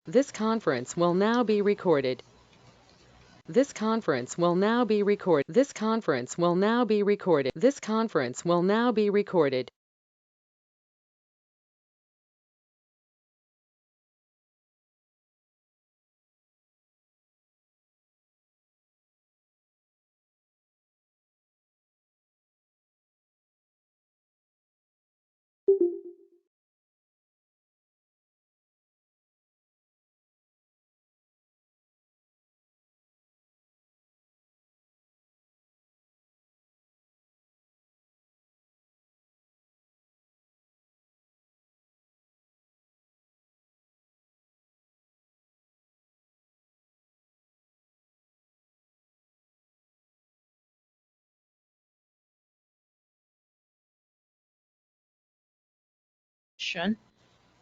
This conference will now be recorded. This conference will now be recorded. This conference will now be recorded. This conference will now be recorded.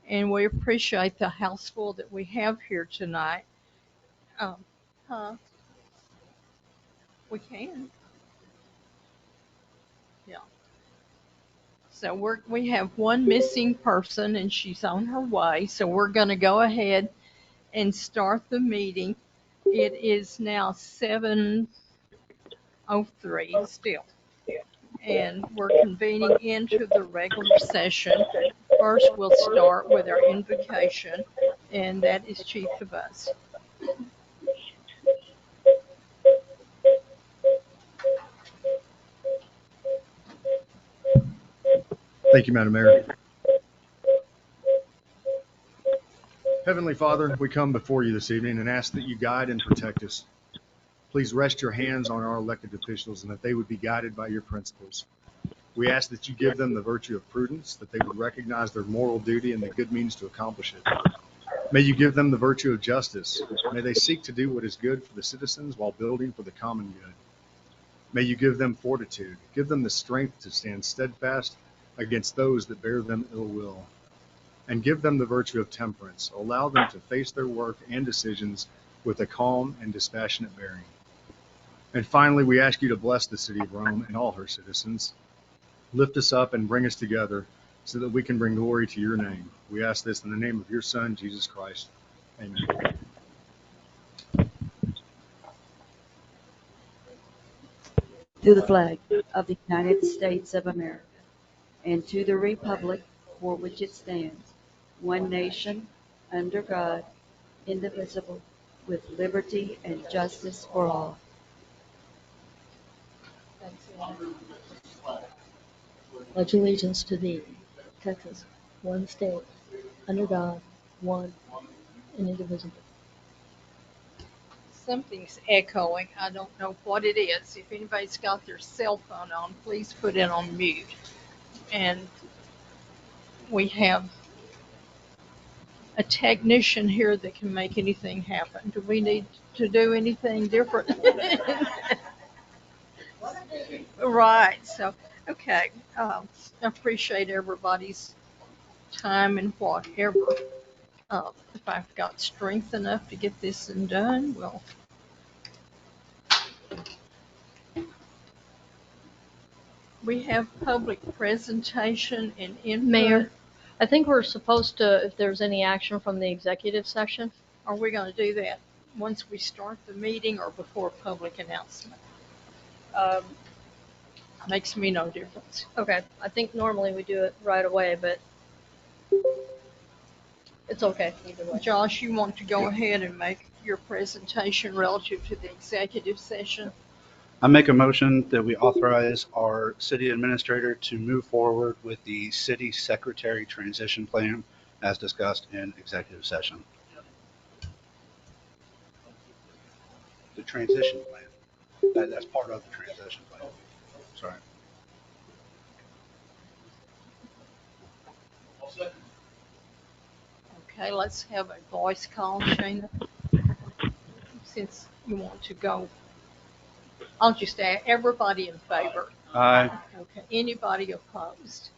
And we appreciate the house full that we have here tonight. Um, huh? We can. Yeah. So we have one missing person and she's on her way. So we're going to go ahead and start the meeting. It is now 7:03 still. And we're convening into the regular session. First, we'll start with our invocation, and that is Chief of us. Thank you, Madam Mayor. Heavenly Father, we come before you this evening and ask that you guide and protect us. Please rest your hands on our elected officials and that they would be guided by your principles. We ask that you give them the virtue of prudence, that they would recognize their moral duty and the good means to accomplish it. May you give them the virtue of justice. May they seek to do what is good for the citizens while building for the common good. May you give them fortitude. Give them the strength to stand steadfast against those that bear them ill will. And give them the virtue of temperance. Allow them to face their work and decisions with a calm and dispassionate bearing. And finally, we ask you to bless the city of Rome and all her citizens. Lift us up and bring us together so that we can bring glory to your name. We ask this in the name of your Son, Jesus Christ. Amen. To the flag of the United States of America and to the republic for which it stands, one nation, under God, indivisible, with liberty and justice for all. Pledge allegiance to thee, Texas, one state, under God, one, and indivisible. Something's echoing. I don't know what it is. If anybody's got their cell phone on, please put it on mute. And we have a technician here that can make anything happen. Do we need to do anything different? Right. So, okay. I appreciate everybody's time and whatever. If I've got strength enough to get this done, well. We have public presentation and input. Mayor, I think we're supposed to, if there's any action from the executive session. Are we going to do that once we start the meeting or before public announcement? Makes me no difference. Okay, I think normally we do it right away, but it's okay either way. Josh, you want to go ahead and make your presentation relative to the executive session? I make a motion that we authorize our city administrator to move forward with the city secretary transition plan as discussed in executive session. The transition plan. That's part of the transition plan. Sorry. Okay, let's have a voice call, Shana, since you want to go. I'll just add everybody in favor. Aye. Okay, anybody opposed?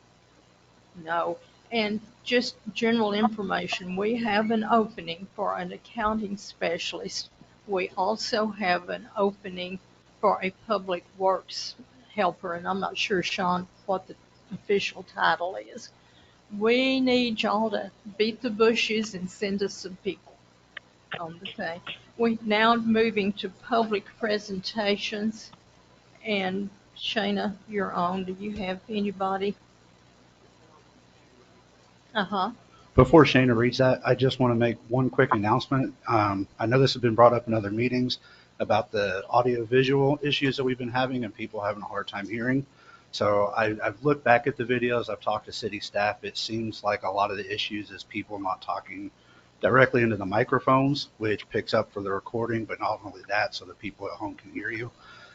No. And just general information, we have an opening for an accounting specialist. We also have an opening for a public works helper, and I'm not sure, Sean, what the official title is. We need y'all to beat the bushes and send us some people. on the thing. We're now moving to public presentations. And Shayna, you're on. Do you have anybody? Uh-huh. Before Shana reads that, I just want to make one quick announcement. I know this has been brought up in other meetings about the audio-visual issues that we've been having and people having a hard time hearing. So I've looked back at the videos. I've talked to city staff. It seems like a lot of the issues is people not talking directly into the microphones, which picks up for the recording, but not only that, so the people at home can hear you.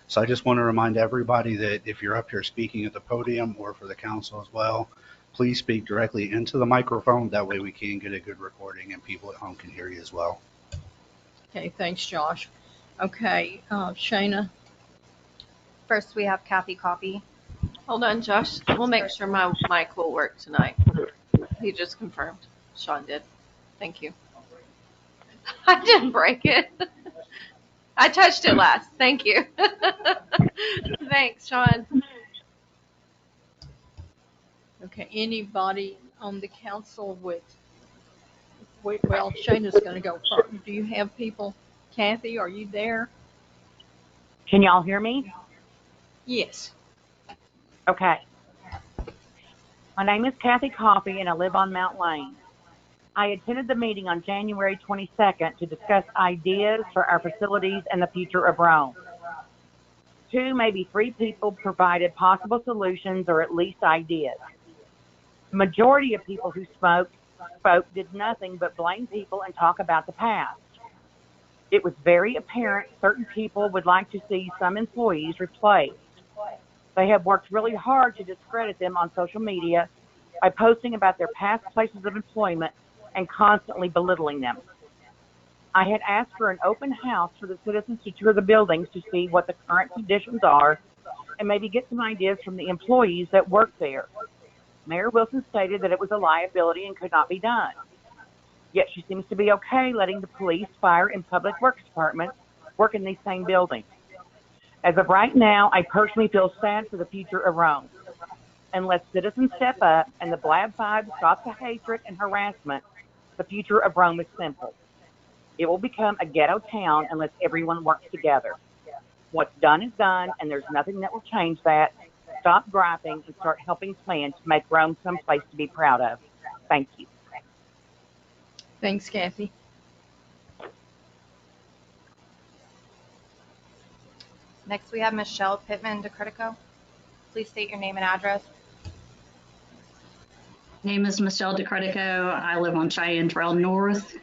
So I just want to remind everybody that if you're up here speaking at the podium or for the council as well, please speak directly into the microphone. That way we can get a good recording and people at home can hear you as well. Okay, thanks, Josh. Okay, Shayna. First, we have Kathy Coffey. Hold on, Josh. We'll make sure my mic will work tonight. He just confirmed. Sean did. Thank you. I didn't break it. I touched it last. Thank you. Thanks, Sean. Okay, anybody on the council well, Shayna's going to go first. Do you have people? Kathy, are you there? Can y'all hear me? Yes. Okay. My name is Kathy Coffey, and I live on Mount Lane. I attended the meeting on January 22nd to discuss ideas for our facilities and the future of Rome. 2, maybe 3 people provided possible solutions or at least ideas. The majority of people who spoke did nothing but blame people and talk about the past. It was very apparent certain people would like to see some employees replaced. They have worked really hard to discredit them on social media by posting about their past places of employment and constantly belittling them. I had asked for an open house for the citizens to tour the buildings to see what the current conditions are and maybe get some ideas from the employees that work there. Mayor Wilson stated that it was a liability and could not be done. Yet she seems to be okay letting the police, fire, and public works departments work in these same buildings. As of right now, I personally feel sad for the future of Rome. Unless citizens step up and the Blab 5 stop the hatred and harassment, the future of Rome is simple. It will become a ghetto town unless everyone works together. What's done is done, and there's nothing that will change that. Stop griping and start helping plan to make Rome someplace to be proud of. Thank you. Thanks, Kathy. Next, we have Michelle Pittman DeCritico. Please state your name and address. Name is Michelle DeCritico. I live on Cheyenne Trail North.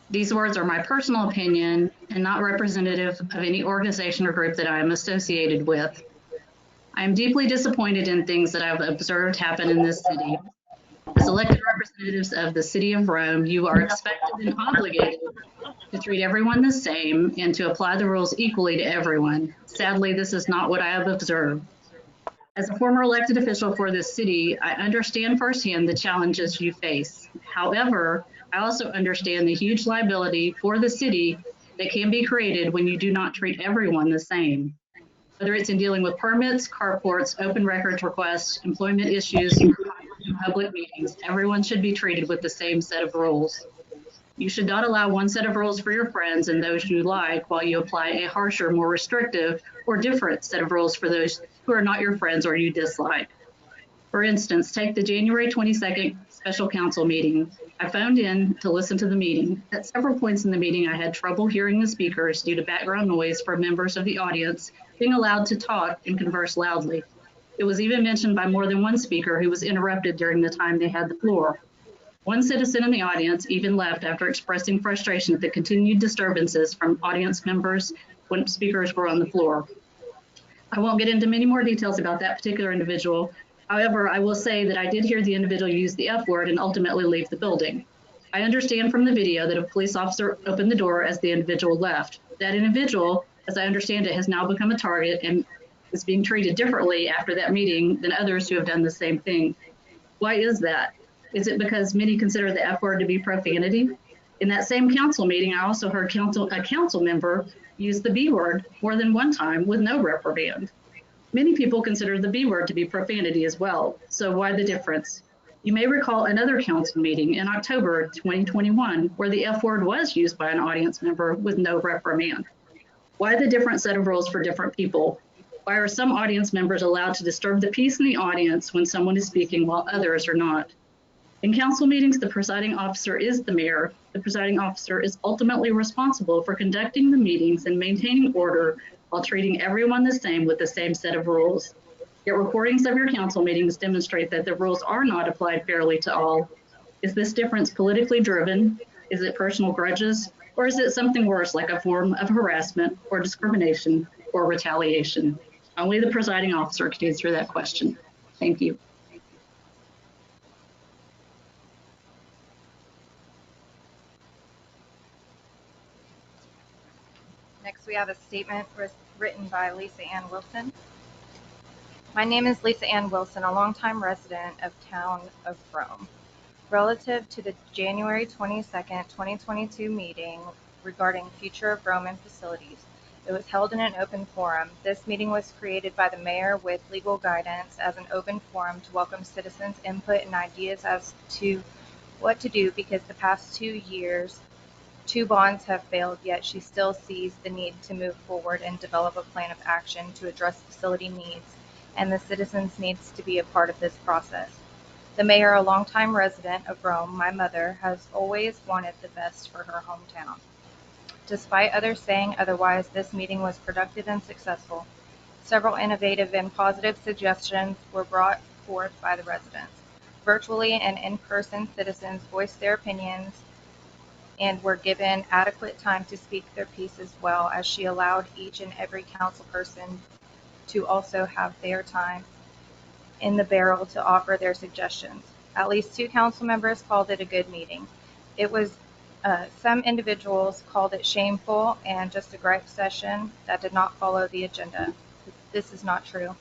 These words are my personal opinion and not representative of any organization or group that I am associated with. I am deeply disappointed in things that I've observed happen in this city. As elected representatives of the city of Rome, you are expected and obligated to treat everyone the same and to apply the rules equally to everyone. Sadly, this is not what I have observed. As a former elected official for this city, I understand firsthand the challenges you face. However, I also understand the huge liability for the city that can be created when you do not treat everyone the same. Whether it's in dealing with permits, carports, open records requests, employment issues, and public meetings, everyone should be treated with the same set of rules. You should not allow one set of rules for your friends and those you like while you apply a harsher, more restrictive, or different set of rules for those who are not your friends or you dislike. For instance, take the January 22nd special council meeting. I phoned in to listen to the meeting. At several points in the meeting, I had trouble hearing the speakers due to background noise from members of the audience being allowed to talk and converse loudly. It was even mentioned by more than one speaker who was interrupted during the time they had the floor. One citizen in the audience even left after expressing frustration at the continued disturbances from audience members when speakers were on the floor. I won't get into many more details about that particular individual. However, I will say that I did hear the individual use the F word and ultimately leave the building. I understand from the video that a police officer opened the door as the individual left. That individual, as I understand it, has now become a target and is being treated differently after that meeting than others who have done the same thing. Why is that? Is it because many consider the F word to be profanity? In that same council meeting, I also heard a council member use the B word more than one time with no reprimand. Many people consider the B word to be profanity as well. So why the difference? You may recall another council meeting in October 2021 where the F word was used by an audience member with no reprimand. Why the different set of rules for different people? Why are some audience members allowed to disturb the peace in the audience when someone is speaking while others are not? In council meetings, the presiding officer is the mayor. The presiding officer is ultimately responsible for conducting the meetings and maintaining order while treating everyone the same with the same set of rules. Yet recordings of your council meetings demonstrate that the rules are not applied fairly to all. Is this difference politically driven? Is it personal grudges? Or is it something worse, like a form of harassment or discrimination or retaliation? Only the presiding officer can answer that question. Thank you. Next, we have a statement written by Lisa Ann Wilson. My name is Lisa Ann Wilson, a longtime resident of town of Rhome. Relative to the January 22nd, 2022 meeting regarding future of Rhome and facilities, it was held in an open forum. This meeting was created by the mayor with legal guidance as an open forum to welcome citizens' input and ideas as to what to do, because the past 2 years, 2 bonds have failed, yet she still sees the need to move forward and develop a plan of action to address facility needs, and the citizens needs to be a part of this process. The mayor, a longtime resident of Rhome, my mother, has always wanted the best for her hometown. Despite others saying otherwise, this meeting was productive and successful. Several innovative and positive suggestions were brought forth by the residents. Virtually and in-person, citizens voiced their opinions and were given adequate time to speak their piece, as well as she allowed each and every council person to also have their time in the barrel to offer their suggestions. At least 2 council members called it a good meeting. It was some individuals called it shameful and just a gripe session that did not follow the agenda. This is not true.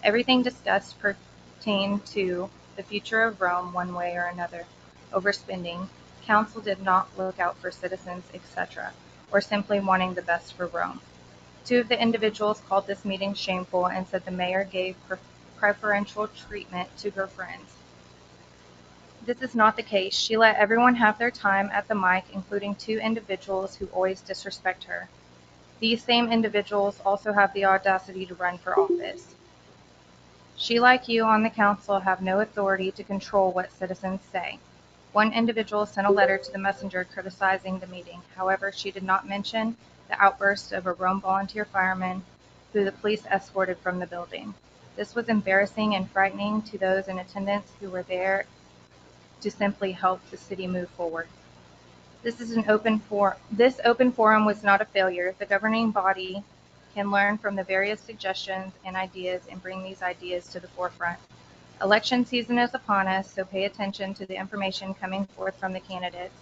Everything discussed pertained to the future of Rhome one way or another. Overspending, council did not look out for citizens, etc., or simply wanting the best for Rhome. 2 of the individuals called this meeting shameful and said the mayor gave preferential treatment to her friends. This is not the case. She let everyone have their time at the mic, including 2 individuals who always disrespect her. These same individuals also have the audacity to run for office. She, like you on the council, have no authority to control what citizens say. One individual sent a letter to the messenger criticizing the meeting. However, she did not mention the outburst of a Rhome volunteer fireman who the police escorted from the building. This was embarrassing and frightening to those in attendance who were there to simply help the city move forward. This open forum was not a failure. The governing body can learn from the various suggestions and ideas and bring these ideas to the forefront. Election season is upon us, so pay attention to the information coming forth from the candidates.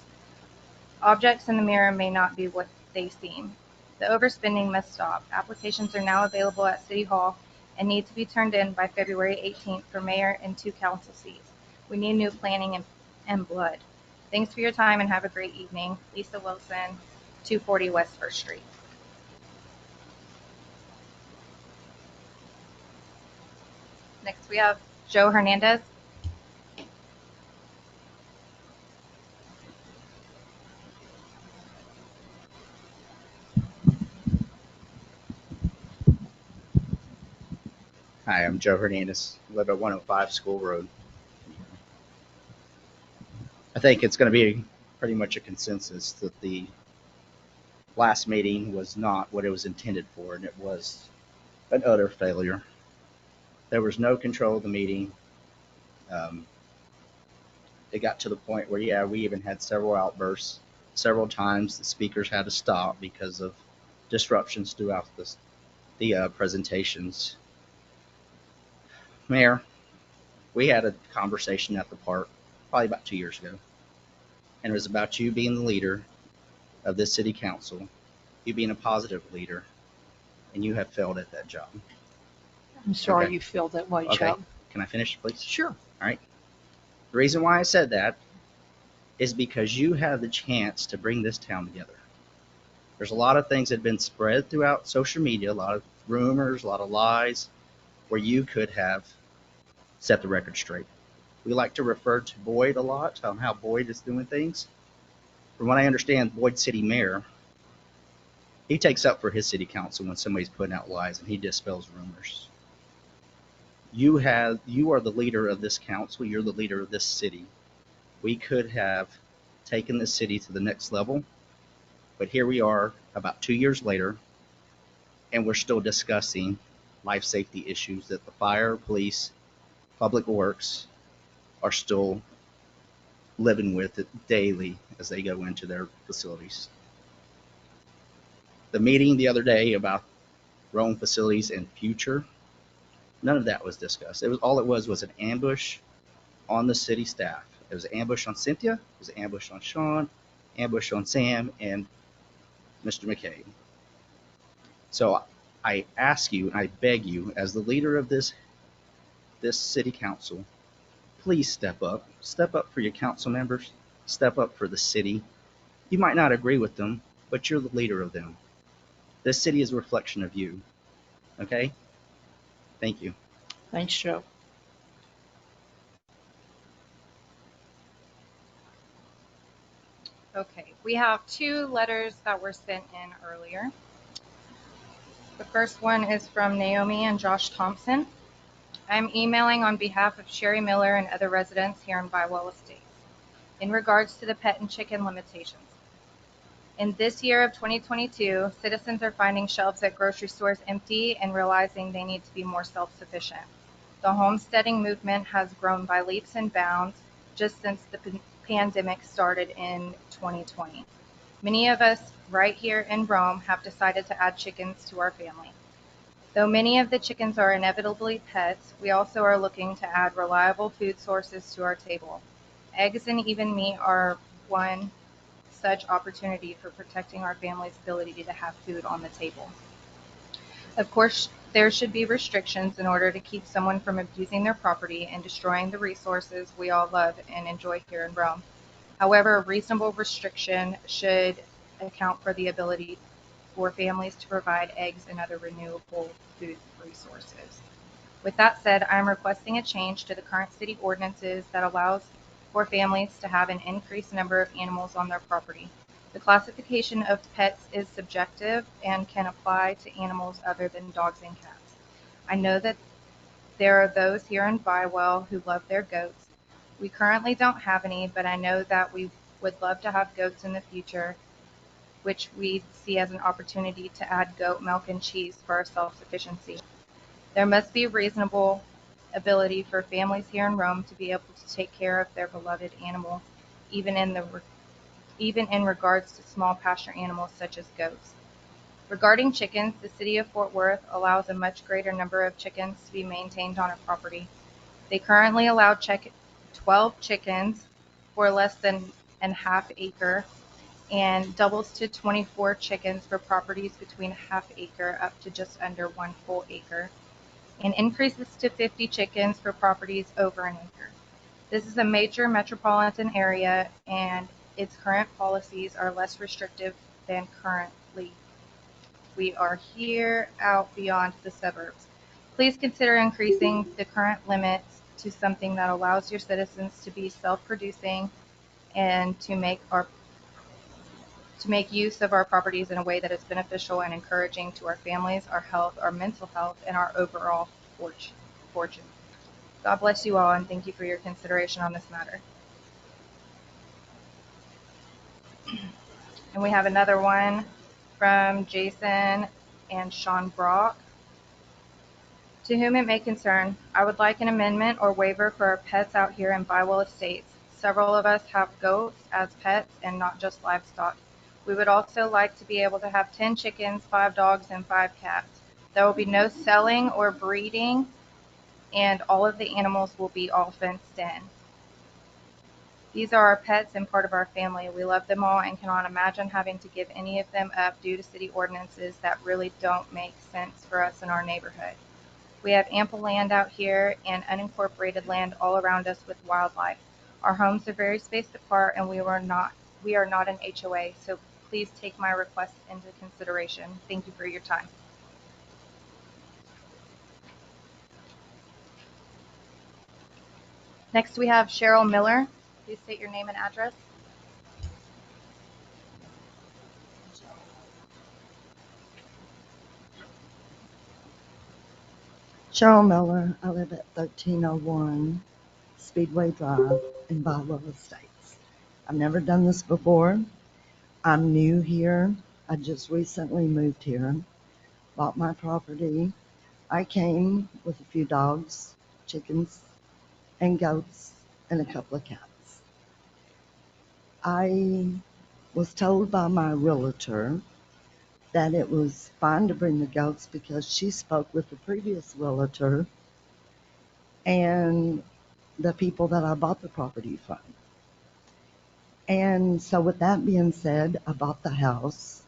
Objects in the mirror may not be what they seem. The overspending must stop. Applications are now available at City Hall and need to be turned in by February 18th for mayor and 2 council seats. We need new planning and blood. Thanks for your time and have a great evening. Lisa Wilson, 240 West 1st Street. Next we have Joe Hernandez. Hi, I'm Joe Hernandez. I live at 105 School Road. I think it's going to be pretty much a consensus that the last meeting was not what it was intended for, and it was an utter failure. There was no control of the meeting. It got to the point where, we even had several outbursts. Several times the speakers had to stop because of disruptions throughout the presentations. Mayor, we had a conversation at the park probably about 2 years ago, and it was about you being the leader of this city council, you being a positive leader, and you have failed at that job. I'm sorry Okay. you feel that way, Okay, Joe. can I finish, please? Sure. All right. The reason why I said that is because you had the chance to bring this town together. There's a lot of things that have been spread throughout social media, a lot of rumors, a lot of lies, where you could have set the record straight. We like to refer to Boyd a lot on how Boyd is doing things. From what I understand, Boyd City Mayor, he takes up for his city council when somebody's putting out lies and he dispels rumors. You are the leader of this council. You're the leader of this city. We could have taken this city to the next level, but here we are about 2 years later, and we're still discussing life safety issues that the fire, police, public works are still living with it daily as they go into their facilities. The meeting the other day about Rhome facilities and future, none of that was discussed. All it was an ambush on the city staff. It was an ambush on Cynthia, it was an ambush on Sean, ambush on Sam and Mr. McKay. So I ask you, and I beg you, as the leader of this city council, please step up. Step up for your council members. Step up for the city. You might not agree with them, but you're the leader of them. This city is a reflection of you. Okay? Thank you. Thanks, Joe. Okay, we have 2 letters that were sent in earlier. The first one is from Naomi and Josh Thompson. I'm emailing on behalf of Sherry Miller and other residents here in Bywell Estates in regards to the pet and chicken limitations. In this year of 2022, citizens are finding shelves at grocery stores empty and realizing they need to be more self-sufficient. The homesteading movement has grown by leaps and bounds just since the pandemic started in 2020. Many of us right here in Rhome have decided to add chickens to our family. Though many of the chickens are inevitably pets, we also are looking to add reliable food sources to our table. Eggs and even meat are one such opportunity for protecting our family's ability to have food on the table. Of course, there should be restrictions in order to keep someone from abusing their property and destroying the resources we all love and enjoy here in Rhome. However, a reasonable restriction should account for the ability for families to provide eggs and other renewable food resources. With that said, I'm requesting a change to the current city ordinances that allows for families to have an increased number of animals on their property. The classification of pets is subjective and can apply to animals other than dogs and cats. I know that there are those here in Bywell who love their goats. We currently don't have any, but I know that we would love to have goats in the future, which we see as an opportunity to add goat milk and cheese for our self-sufficiency. There must be reasonable ability for families here in Rhome to be able to take care of their beloved animals, even in regards to small pasture animals such as goats. Regarding chickens, the city of Fort Worth allows a much greater number of chickens to be maintained on a property. They currently allow 12 chickens for less than a half acre and doubles to 24 chickens for properties between a half acre up to just under 1 full acre, and increases to 50 chickens for properties over an acre. This is a major metropolitan area, and its current policies are less restrictive than currently. We are here out beyond the suburbs. Please consider increasing the current limits to something that allows your citizens to be self-producing and to make use of our properties in a way that is beneficial and encouraging to our families, our health, our mental health, and our overall fortune. God bless you all, and thank you for your consideration on this matter. And we have another one from Jason and Sean Brock. To whom it may concern, I would like an amendment or waiver for our pets out here in Bywell Estates. Several of us have goats as pets and not just livestock. We would also like to be able to have 10 chickens, 5 dogs, and 5 cats. There will be no selling or breeding, and all of the animals will be all fenced in. These are our pets and part of our family. We love them all and cannot imagine having to give any of them up due to city ordinances that really don't make sense for us in our neighborhood. We have ample land out here and unincorporated land all around us with wildlife. Our homes are very spaced apart, and we are not an HOA, so please take my request into consideration. Thank you for your time. Next, we have Cheryl Miller. Please state your name and address. Cheryl Miller. I live at 1301 Speedway Drive in Baldwin Estates. I've never done this before. I'm new here. I just recently moved here, bought my property. I came with a few dogs, chickens, and goats, and a couple of cats. I was told by my realtor that it was fine to bring the goats because she spoke with the previous realtor and the people that I bought the property from. And so with that being said, I bought the house,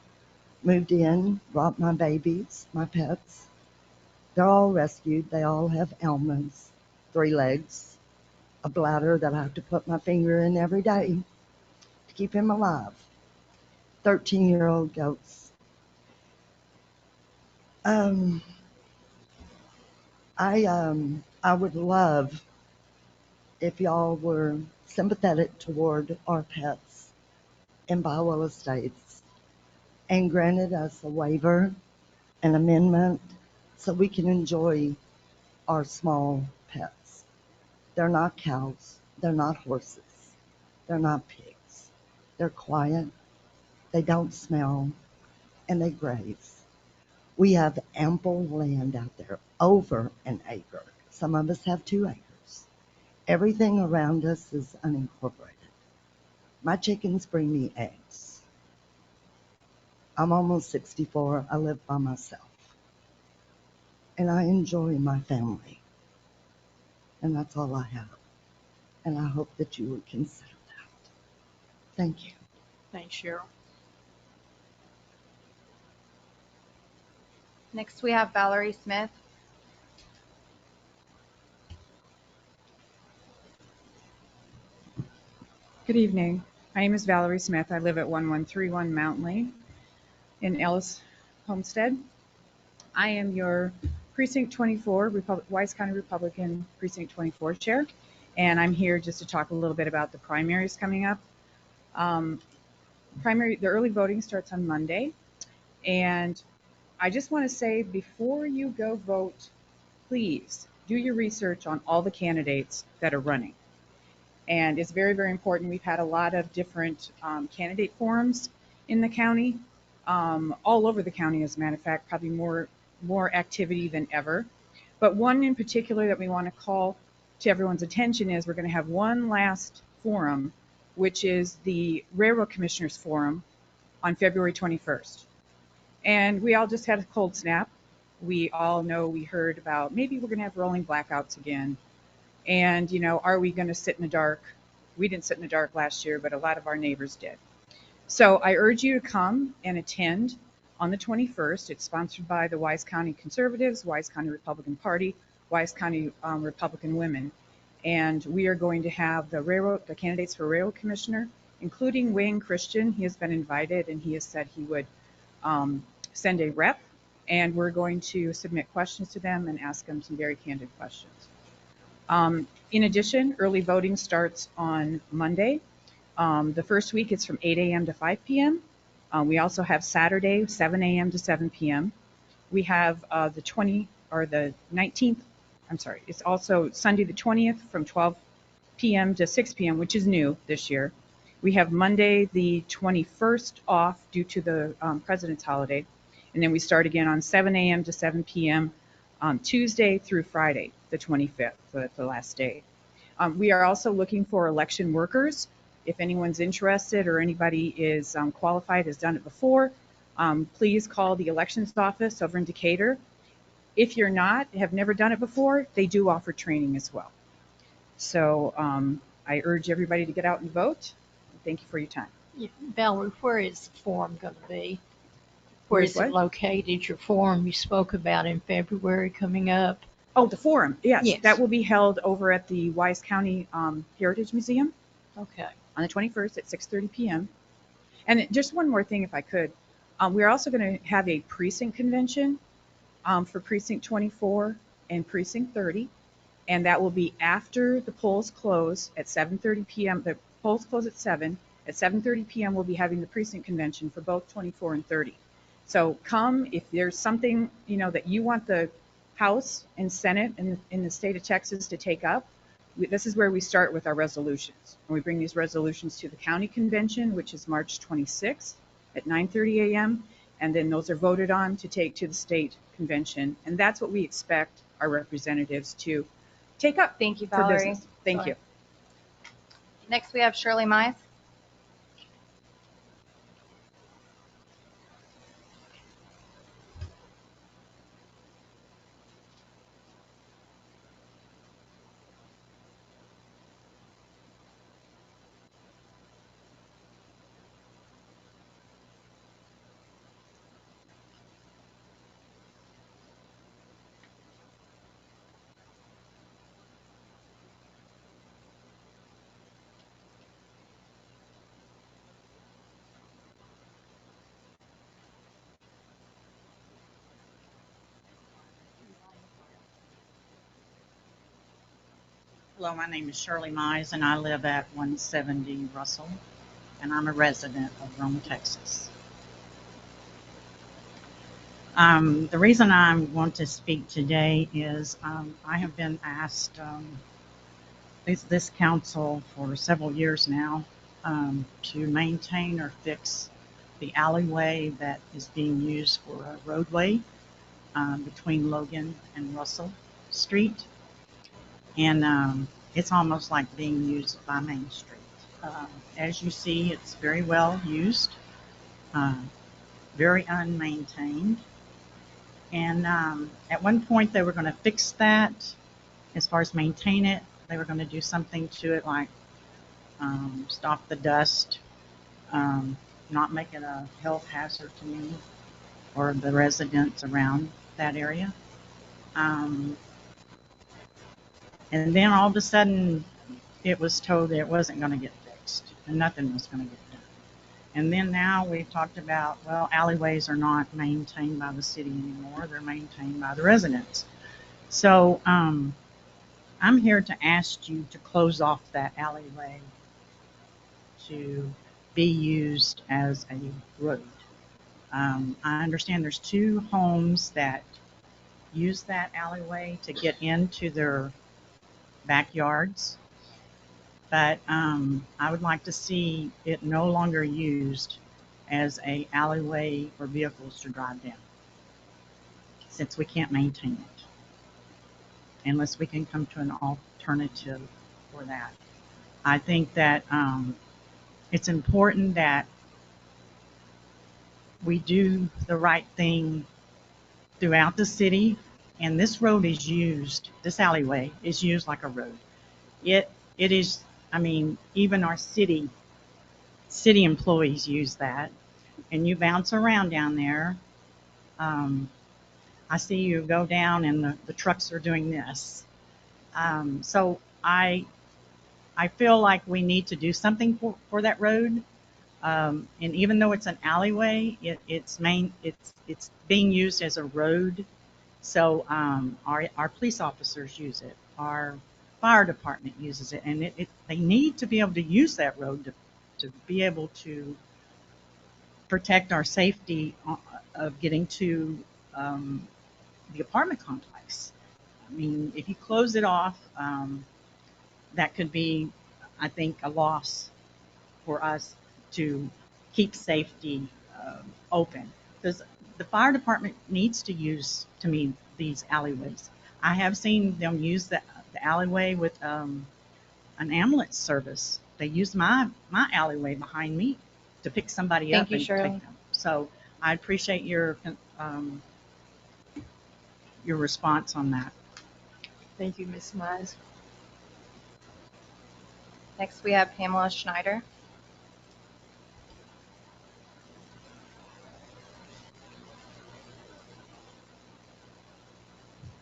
moved in, brought my babies, my pets. They're all rescued. They all have ailments, 3 legs, a bladder that I have to put my finger in every day to keep him alive. 13-year-old goats. I would love if y'all were sympathetic toward our pets in Bywell Estates and granted us a waiver, an amendment, so we can enjoy our small pets. They're not cows, they're not horses, they're not pigs. They're quiet, they don't smell, and they graze. We have ample land out there, over an acre. Some of us have 2 acres. Everything around us is unincorporated. My chickens bring me eggs. I'm almost 64. I live by myself. And I enjoy my family. And that's all I have. And I hope that you would consider that. Thank you. Thanks, Cheryl. Next, we have Valerie Smith. Good evening. My name is Valerie Smith. I live at 1131 Mountain Lane in Ellis Homestead. I am your Precinct 24, Wise County Republican Precinct 24 chair, and I'm here just to talk a little bit about the primaries coming up. The early voting starts on Monday, and I just want to say before you go vote, please do your research on all the candidates that are running. And it's very, very important. We've had a lot of different candidate forums in the county, all over the county, as a matter of fact, probably more activity than ever. But one in particular that we want to call to everyone's attention is we're going to have one last forum, which is the Railroad Commissioners Forum on February 21st. And we all just had a cold snap. We all know, we heard about maybe we're going to have rolling blackouts again. And, are we going to sit in the dark? We didn't sit in the dark last year, but a lot of our neighbors did. So I urge you to come and attend on the 21st. It's sponsored by the Wise County Conservatives, Wise County Republican Party, Wise County Republican Women. And we are going to have the candidates for Railroad Commissioner, including Wayne Christian. He has been invited, and he has said he would send a rep. And we're going to submit questions to them and ask them some very candid questions. In addition, early voting starts on Monday. The first week it's from 8 a.m. to 5 p.m. We also have Saturday, 7 a.m. to 7 p.m. We have the 19th, it's also Sunday the 20th from 12 p.m. to 6 p.m., which is new this year. We have Monday the 21st off due to the President's holiday. And then we start again on 7 a.m. to 7 p.m. Tuesday through Friday, the 25th, so that's the last day. We are also looking for election workers. If anyone's interested or anybody is qualified, has done it before, please call the elections office over in Decatur. If you're not, have never done it before, they do offer training as well. So I urge everybody to get out and vote. Thank you for your time. Valerie, where is the forum going to be? Where is it located, your forum you spoke about in February coming up? Oh, the forum. Yes. That will be held over at the Wise County Heritage Museum. Okay. On the 21st at 6:30 p.m. And just one more thing, if I could. We're also going to have a precinct convention for Precinct 24 and Precinct 30. And that will be after the polls close at 7:30 p.m. The polls close at 7. At 7:30 p.m. we'll be having the precinct convention for both 24 and 30. So come if there's something, that you want the House and Senate in the state of Texas to take up. This is where we start with our resolutions. And we bring these resolutions to the county convention, which is March 26th at 9:30 a.m. And then those are voted on to take to the state convention. And that's what we expect our representatives to take up. Thank you, for Valerie. business. Thank you. Next, we have Shirley Mize. Hello, my name is Shirley Mize, and I live at 170 Russell, and I'm a resident of Rhome, Texas. The reason I want to speak today is I have been asked, this council for several years now, to maintain or fix the alleyway that is being used for a roadway between Logan and Russell Street. And it's almost like being used by Main Street. As you see, it's very well used, very unmaintained. And at one point they were going to fix that as far as maintain it. They were going to do something to it like stop the dust, not make it a health hazard to me or the residents around that area. And then all of a sudden, it was told that it wasn't going to get fixed and nothing was going to get done. And then now we've talked about, well, alleyways are not maintained by the city anymore. They're maintained by the residents. So I'm here to ask you to close off that alleyway to be used as a road. I understand there's 2 homes that use that alleyway to get into their backyards, but I would like to see it no longer used as a alleyway for vehicles to drive down, since we can't maintain it unless we can come to an alternative for that. I think that it's important that we do the right thing throughout the city. And this road is used, this alleyway is used like a road. It is, I mean, even our city employees use that. And you bounce around down there. I see you go down and the trucks are doing this. So I feel like we need to do something for that road. And even though it's an alleyway, it's being used as a road. So our police officers use it, our fire department uses it, and they need to be able to use that road to be able to protect our safety of getting to the apartment complex. I mean, if you close it off, that could be, I think, a loss for us to keep safety open. Because the fire department needs to use, to me, these alleyways. I have seen them use the alleyway with an ambulance service. They use my alleyway behind me to pick somebody up and take them. So I appreciate your response on that. Thank you, Ms. Mize. Next, we have Pamela Schneider.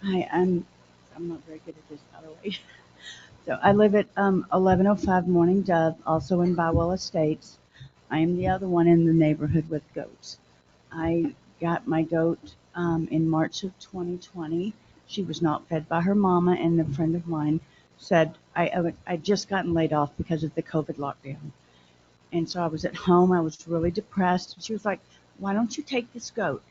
Hi, I'm not very good at this, by the way. So I live at 1105 Morning Dove, also in Bywell Estates. I am the other one in the neighborhood with goats. I got my goat in March of 2020. She was not fed by her mama, and a friend of mine said, I'd just gotten laid off because of the COVID lockdown. And so I was at home. I was really depressed. She was like, why don't you take this goat?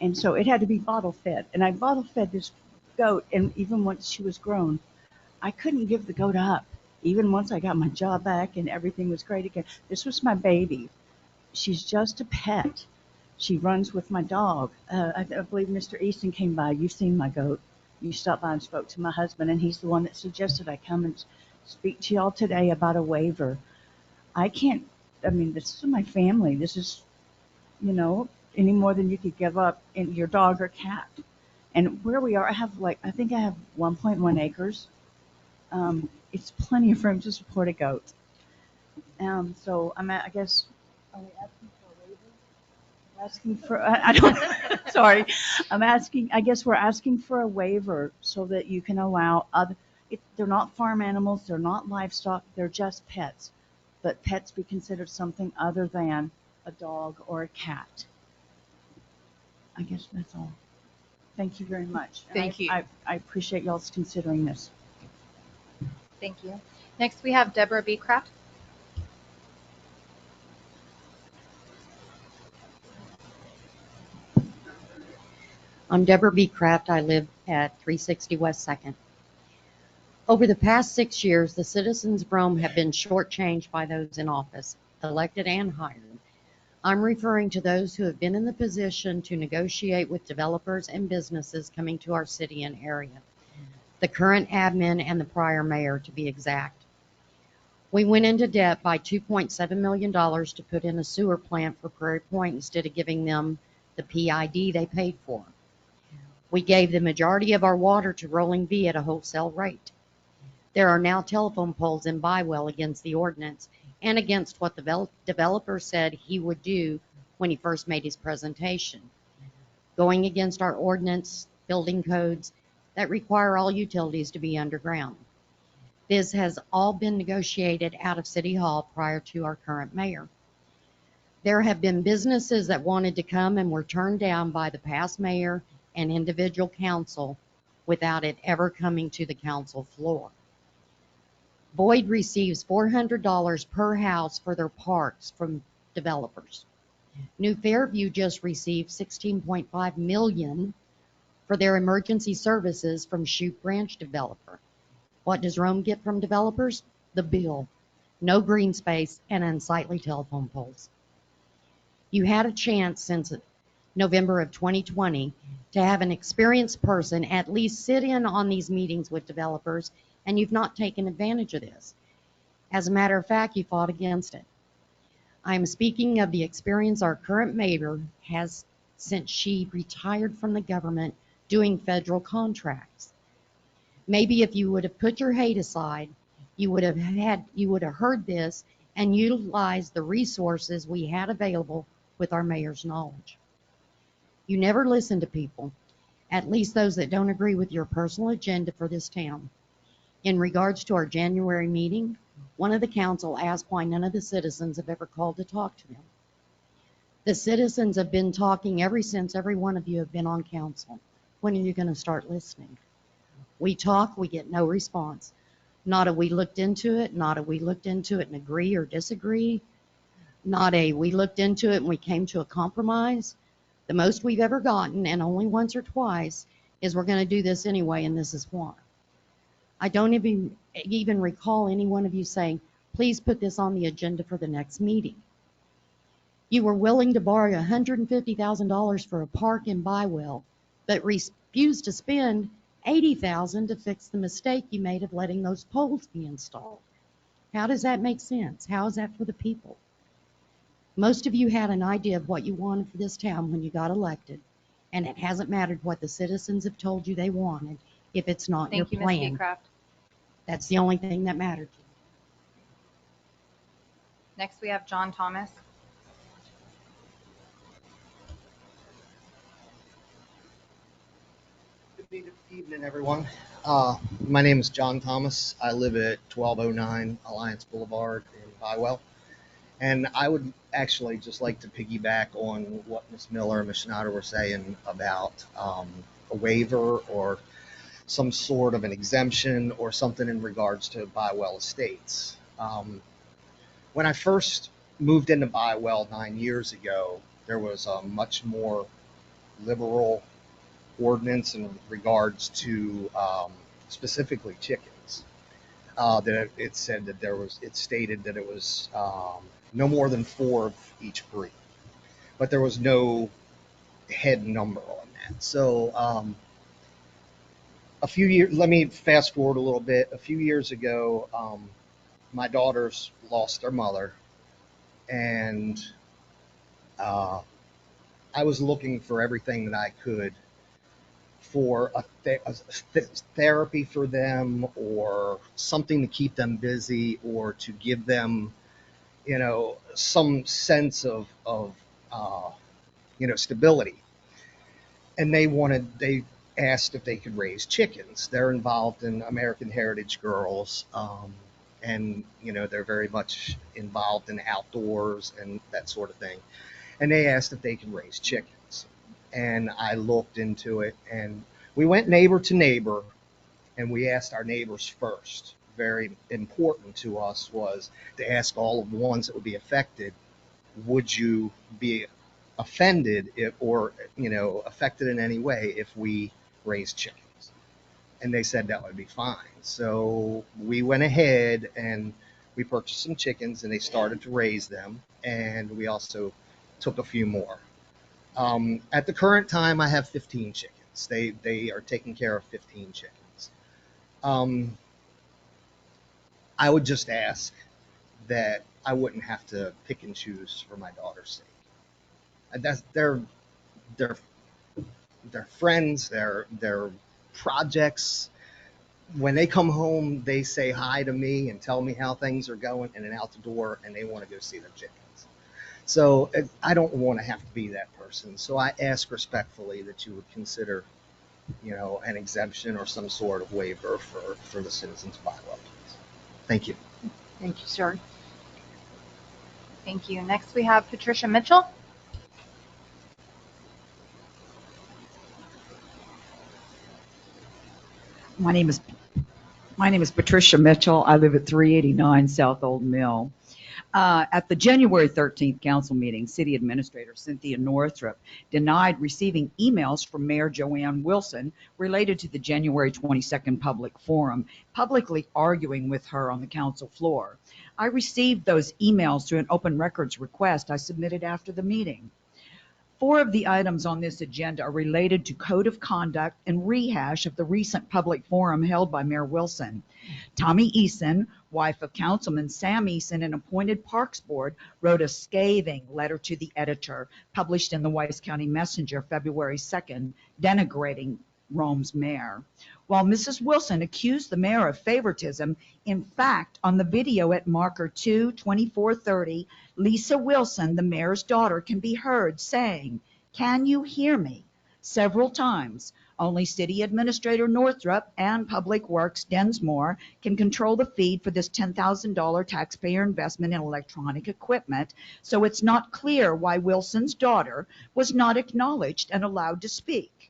And so it had to be bottle fed. And I bottle fed this goat. And even once she was grown, I couldn't give the goat up. Even once I got my job back and everything was great again. This was my baby. She's just a pet. She runs with my dog. I believe Mr. Easton came by. You've seen my goat. You stopped by and spoke to my husband, and he's the one that suggested I come and speak to y'all today about a waiver. This is my family. This is, any more than you could give up in your dog or cat. And where we are, I think I have 1.1 acres. It's plenty of room to support a goat. So I guess, are we asking for a waiver? I don't, sorry. I guess we're asking for a waiver so that you can allow they're not farm animals, they're not livestock, they're just pets. But pets be considered something other than a dog or a cat. I guess that's all. Thank you very much. Thank you. I appreciate y'all's considering this. Thank you. Next, we have Deborah B. Kraft. I'm Deborah B. Kraft. I live at 360 West 2nd. Over the past 6 years, the citizens of Rome have been shortchanged by those in office, elected and hired. I'm referring to those who have been in the position to negotiate with developers and businesses coming to our city and area. The current admin and the prior mayor, to be exact. We went into debt by $2.7 million to put in a sewer plant for Prairie Point instead of giving them the PID they paid for. We gave the majority of our water to Rolling V at a wholesale rate. There are now telephone poles in Bywell against the ordinance and against what the developer said he would do when he first made his presentation, going against our ordinance, building codes that require all utilities to be underground. This has all been negotiated out of City Hall prior to our current mayor. There have been businesses that wanted to come and were turned down by the past mayor and individual council without it ever coming to the council floor. Boyd receives $400 per house for their parks from developers. New Fairview just received $16.5 million for their emergency services from Chute Branch developer. What does Rome get from developers? The bill. No green space and unsightly telephone poles. You had a chance since November of 2020 to have an experienced person at least sit in on these meetings with developers, and you've not taken advantage of this. As a matter of fact, you fought against it. I'm speaking of the experience our current mayor has since she retired from the government doing federal contracts. Maybe if you would have put your hate aside, you would have heard this and utilized the resources we had available with our mayor's knowledge. You never listen to people, at least those that don't agree with your personal agenda for this town. In regards to our January meeting, one of the council asked why none of the citizens have ever called to talk to them. The citizens have been talking ever since every one of you have been on council. When are you going to start listening? We talk, we get no response. Not a we looked into it, not a we looked into it and agree or disagree, not a we looked into it and we came to a compromise. The most we've ever gotten, and only once or twice, is we're going to do this anyway and this is why. I don't even recall any one of you saying, please put this on the agenda for the next meeting. You were willing to borrow $150,000 for a park in Bywell, but refused to spend $80,000 to fix the mistake you made of letting those poles be installed. How does that make sense? How is that for the people? Most of you had an idea of what you wanted for this town when you got elected, and it hasn't mattered what the citizens have told you they wanted if it's not your plan. Thank you, Ms. Kraft. That's the only thing that mattered. Next, we have John Thomas. Good evening, everyone. My name is John Thomas. I live at 1209 Alliance Boulevard in Bywell. And I would actually just like to piggyback on what Ms. Miller and Ms. Schneider were saying about a waiver or some sort of an exemption or something in regards to Bywell Estates. When I first moved into Bywell 9 years ago, there was a much more liberal ordinance in regards to specifically chickens. That it said that it stated that it was no more than 4 of each breed, but there was no head number on that. So a few years, let me fast forward a little bit. A few years ago, my daughters lost their mother, and I was looking for everything that I could for a therapy for them, or something to keep them busy, or to give them, some sense of stability. And they asked if they could raise chickens. They're involved in American Heritage Girls, and they're very much involved in outdoors and that sort of thing. And they asked if they could raise chickens. And I looked into it, and we went neighbor to neighbor, and we asked our neighbors first. Very important to us was to ask all of the ones that would be affected, would you be offended or affected in any way if we raised chickens? And they said that would be fine. So we went ahead and we purchased some chickens, and they started to raise them, and we also took a few more. At the current time, I have 15 chickens. They are taking care of 15 chickens. I would just ask that I wouldn't have to pick and choose for my daughter's sake. And that's their friends, their projects. When they come home, they say hi to me and tell me how things are going, and then out the door, and they want to go see their chickens. So I don't want to have to be that person. So I ask respectfully that you would consider, an exemption or some sort of waiver for the citizens of Bywell. Thank you. Thank you, sir. Thank you. Next we have Patricia Mitchell. My name is Patricia Mitchell. I live at 389 South Old Mill. At the January 13th council meeting, City Administrator Cynthia Northrup denied receiving emails from Mayor Joanne Wilson related to the January 22nd public forum, publicly arguing with her on the council floor. I received those emails through an open records request I submitted after the meeting. 4 of the items on this agenda are related to code of conduct and rehash of the recent public forum held by Mayor Wilson. Tommy Eason, wife of Councilman Sam Eason and appointed Parks Board, wrote a scathing letter to the editor, published in the Weiss County Messenger February 2nd, denigrating Rhome's mayor. While Mrs. Wilson accused the mayor of favoritism, in fact, on the video at marker 2/24/30, Lisa Wilson, the mayor's daughter, can be heard saying, "Can you hear me?" several times. Only City Administrator Northrup and Public Works Densmore can control the feed for this $10,000 taxpayer investment in electronic equipment, so it's not clear why Wilson's daughter was not acknowledged and allowed to speak.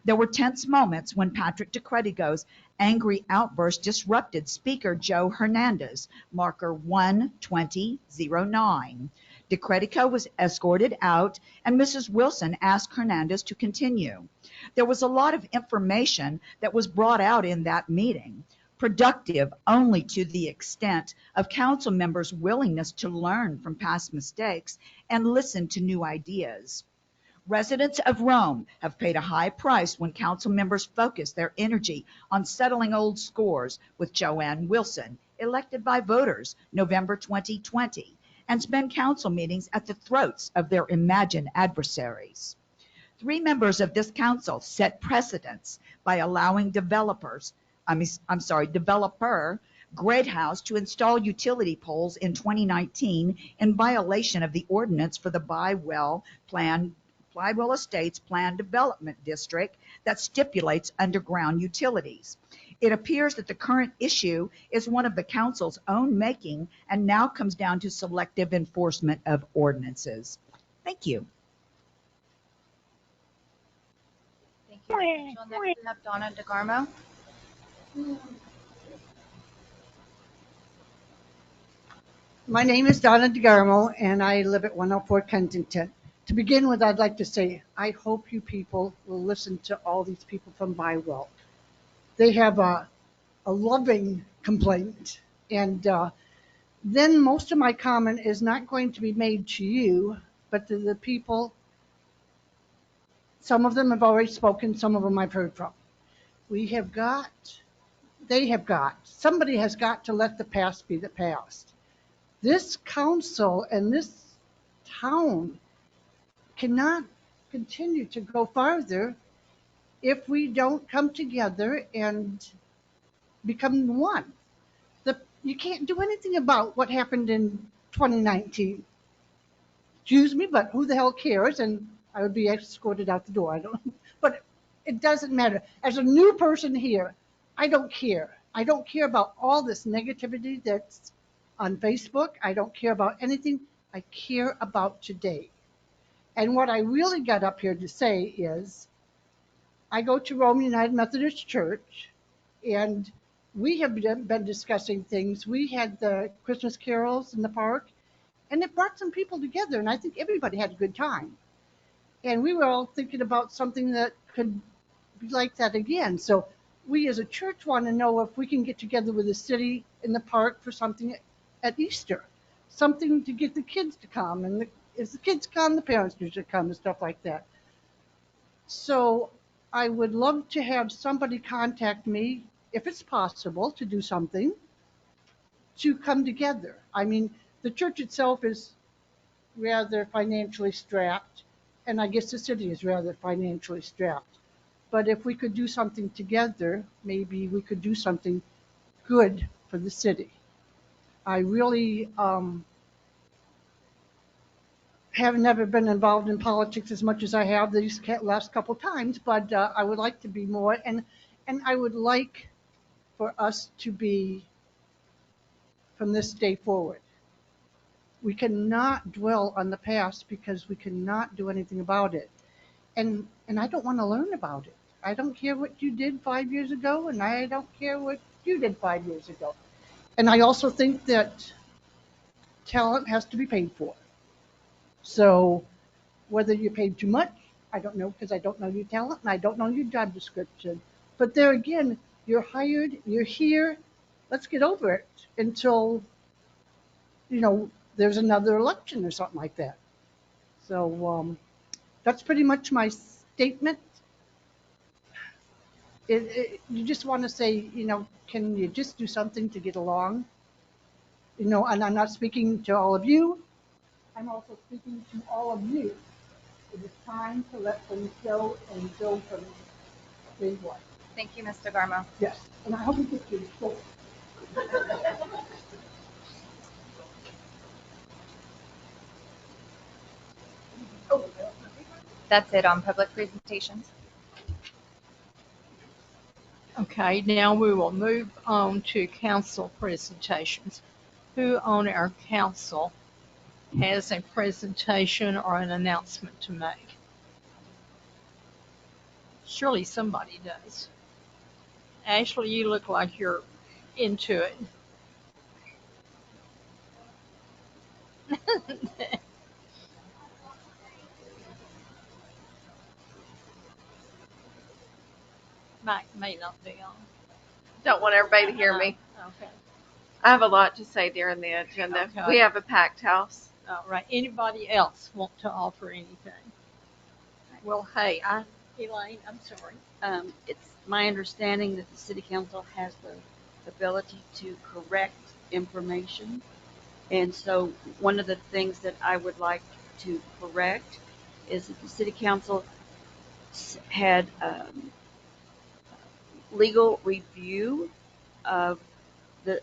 There were tense moments when Patrick DeCredigo's angry outburst disrupted Speaker Joe Hernandez, marker 1/20/09. DeCredico was escorted out, and Mrs. Wilson asked Hernandez to continue. There was a lot of information that was brought out in that meeting, productive only to the extent of council members' willingness to learn from past mistakes and listen to new ideas. Residents of Rhome have paid a high price when council members focus their energy on settling old scores with Joanne Wilson, elected by voters November 2020, and spend council meetings at the throats of their imagined adversaries. 3 members of this council set precedents by allowing developer Greathouse to install utility poles in 2019 in violation of the ordinance for the Bywell Estates Planned Development District that stipulates underground utilities. It appears that the current issue is one of the council's own making and now comes down to selective enforcement of ordinances. Thank you. Thank you, Rachel. Next, we have Donna DeGarmo. My name is Donna DeGarmo, and I live at 104 Kensington. To begin with, I'd like to say I hope you people will listen to all these people from Bywell. They have a loving complaint, and then most of my comment is not going to be made to you, but to the people. Some of them have already spoken, some of them I've heard from. Somebody has got to let the past be the past. This council and this town cannot continue to go farther if we don't come together and become one. You can't do anything about what happened in 2019. Excuse me, but who the hell cares? And I would be escorted out the door. I don't, but it doesn't matter. As a new person here, I don't care. I don't care about all this negativity that's on Facebook. I don't care about anything. I care about today. And what I really got up here to say is, I go to Rhome United Methodist Church, and we have been discussing things. We had the Christmas carols in the park, and it brought some people together, and I think everybody had a good time. And we were all thinking about something that could be like that again. So we as a church want to know if we can get together with the city in the park for something at Easter, something to get the kids to come. And if the kids come, the parents usually come and stuff like that. So I would love to have somebody contact me, if it's possible, to do something, to come together. I mean, the church itself is rather financially strapped, and I guess the city is rather financially strapped. But if we could do something together, maybe we could do something good for the city. I really have never been involved in politics as much as I have these last couple times, but I would like to be more, and I would like for us to be, from this day forward. We cannot dwell on the past because we cannot do anything about it. And I don't want to learn about it. I don't care what you did 5 years ago, and I don't care what you did 5 years ago. And I also think that talent has to be paid for. So whether you're paid too much, I don't know, because I don't know your talent and I don't know your job description. But there again, you're hired, you're here, let's get over it until, there's another election or something like that. So that's pretty much my statement. You just want to say, can you just do something to get along? And I'm not speaking to all of you. I'm also speaking to all of you. It is time to let things go and go from day one. Thank you, Mr. Garmo. Yes, and I hope you get to the That's it on public presentations. Okay, now we will move on to council presentations. Who on our council has a presentation or an announcement to make? Surely somebody does. Ashley, you look like you're into it. Mike may not be on. Don't want everybody to hear me. Okay. I have a lot to say during the agenda. Okay. We have a packed house. All right. Anybody else want to offer anything? Well, hey, Elaine, I'm sorry. It's my understanding that the city council has the ability to correct information. And so one of the things that I would like to correct is that the city council had legal review of the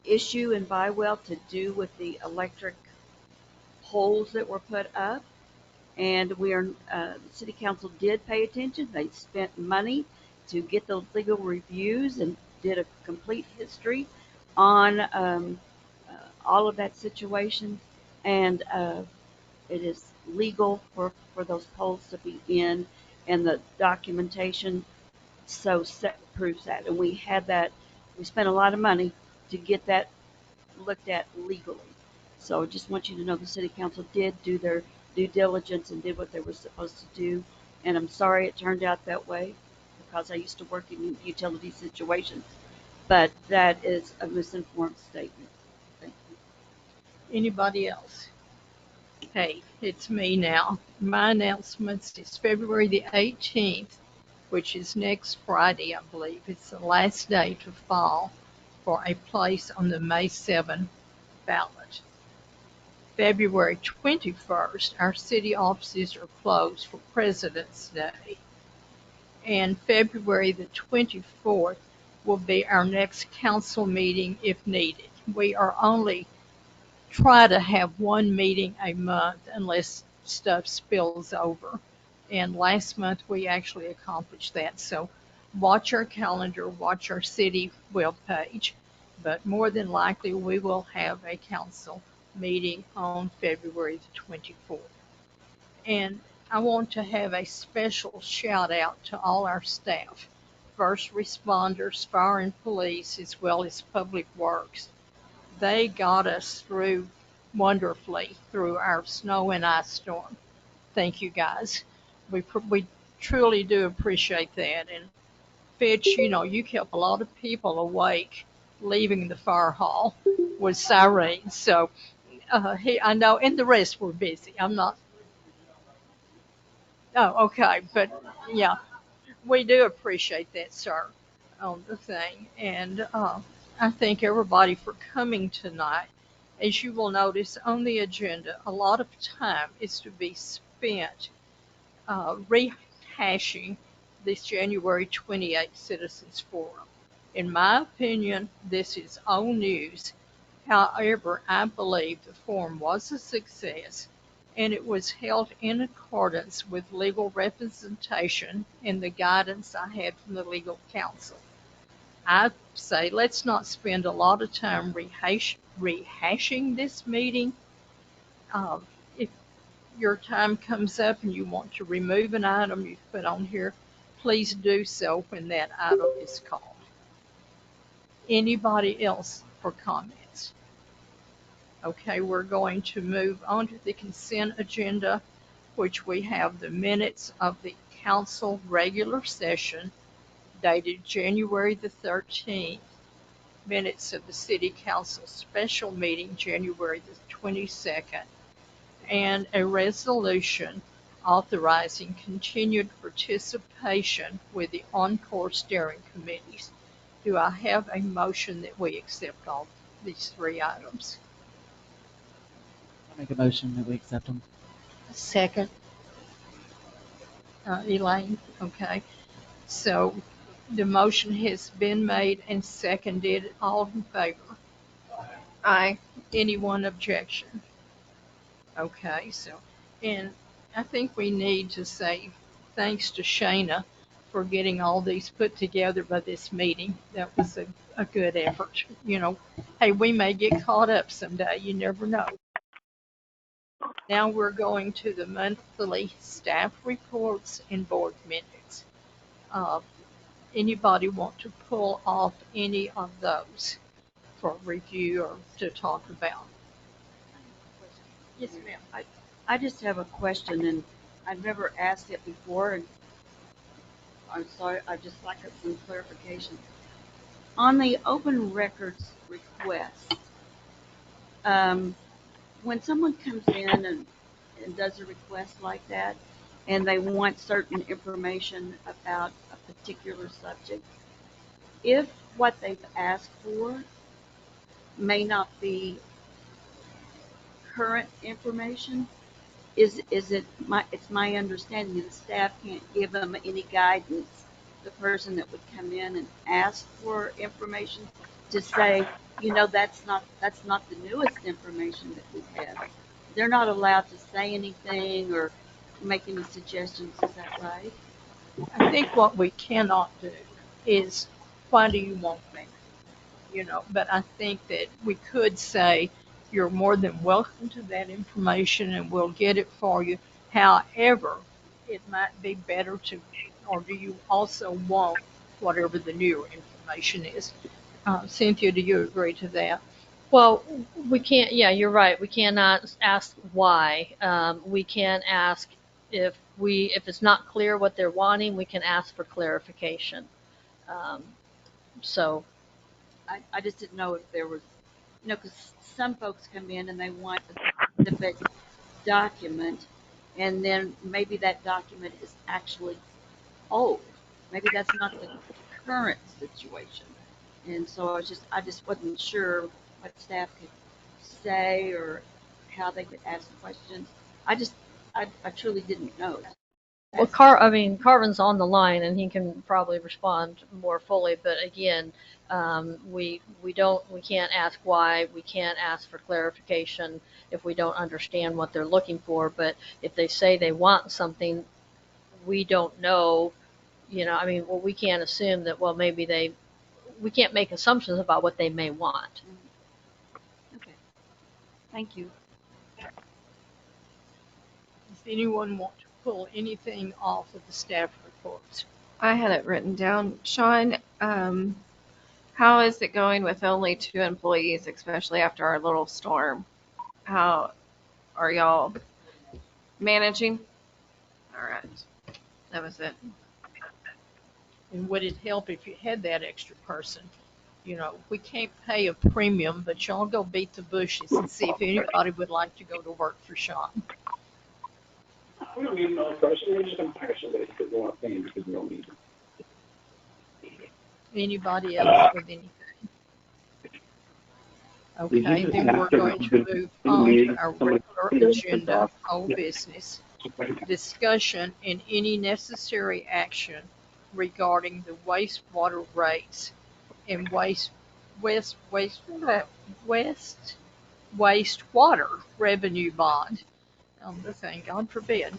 issue in Bywell to do with the electric poles that were put up. And the city council did pay attention. They spent money to get those legal reviews and did a complete history on all of that situation. And it is legal for those poles to be in. and the documentation proves that. And we had that, we spent a lot of money to get that looked at legally. So I just want you to know the city council did do their due diligence and did what they were supposed to do. And I'm sorry it turned out that way because I used to work in utility situations. But that is a misinformed statement. Thank you. Anybody else? Hey, it's me now. My announcements is February the 18th, which is next Friday, I believe. It's the last day to file for a place on the May 7 ballot. February 21st, our city offices are closed for President's Day. And February the 24th will be our next council meeting if needed. We are only try to have one meeting a month unless stuff spills over. And last month we actually accomplished that. So watch our calendar, watch our city webpage. But more than likely we will have a council meeting on February the 24th. And I want to have a special shout out to all our staff, first responders, fire and police, as well as public works. They got us through wonderfully through our snow and ice storm. Thank you guys. We truly do appreciate that. And Fitch, you kept a lot of people awake leaving the fire hall with sirens. So I know, and the rest were busy. I'm not. Oh, okay. But yeah, we do appreciate that, sir, on the thing. And I thank everybody for coming tonight. As you will notice on the agenda, a lot of time is to be spent rehashing this January 28th Citizens Forum. In my opinion, this is old news. However, I believe the forum was a success and it was held in accordance with legal representation and the guidance I had from the legal counsel. I say let's not spend a lot of time rehashing this meeting. If your time comes up and you want to remove an item you've put on here, please do so when that item is called. Anybody else for comments? Okay, we're going to move on to the consent agenda, which we have the minutes of the council regular session dated January the 13th, minutes of the city council special meeting January the 22nd, and a resolution authorizing continued participation with the Encore steering committees. Do I have a motion that we accept all these three items? I make a motion that we accept them. Second. Elaine, okay. So the motion has been made and seconded. All in favor? Aye. Anyone objection? Okay, so, and I think we need to say thanks to Shayna for getting all these put together by this meeting. That was a good effort. Hey, we may get caught up someday. You never know. Now we're going to the monthly staff reports and board minutes. Anybody want to pull off any of those for review or to talk about? Yes, ma'am. I just have a question, and I've never asked it before, and I'm sorry, I'd just like some clarification. On the open records request, when someone comes in and does a request like that, and they want certain information about a particular subject, if what they've asked for may not be current information, it's my understanding that the staff can't give them any guidance, the person that would come in and ask for information, to say, that's not the newest information that we have. They're not allowed to say anything or make any suggestions. Is that right? I think what we cannot do is, why do you want me? But I think that we could say, you're more than welcome to that information and we'll get it for you. However, it might be better to, or do you also want whatever the newer information is? Cynthia, do you agree to that? Well, we can't, yeah, you're right. We cannot ask why. We can ask if it's not clear what they're wanting, we can ask for clarification. So. I just didn't know if there was, because some folks come in and they want a specific document, and then maybe that document is actually old. Maybe that's not the current situation. And so I just wasn't sure what staff could say or how they could ask questions. I truly didn't know. Well, Carvin's on the line and he can probably respond more fully. But again, we can't ask why. We can't ask for clarification if we don't understand what they're looking for. But if they say they want something, we don't know. Well, we can't assume that. Well, maybe we can't make assumptions about what they may want. Okay. Thank you. Does anyone want to pull anything off of the staff reports? I had it written down. Sean, how is it going with only 2 employees, especially after our little storm? How are y'all managing? All right. That was it. And would it help if you had that extra person? We can't pay a premium, but y'all go beat the bushes and see if anybody would like to go to work for Sean. We don't need another person. We're just going to hire somebody because we want to pay him because we don't need him. Anybody else with anything? Okay, then we're going to move on to our regular agenda, old business. Discussion and any necessary action regarding the wastewater rates and wastewater revenue bond. The thing, God forbid,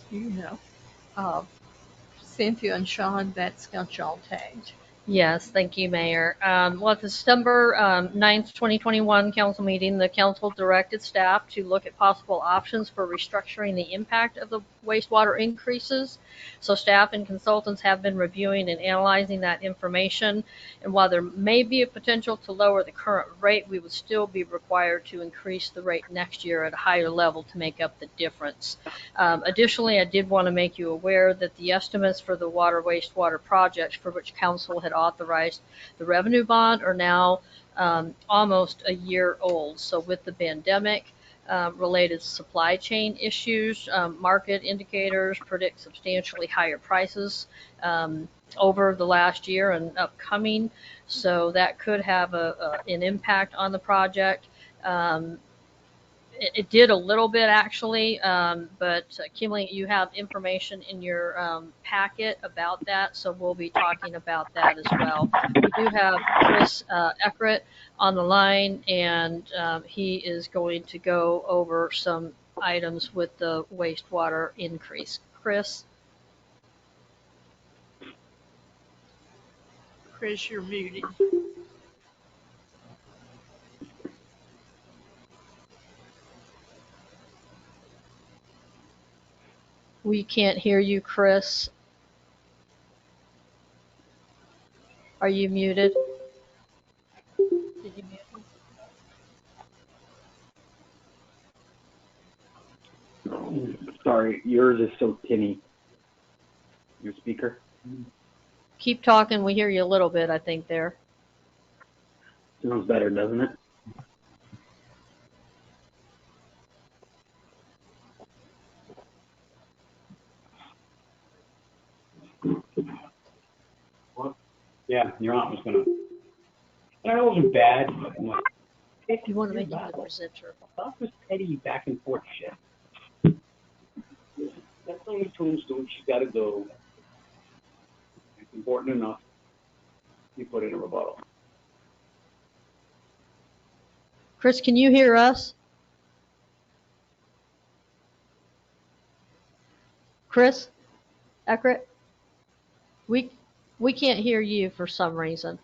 Cynthia and Sean, that's got y'all tagged. Yes, thank you, Mayor. Well, at the December 9th, 2021 council meeting, the council directed staff to look at possible options for restructuring the impact of the wastewater increases. So staff and consultants have been reviewing and analyzing that information. And while there may be a potential to lower the current rate, we would still be required to increase the rate next year at a higher level to make up the difference. Additionally, I did want to make you aware that the estimates for the water wastewater projects for which council had authorized the revenue bond are now almost a year old. So with the pandemic, related supply chain issues, market indicators predict substantially higher prices over the last year and upcoming. So that could have an impact on the project. It did a little bit actually, but Kimberly, you have information in your packet about that, so we'll be talking about that as well. We do have Chris Eckert on the line, and he is going to go over some items with the wastewater increase. Chris? Chris, you're muted. We can't hear you, Chris. Are you muted? Did you mute him? Sorry, yours is so tinny. Your speaker. Keep talking. We hear you a little bit, I think, there. Sounds better, doesn't it? Yeah, your aunt was gonna. That wasn't bad. But I'm like, You want to make him the presenter. Stop this petty back and forth shit. That's only Tombstone. She's got to go. It's important enough. You put in a rebuttal. Chris, can you hear us? Chris Eckert? We can't hear you for some reason.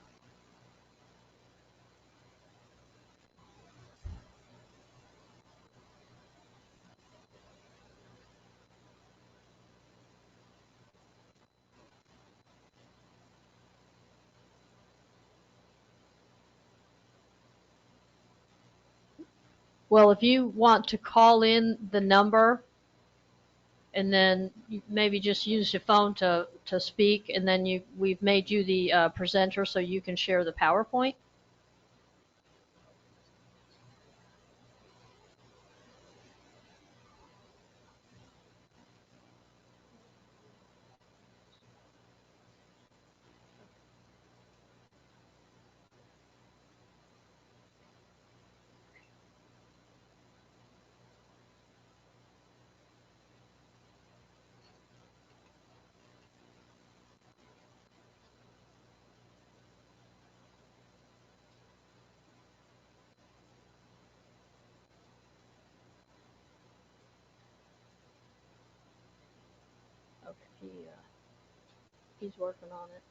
Well, if you want to call in the number and then you maybe just use your phone to speak, and then we've made you the presenter so you can share the PowerPoint. Okay, he's working on it.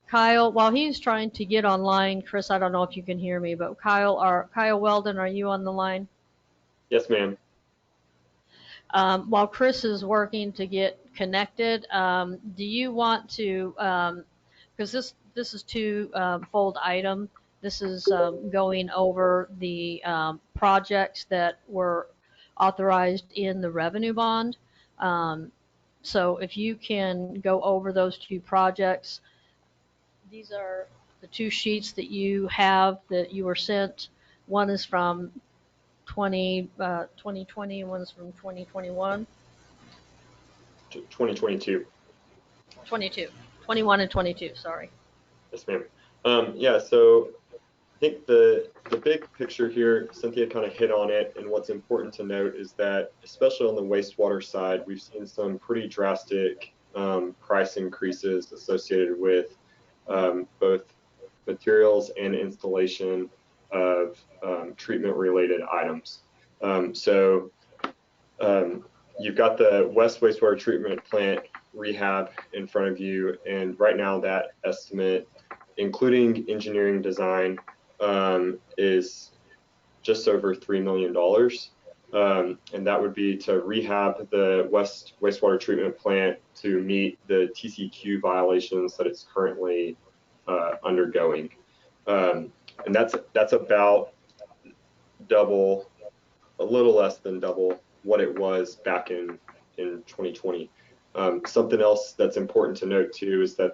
Kyle, while he's trying to get online, Chris, I don't know if you can hear me, but Kyle Weldon, are you on the line? Yes, ma'am. While Chris is working to get connected, do you want to, because this is two-fold item. This is going over the projects that were authorized in the revenue bond. So if you can go over those two projects. These are the two sheets that you have that you were sent. One is from 2020 and one's from 2021. 2022. 21 and 22, sorry. Yes, ma'am. Yeah, so I think the big picture here, Cynthia kind of hit on it, and what's important to note is that, especially on the wastewater side, we've seen some pretty drastic price increases associated with both materials and installation of treatment-related items. You've got the West Wastewater Treatment Plant rehab in front of you, and right now that estimate, including engineering design, is just over $3 million. And that would be to rehab the West Wastewater Treatment Plant to meet the TCQ violations that it's currently undergoing. And that's about double, a little less than double what it was back in 2020. Something else that's important to note too is that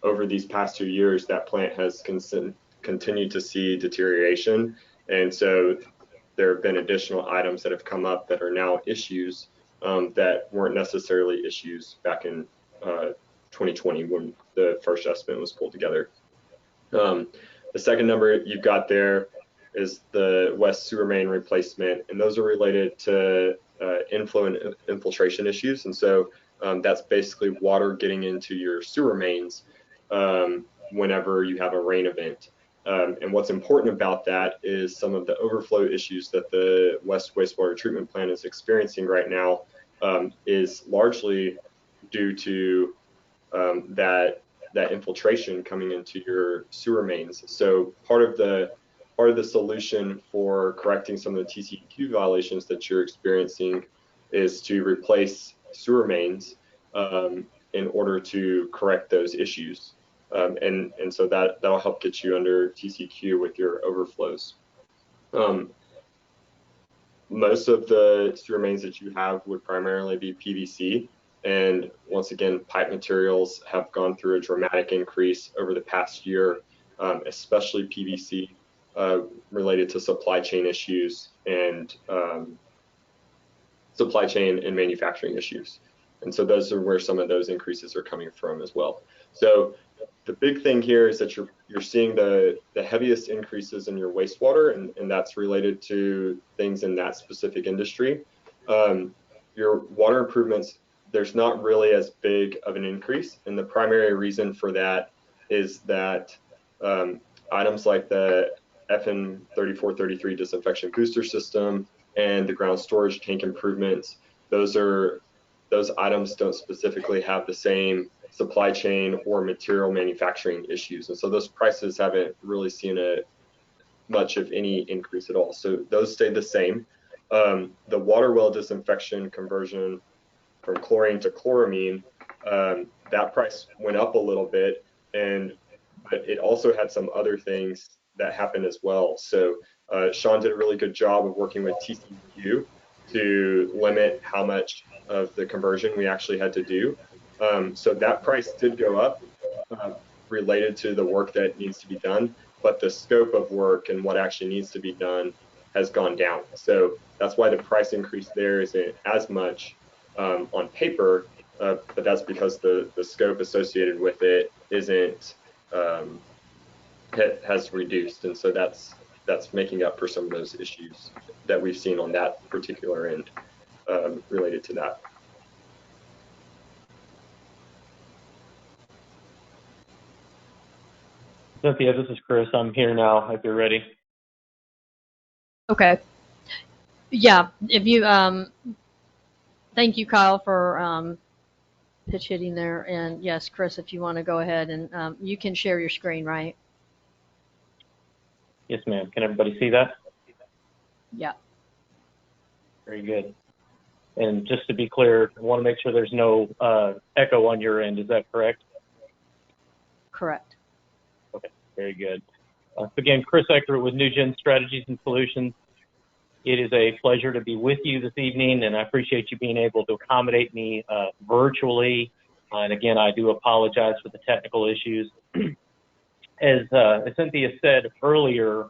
over these past 2 years, that plant has continued to see deterioration. And so there have been additional items that have come up that are now issues that weren't necessarily issues back in 2020 when the first estimate was pulled together. The second number you've got there is the West sewer main replacement, and those are related to inflow and infiltration issues. And so that's basically water getting into your sewer mains whenever you have a rain event. And what's important about that is some of the overflow issues that the West Wastewater Treatment Plant is experiencing right now is largely due to that infiltration coming into your sewer mains. So part of the solution for correcting some of the TCQ violations that you're experiencing is to replace sewer mains in order to correct those issues. And so that'll help get you under TCQ with your overflows. Most of the sewer mains that you have would primarily be PVC. And once again, pipe materials have gone through a dramatic increase over the past year, especially PVC related to supply chain issues and supply chain and manufacturing issues. And so those are where some of those increases are coming from as well. So the big thing here is that you're seeing the heaviest increases in your wastewater, and that's related to things in that specific industry. Your water improvements, there's not really as big of an increase, and the primary reason for that is that items like the FN 3433 disinfection booster system and the ground storage tank improvements, those items don't specifically have the same supply chain or material manufacturing issues. And so those prices haven't really seen much of any increase at all. So those stay the same. The water well disinfection conversion from chlorine to chloramine, that price went up a little bit, but it also had some other things that happened as well. So Sean did a really good job of working with TCU to limit how much of the conversion we actually had to do. So that price did go up related to the work that needs to be done, but the scope of work and what actually needs to be done has gone down. So that's why the price increase there isn't as much on paper, but that's because the scope associated with it isn't has reduced, and so that's making up for some of those issues that we've seen on that particular end related to that. Cynthia, this is Chris. I'm here now if you're ready. Okay. Yeah, if you, thank you, Kyle, for pitch hitting there. And yes, Chris, if you want to go ahead and you can share your screen, right? Yes, ma'am. Can everybody see that? Yeah. Very good. And just to be clear, I want to make sure there's no echo on your end. Is that correct? Correct. Okay, very good. Again, Chris Eckert with NewGen Strategies and Solutions. It is a pleasure to be with you this evening, and I appreciate you being able to accommodate me virtually. And again, I do apologize for the technical issues. As Cynthia said earlier,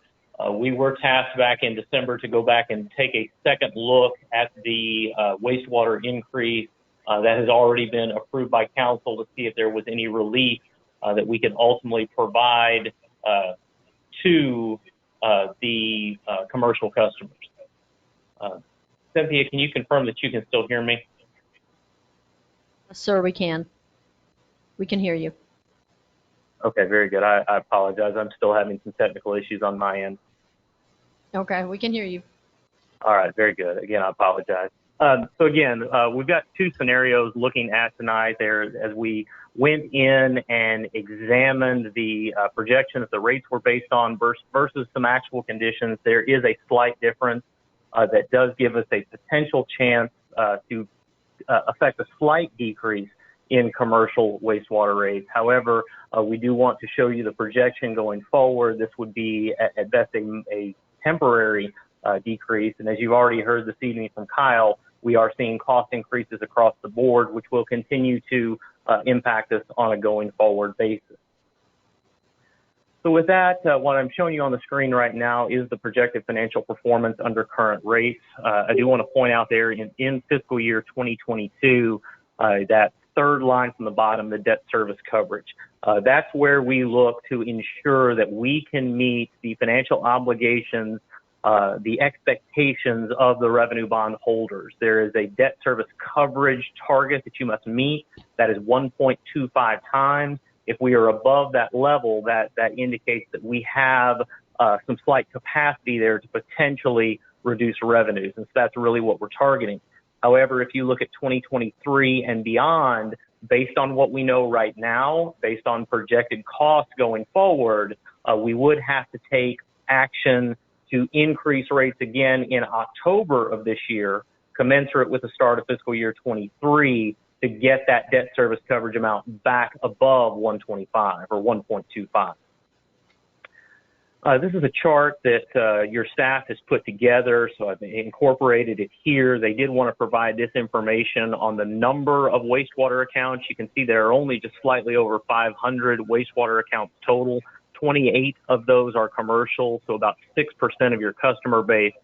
we were tasked back in December to go back and take a second look at the wastewater increase that has already been approved by council to see if there was any relief that we could ultimately provide to the commercial customers. Cynthia, can you confirm that you can still hear me? Sir, we can. We can hear you. Okay, very good. I apologize. I'm still having some technical issues on my end. Okay, we can hear you. All right, very good. Again, I apologize. So again, we've got two scenarios looking at tonight there as we went in and examined the projection that the rates were based on versus some actual conditions. There is a slight difference that does give us a potential chance to affect a slight decrease in commercial wastewater rates. However, we do want to show you the projection going forward. This would be at best a temporary decrease. And as you've already heard this evening from Kyle, we are seeing cost increases across the board, which will continue to impact us on a going forward basis. So with that, what I'm showing you on the screen right now is the projected financial performance under current rates. I do want to point out there in fiscal year 2022, that third line from the bottom, the debt service coverage. That's where we look to ensure that we can meet the financial obligations, the expectations of the revenue bond holders. There is a debt service coverage target that you must meet. That is 1.25 times. If we are above that level, that indicates that we have some slight capacity there to potentially reduce revenues. And so that's really what we're targeting. However, if you look at 2023 and beyond, based on what we know right now, based on projected costs going forward, we would have to take action to increase rates again in October of this year, commensurate with the start of fiscal year 23, to get that debt service coverage amount back above 125 or 1.25. This is a chart that your staff has put together, so I've incorporated it here. They did want to provide this information on the number of wastewater accounts. You can see there are only just slightly over 500 wastewater accounts total. 28 of those are commercial, so about 6% of your customer base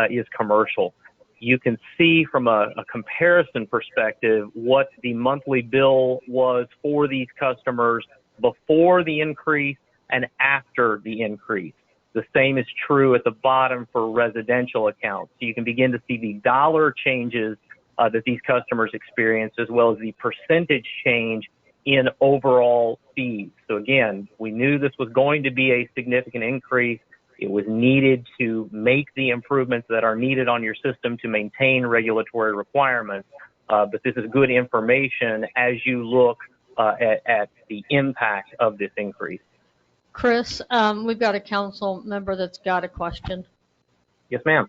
is commercial. You can see from a comparison perspective what the monthly bill was for these customers before the increase and after the increase. The same is true at the bottom for residential accounts. So you can begin to see the dollar changes that these customers experience, as well as the percentage change in overall fees. So again, we knew this was going to be a significant increase. It was needed to make the improvements that are needed on your system to maintain regulatory requirements. But this is good information as you look at the impact of this increase. Chris, we've got a council member that's got a question. Yes, ma'am.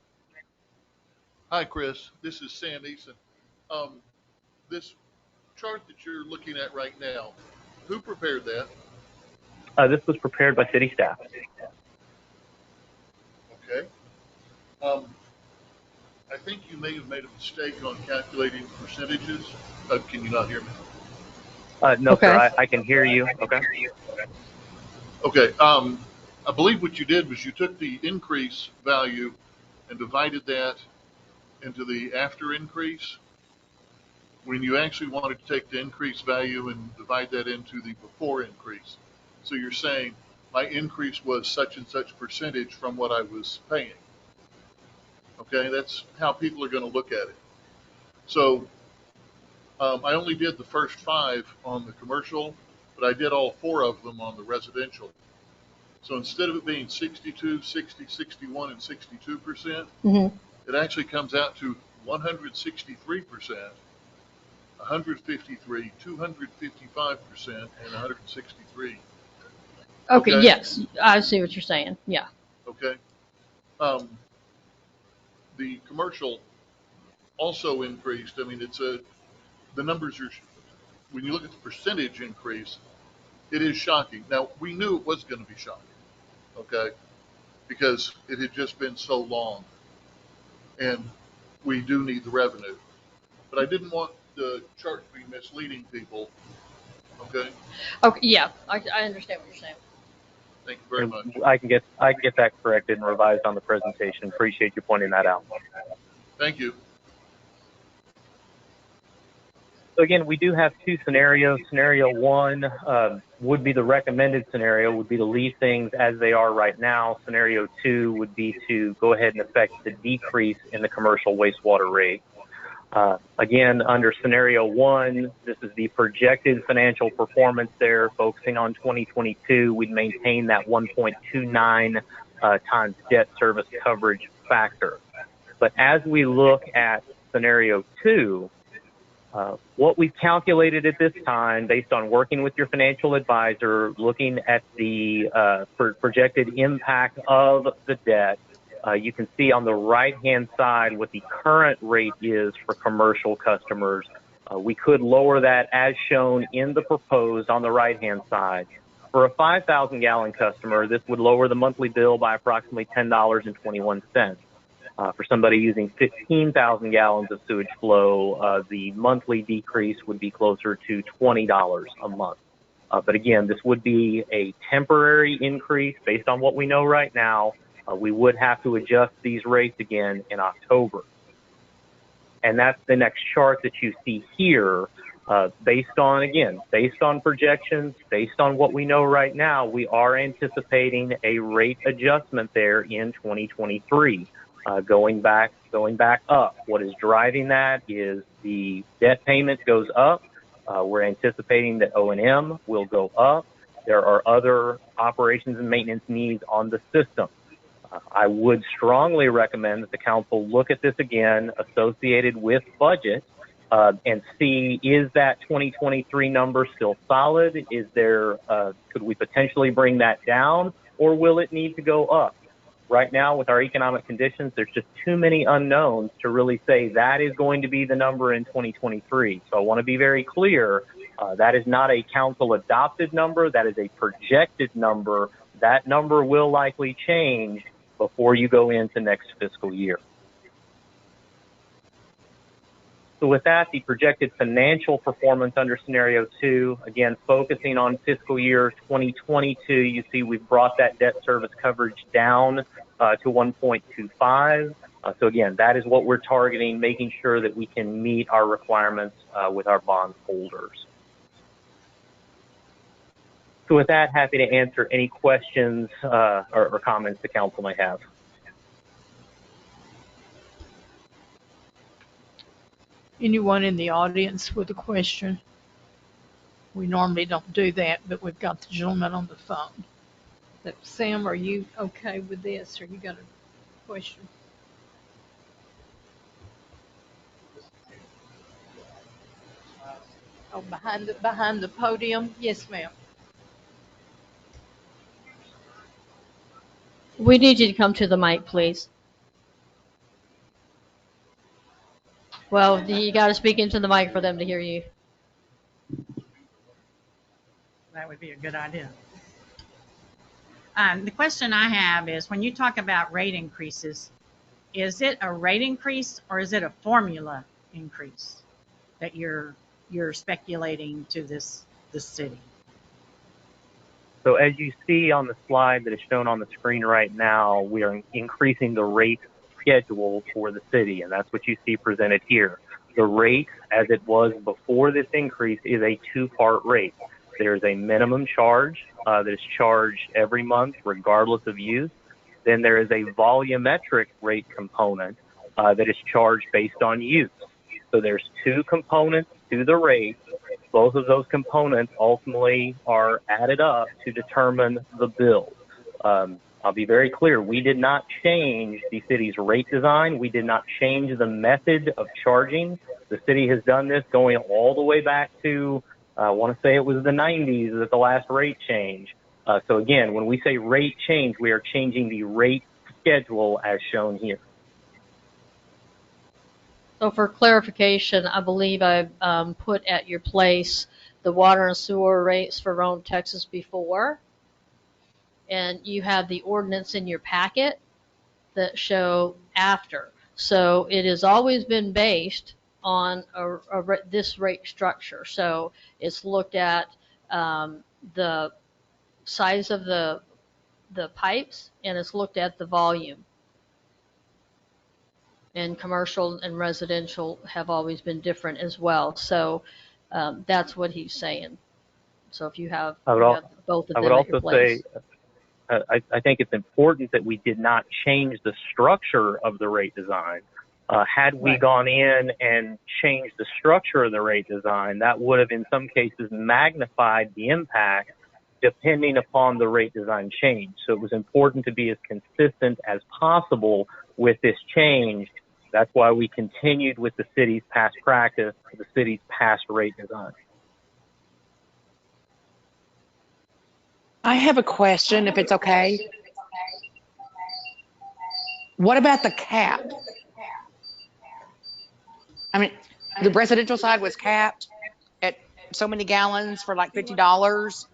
Hi, Chris. This is Sam Eason. This chart that you're looking at right now, who prepared that? This was prepared by city staff. Okay. I think you may have made a mistake on calculating percentages. Can you not hear me? No, sir, I can hear you. Okay. Okay. I believe what you did was you took the increase value and divided that into the after increase, when you actually wanted to take the increase value and divide that into the before increase. So you're saying my increase was such and such percentage from what I was paying. Okay, that's how people are going to look at it. So I only did the first 5 on the commercial, but I did all 4 of them on the residential. So instead of it being 62, 60, 61, and 62%, it actually comes out to 163%, 153, 255%, and 163. Okay, yes, I see what you're saying. Yeah. Okay. The commercial also increased. I mean, the numbers are, when you look at the percentage increase, it is shocking. Now, we knew it was going to be shocking, okay, because it had just been so long, and we do need the revenue. But I didn't want the chart to be misleading people, okay? Okay, yeah, I understand what you're saying. Thank you very much. I can get that corrected and revised on the presentation. Appreciate you pointing that out. Thank you. So again, we do have 2 scenarios. Scenario 1 would be the recommended scenario, would be to leave things as they are right now. Scenario 2 would be to go ahead and affect the decrease in the commercial wastewater rate. Again, under scenario 1, this is the projected financial performance there, focusing on 2022. We'd maintain that 1.29 times debt service coverage factor. But as we look at scenario 2, what we've calculated at this time, based on working with your financial advisor, looking at the projected impact of the debt, you can see on the right-hand side what the current rate is for commercial customers. We could lower that as shown in the proposed on the right-hand side. For a 5,000-gallon customer, this would lower the monthly bill by approximately $10.21. For somebody using 15,000 gallons of sewage flow, the monthly decrease would be closer to $20 a month. But again, this would be a temporary increase based on what we know right now. We would have to adjust these rates again in October. And that's the next chart that you see here. Based on projections, based on what we know right now, we are anticipating a rate adjustment there in 2023. Going back up. What is driving that is the debt payment goes up. We're anticipating that O&M will go up. There are other operations and maintenance needs on the system. I would strongly recommend that the council look at this again, associated with budget, and see, is that 2023 number still solid? Is there, could we potentially bring that down, or will it need to go up? Right now, with our economic conditions, there's just too many unknowns to really say that is going to be the number in 2023. So I want to be very clear, that is not a council-adopted number. That is a projected number. That number will likely change before you go into next fiscal year. So with that, the projected financial performance under scenario 2, again, focusing on fiscal year 2022, you see we've brought that debt service coverage down to 1.25. So again, that is what we're targeting, making sure that we can meet our requirements with our bond holders. So with that, happy to answer any questions or comments the council may have. Anyone in the audience with a question? We normally don't do that, but we've got the gentleman on the phone. Sam, are you okay with this, or you got a question? Oh, behind the podium? Yes, ma'am. We need you to come to the mic, please. Well, you got to speak into the mic for them to hear you. That would be a good idea. The question I have is, when you talk about rate increases, is it a rate increase or is it a formula increase that you're speculating to this city? So as you see on the slide that is shown on the screen right now, we are increasing the rate schedule for the city, and that's what you see presented here. The rate, as it was before this increase, is a two-part rate. There's a minimum charge that is charged every month regardless of use. Then there is a volumetric rate component that is charged based on use. So there's two components to the rate. Both of those components ultimately are added up to determine the bill. I'll be very clear. We did not change the city's rate design. We did not change the method of charging. The city has done this going all the way back to, I want to say it was the 90s that the last rate change. So again, when we say rate change, we are changing the rate schedule as shown here. So for clarification, I believe I put at your place the water and sewer rates for Rome, Texas before. And you have the ordinance in your packet that show after. So it has always been based on this rate structure. So it's looked at the size of the pipes, and it's looked at the volume. And commercial and residential have always been different as well. So that's what he's saying. So if you have, both of them at your place. I think it's important that we did not change the structure of the rate design. Had we gone in and changed the structure of the rate design, that would have in some cases magnified the impact depending upon the rate design change. So it was important to be as consistent as possible with this change. That's why we continued with the city's past practice, the city's past rate design. I have a question, if it's okay. What about the cap? I mean, the residential side was capped at so many gallons for like $50.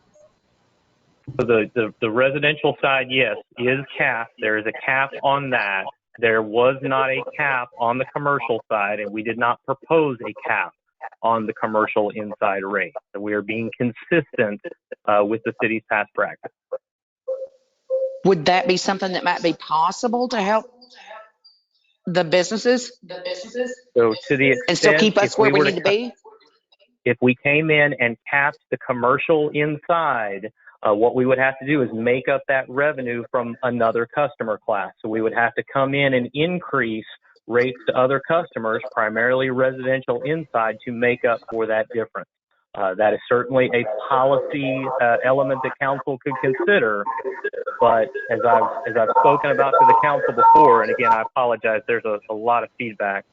So the residential side, yes, is capped. There is a cap on that. There was not a cap on the commercial side, and we did not propose a cap on the commercial inside rate. So we are being consistent with the city's past practice. Would that be something that might be possible to help the businesses? So to the extent, and still keep us where we need to be? If we came in and capped the commercial inside, what we would have to do is make up that revenue from another customer class. So we would have to come in and increase rates to other customers, primarily residential inside, to make up for that difference. That is certainly a policy element that council could consider. But as I've spoken about to the council before, and again, I apologize, there's a lot of feedback.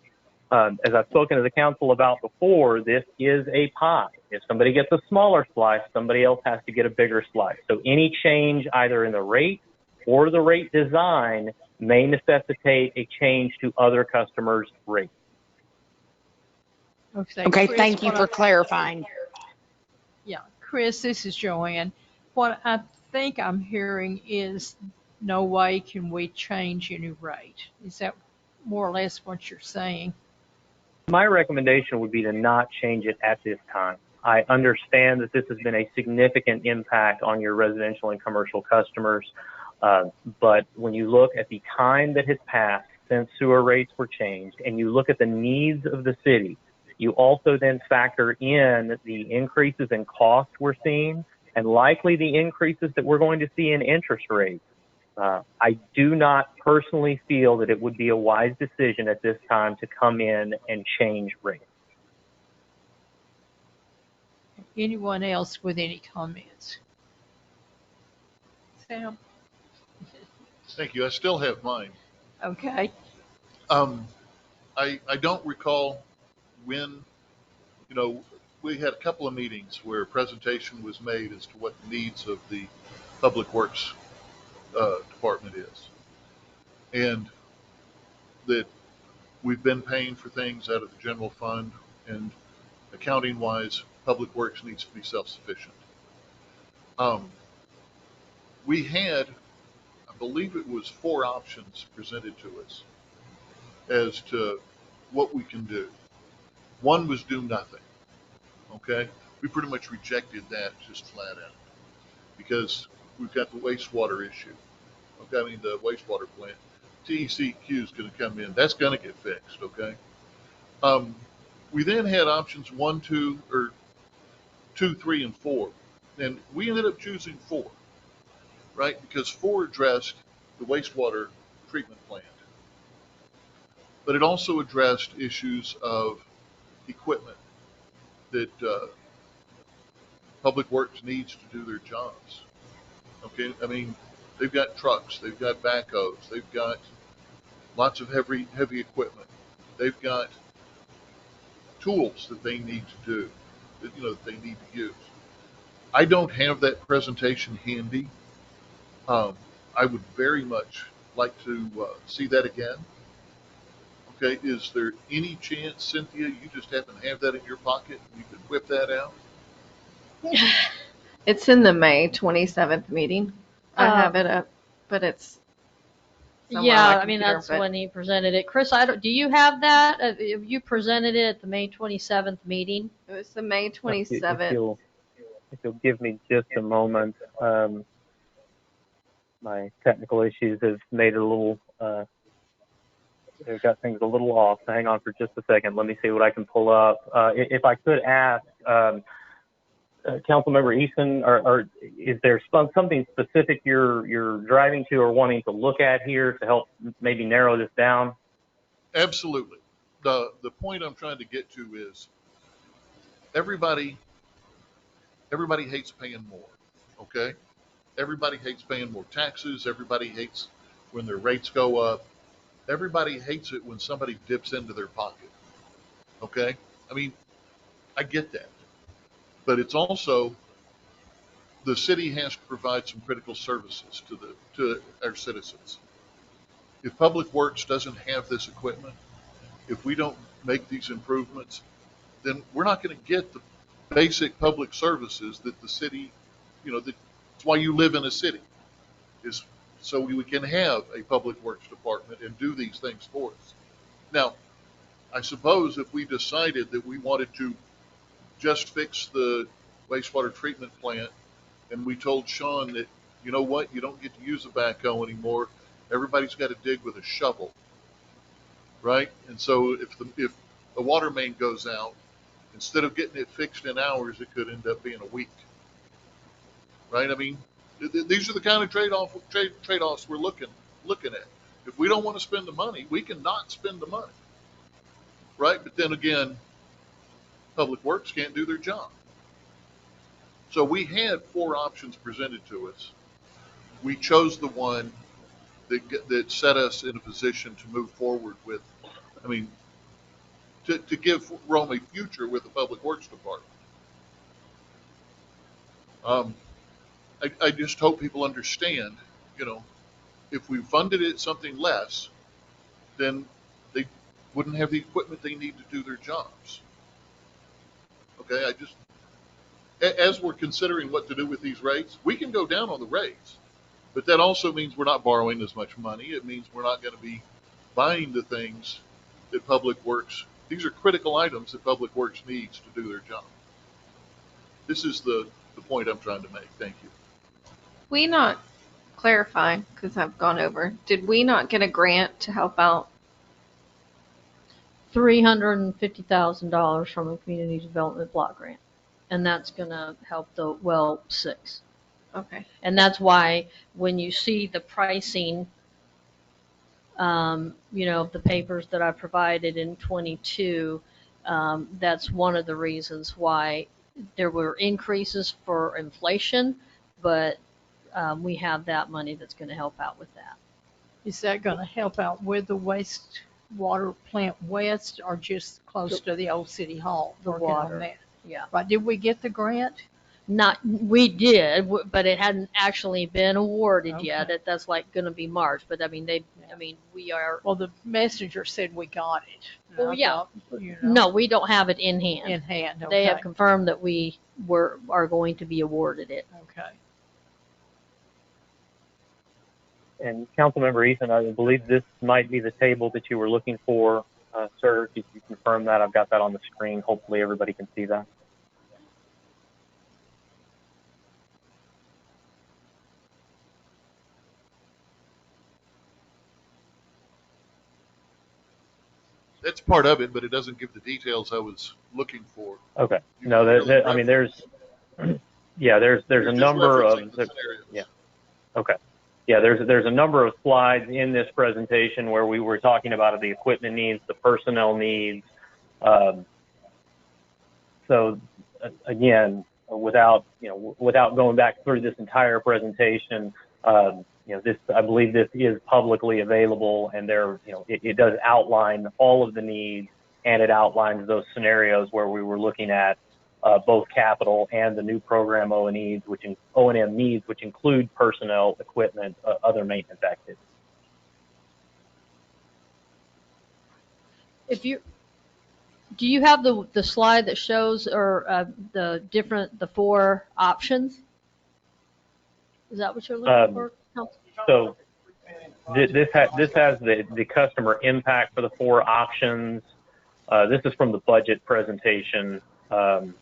As I've spoken to the council about before, this is a pie. If somebody gets a smaller slice, somebody else has to get a bigger slice. So any change either in the rate or the rate design may necessitate a change to other customers' rates. Okay, Chris, thank you for clarifying. Yeah, Chris, this is Joanne. What I think I'm hearing is no way can we change any rate. Is that more or less what you're saying? My recommendation would be to not change it at this time. I understand that this has been a significant impact on your residential and commercial customers, but when you look at the time that has passed since sewer rates were changed, and you look at the needs of the city, you also then factor in the increases in costs we're seeing, and likely the increases that we're going to see in interest rates. I do not personally feel that it would be a wise decision at this time to come in and change rates. Anyone else with any comments? Sam? Thank you. I still have mine. Okay. I don't recall when, we had a couple of meetings where a presentation was made as to what the needs of the Public Works department is. And that we've been paying for things out of the general fund, and accounting wise, Public Works needs to be self-sufficient. We had, I believe it was 4 options presented to us. as to what we can do. One was do nothing. Okay, we pretty much rejected that just flat out because we've got the wastewater issue. Okay, I mean the wastewater plant. TECQ is going to come in. That's going to get fixed. Okay. We then had options 1, 2, or 2, 3, and 4, and we ended up choosing 4, right? Because 4 addressed the wastewater treatment plant, but it also addressed issues of equipment that Public Works needs to do their jobs. Okay, I mean, they've got trucks, they've got backhoes, they've got lots of heavy equipment. They've got tools that they need to do, that they need to use. I don't have that presentation handy. I would very much like to see that again. Okay, is there any chance, Cynthia, you just happen to have that in your pocket and you could whip that out? It's in the May 27th meeting. I have it up, but it's somewhere on Yeah, my I mean, computer, that's but- when he presented it. Chris, do you have that? You presented it at the May 27th meeting? It was the May If 27th. you'll give me just a moment, my technical issues have made it a little, they've got things a little off. So hang on for just a second. Let me see what I can pull up. If I could ask, Councilmember Easton, or is there something specific you're driving to or wanting to look at here to help maybe narrow this down? Absolutely. The point I'm trying to get to is everybody hates paying more. Okay? Everybody hates paying more taxes. Everybody hates when their rates go up. Everybody hates it when somebody dips into their pocket. Okay? I mean, I get that. But it's also the city has to provide some critical services to our citizens. If Public Works doesn't have this equipment, if we don't make these improvements, then we're not going to get the basic public services that the city, that's why you live in a city, is so we can have a Public Works department and do these things for us. Now, I suppose if we decided that we wanted to just fix the wastewater treatment plant and we told Sean that, you know what, you don't get to use a backhoe anymore, everybody's got to dig with a shovel, right? And so if a water main goes out, instead of getting it fixed in hours, it could end up being a week, right? I mean, these are the kind of trade-offs we're looking at. If we don't want to spend the money, we can not spend the money, right? But then again, Public Works can't do their job. So we had 4 options presented to us. We chose the one that set us in a position to move forward with, to give Rome a future with the Public Works Department. I just hope people understand, if we funded it something less, then they wouldn't have the equipment they need to do their jobs. Okay, as we're considering what to do with these rates, we can go down on the rates, but that also means we're not borrowing as much money. It means we're not going to be buying the things that Public Works, these are critical items that Public Works needs to do their job. This is the point I'm trying to make. Thank you. We not clarify, because I've gone over, did we not get a grant to help out? $350,000 from a community development block grant. And that's going to help the well 6. Okay. And that's why when you see the pricing, the papers that I provided in 22, that's one of the reasons why there were increases for inflation, but we have that money that's going to help out with that. Is that going to help out with the wastewater plant west or just close to the old city hall? The working water. on that? Yeah. Right. Did we get the grant? We did, but it hadn't actually been awarded yet. Okay. That's like going to be March. But we are. Well, the messenger said we got it. And Well, I yeah. thought, No, we don't have it in hand. In hand. Okay. They have confirmed that we are going to be awarded it. Okay. And Councilmember Eason, I believe this might be the table that you were looking for, sir. Could you confirm that? I've got that on the screen. Hopefully everybody can see that. That's part of it, but it doesn't give the details I was looking for. Okay. No, I mean, there's a number of, yeah. Okay. Yeah, there's a number of slides in this presentation where we were talking about the equipment needs, the personnel needs. So again, without going back through this entire presentation, I believe this is publicly available, and it does outline all of the needs, and it outlines those scenarios where we were looking at both capital and the new program O&M needs, which include personnel, equipment, other maintenance activities. Do you have the slide that shows the four options? Is that what you're looking for? No. So this has the customer impact for the four options. This is from the budget presentation. So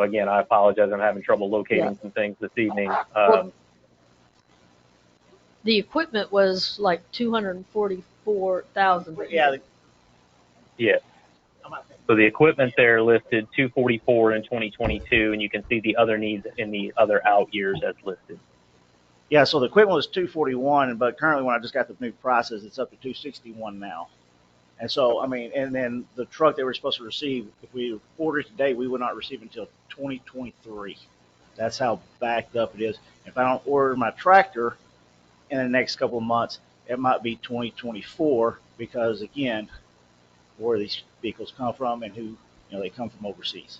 again, I apologize. I'm having trouble locating some things this evening. The equipment was like $244,000. Yeah. Yes. So the equipment there listed 244 in 2022, and you can see the other needs in the other out years as listed. Yeah, so the equipment was 241, but currently when I just got the new prices, it's up to 261 now. And so, I mean, and then the truck they were supposed to receive, if we ordered today, we would not receive until 2023. That's how backed up it is. If I don't order my tractor in the next couple of months, it might be 2024 because, again, where these vehicles come from and who, they come from overseas.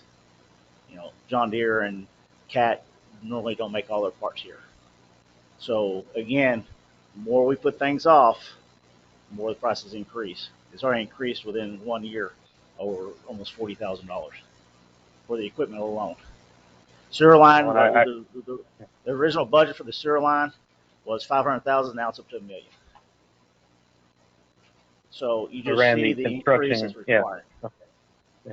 John Deere and Cat normally don't make all their parts here. So, again, the more we put things off, the more the prices increase. It's already increased within 1 year over almost $40,000 for the equipment alone. Sewer line, the original budget for the sewer line was $500,000. Now it's up to $1 million. So you just see the increase is required. Yeah.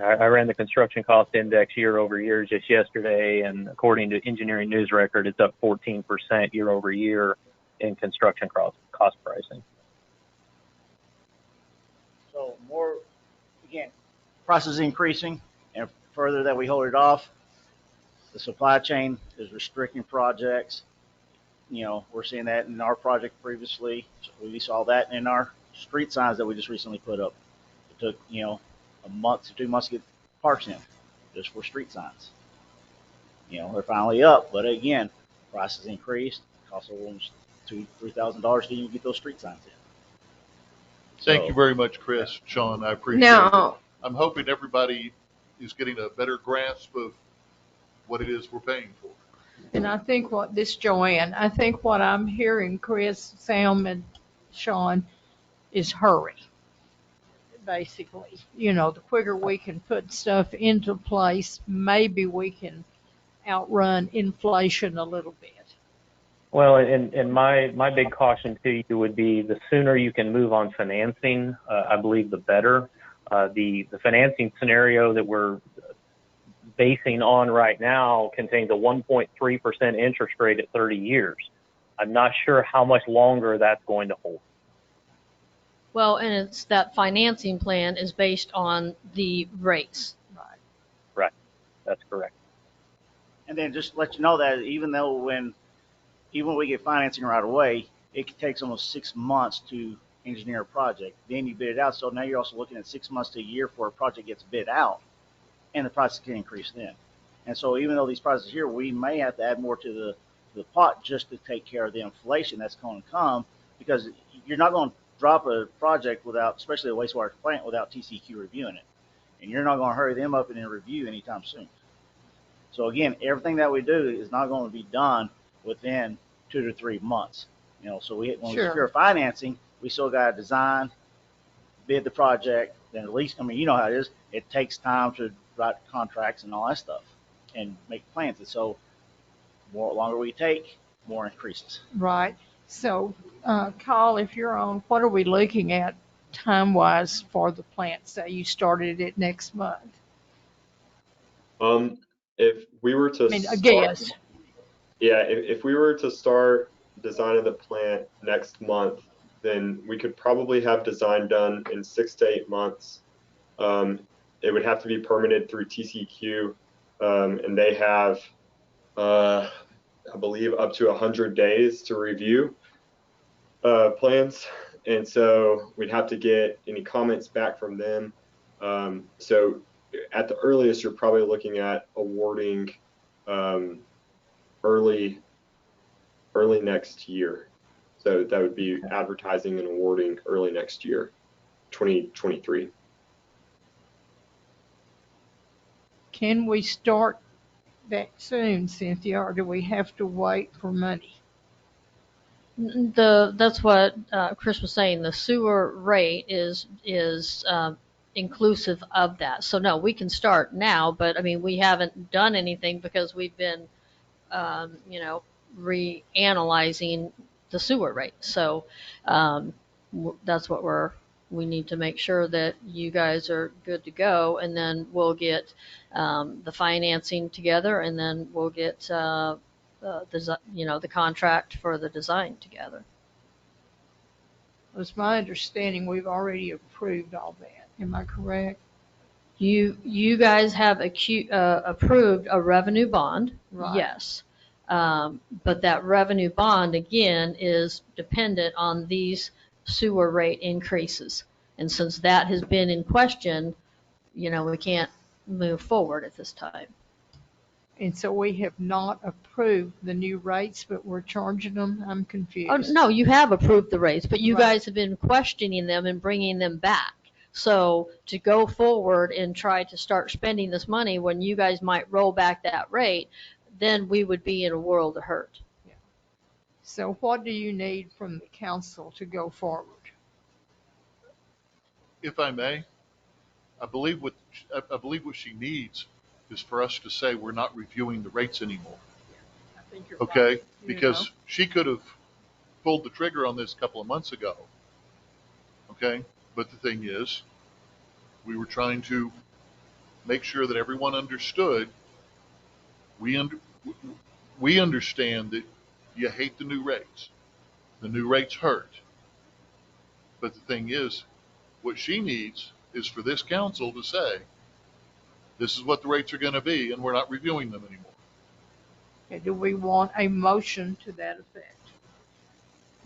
I ran the construction cost index year over year just yesterday, and according to Engineering News Record, it's up 14% year over year in construction cost pricing. So more, again, prices increasing, and further that we hold it off, the supply chain is restricting projects. We're seeing that in our project previously. We saw that in our street signs that we just recently put up. It took, a month to 2 months to get parts in just for street signs. They're finally up, but again, prices increased. It costs almost $2,000-$3,000 to even get those street signs in. Thank you very much, Chris. Sean, I appreciate it. I'm hoping everybody is getting a better grasp of what it is we're paying for. And I think I think what I'm hearing, Chris, Sam, and Sean, is hurry. Basically, the quicker we can put stuff into place, maybe we can outrun inflation a little bit. Well, and my big caution to you would be the sooner you can move on financing, I believe the better. The financing scenario that we're basing on right now contains a 1.3% interest rate at 30 years. I'm not sure how much longer that's going to hold. Well, and it's that financing plan is based on the rates. Right. That's correct. And then just let you know that even when we get financing right away, it takes almost 6 months to engineer a project. Then you bid it out. So now you're also looking at 6 months to a year before a project gets bid out, and the prices can increase then. And so even though these prices here, we may have to add more to the pot just to take care of the inflation that's going to come, because you're not going to drop a project without, especially a wastewater plant, without TCEQ reviewing it. And you're not going to hurry them up in a review anytime soon. So again, everything that we do is not going to be done within 2 to 3 months. So when we secure financing, we still got to design, bid the project, then at least, you know how it is. It takes time to write contracts and all that stuff and make plans. And so longer we take, more increases. Right. So, Kyle, if you're on, what are we looking at time-wise for the plant? Say you started it next month. If we were to I mean, a start, guess. yeah, if we were to start design of the plant next month, then we could probably have design done in 6 to 8 months. It would have to be permitted through TCQ, and they have, I believe, up to 100 days to review plans. And so we'd have to get any comments back from them. So at the earliest, you're probably looking at awarding early next year. So that would be advertising and awarding early next year, 2023. Can we start that soon, Cynthia, or do we have to wait for money? That's what Chris was saying. The sewer rate is inclusive of that. So no, we can start now, but I mean, we haven't done anything because we've been, reanalyzing the sewer rate. So that's what we need to make sure that you guys are good to go, and then we'll get the financing together, and then we'll get the contract for the design together. It's my understanding we've already approved all that. Am I correct? You guys have approved a revenue bond, Right. yes. But that revenue bond, again, is dependent on these sewer rate increases. And since that has been in question, we can't move forward at this time. And so we have not approved the new rates, but we're charging them? I'm confused. Oh, no, you have approved the rates, but you Right. guys have been questioning them and bringing them back. So to go forward and try to start spending this money when you guys might roll back that rate, then we would be in a world of hurt. Yeah. So what do you need from the council to go forward? If I may, I believe what she needs is for us to say we're not reviewing the rates anymore. I think you're Okay? right. Because she could have pulled the trigger on this a couple of months ago. Okay? But the thing is, we were trying to make sure that everyone understood. We understand that you hate the new rates. The new rates hurt. But the thing is, what she needs is for this council to say, this is what the rates are going to be, and we're not reviewing them anymore. Okay, do we want a motion to that effect?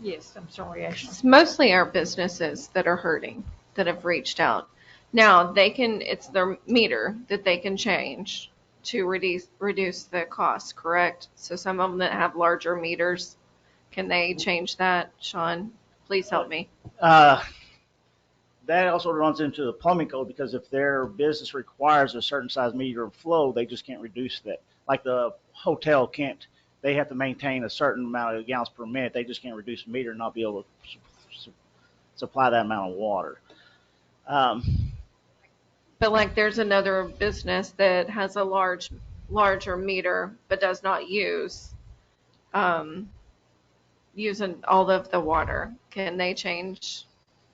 Yes, I'm sorry, Ashley. It's mostly our businesses that are hurting, that have reached out. Now, it's their meter that they can change to reduce the cost, correct? So some of them that have larger meters, can they change that? Sean, please help me. That also runs into the plumbing code, because if their business requires a certain size meter of flow, they just can't reduce that. Like the hotel can't, they have to maintain a certain amount of gallons per minute. They just can't reduce the meter and not be able to supply that amount of water. But like there's another business that has a larger meter, but does not using all of the water. Can they change?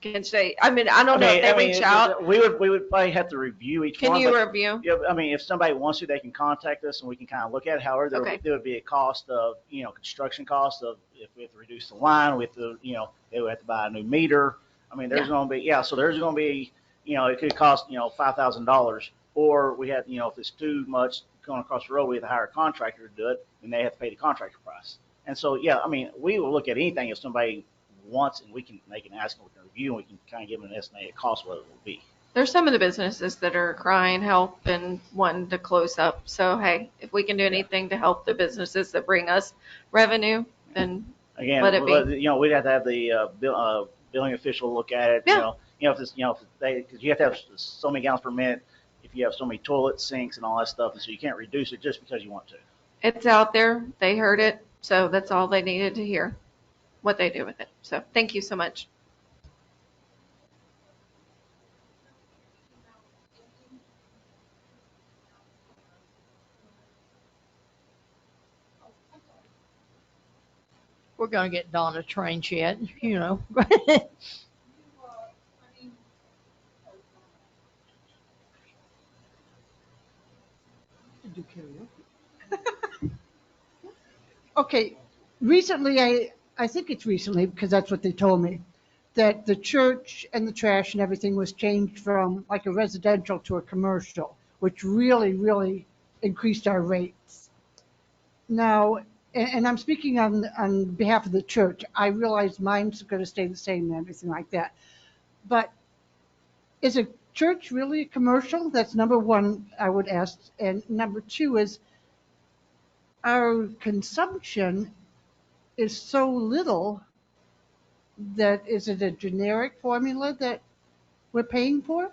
I mean, I don't know if they reach out. We would probably have to review each one. Can you review? Yeah, I mean, if somebody wants to, they can contact us and we can kind of look at it. However, there would be a cost of, construction cost of, if we have to reduce the line, we have to, they would have to buy a new meter. I mean, there's going to be, so there's going to be, it could cost, $5,000, or we have, if it's too much going across the road, we have to hire a contractor to do it, and they have to pay the contractor price. And so, I mean, we will look at anything if somebody wants, and they can ask, and we can review, and we can kind of give them an estimated cost what it will be. There's some of the businesses that are crying help and wanting to close up. So, hey, if we can do anything to help the businesses that bring us revenue, then let it be. We'd have to have the billing official look at it. Yeah. Because you have to have so many gallons per minute if you have so many toilets, sinks, and all that stuff, and so you can't reduce it just because you want to. It's out there. They heard it. So that's all they needed to hear, what they do with it. So thank you so much. we're gonna get Donna trained yet, you know. Do karaoke. Okay, recently, I think it's recently, because that's what they told me, that the church and the trash and everything was changed from like a residential to a commercial, which really, really increased our rates. Now, and I'm speaking on behalf of the church. I realize mine's going to stay the same and everything like that. But is a church really a commercial? That's number one, I would ask. And number two is our consumption is so little that is it a generic formula that we're paying for?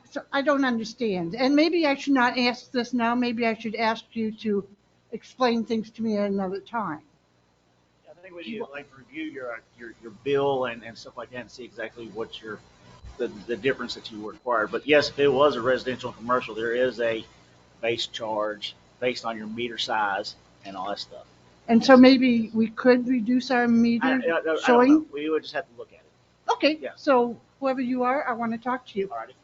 So I don't understand. And maybe I should not ask this now. Maybe I should ask you to explain things to me at another time. I think we need to like review your bill and stuff like that and see exactly what the difference that you required. But yes, if it was a residential and commercial, there is a base charge based on your meter size and all that stuff. And so maybe we could reduce our meter I don't know. showing? We would just have to look at it. Okay, Yeah. so whoever you are, I want to talk to you. All righty.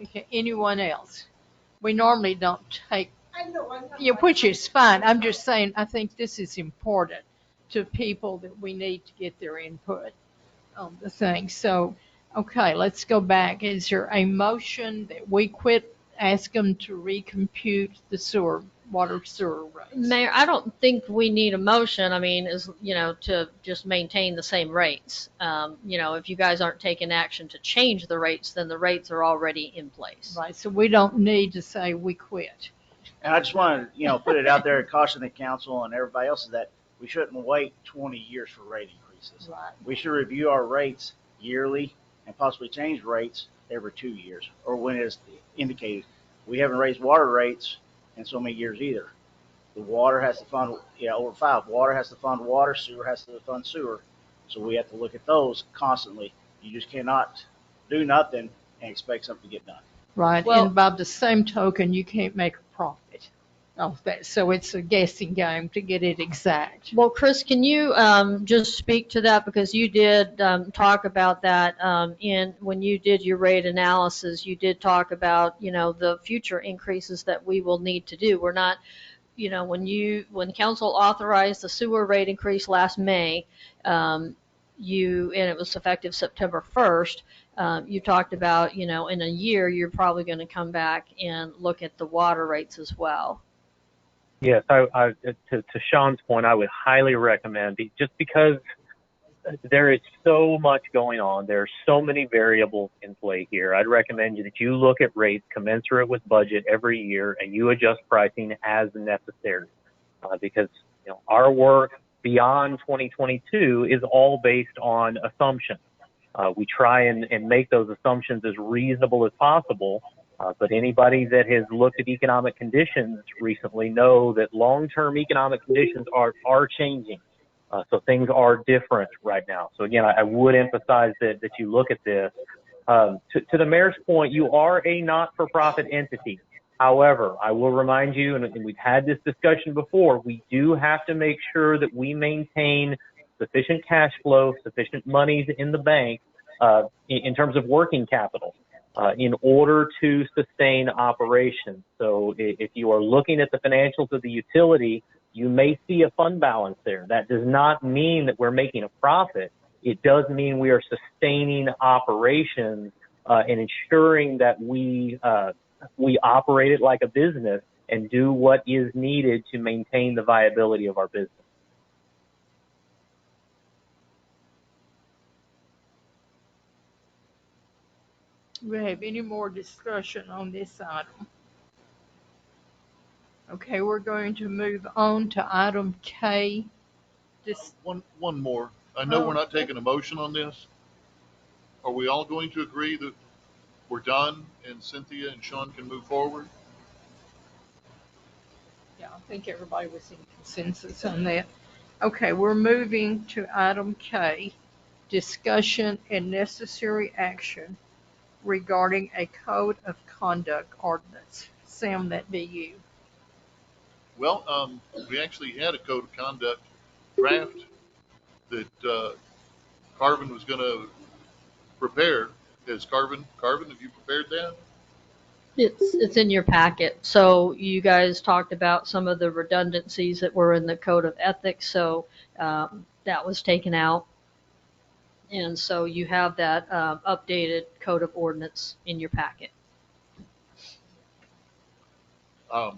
Okay, anyone else? We normally don't take, I know. which is fine. I'm just saying, I think this is important to people that we need to get their input on the thing. So, okay, let's go back. Is there a motion that we quit, ask them to recompute the water sewer rates? Mayor, I don't think we need a motion. I mean, to just maintain the same rates. If you guys aren't taking action to change the rates, then the rates are already in place. Right, so we don't need to say we quit. And I just want to, put it out there and caution the council and everybody else is that we shouldn't wait 20 years for rate increases. Right. We should review our rates yearly and possibly change rates every 2 years, or when it's indicated. We haven't raised water rates in so many years either. The water has to fund, over 5. Water has to fund water, sewer has to fund sewer. So we have to look at those constantly. You just cannot do nothing and expect something to get done. Right, Well- and by the same token, you can't make a profit off that. So it's a guessing game to get it exact. Well, Chris, can you just speak to that, because you did talk about that when you did your rate analysis. You did talk about the future increases that we will need to do. We're not, when council authorized the sewer rate increase last May, and it was effective September 1st. You talked about in a year you're probably going to come back and look at the water rates as well. Yes, to Sean's point, I would highly recommend, just because there is so much going on, there are so many variables in play here. I'd recommend you that you look at rates commensurate with budget every year and you adjust pricing as necessary, because our work beyond 2022 is all based on assumptions. We try and make those assumptions as reasonable as possible. But anybody that has looked at economic conditions recently know that long-term economic conditions are changing. So things are different right now. So again, I would emphasize that you look at this. To the mayor's point, you are a not-for-profit entity. However, I will remind you, and we've had this discussion before, we do have to make sure that we maintain sufficient cash flow, sufficient monies in the bank in terms of working capital. In order to sustain operations. So if you are looking at the financials of the utility, you may see a fund balance there. That does not mean that we're making a profit. It does mean we are sustaining operations and ensuring that we operate it like a business and do what is needed to maintain the viability of our business. Do we have any more discussion on this item? Okay, we're going to move on to item K. One more. I know we're not taking a motion on this. Are we all going to agree that we're done and Cynthia and Sean can move forward? Yeah, I think everybody was in consensus on that. Okay, we're moving to item K, discussion and necessary action regarding a code of conduct ordinance. Sam, that be you. Well, we actually had a code of conduct draft that Carvin was going to prepare. Has Carvin, have you prepared that? It's in your packet. So you guys talked about some of the redundancies that were in the code of ethics. So that was taken out. And so you have that updated code of ordinance in your packet. Is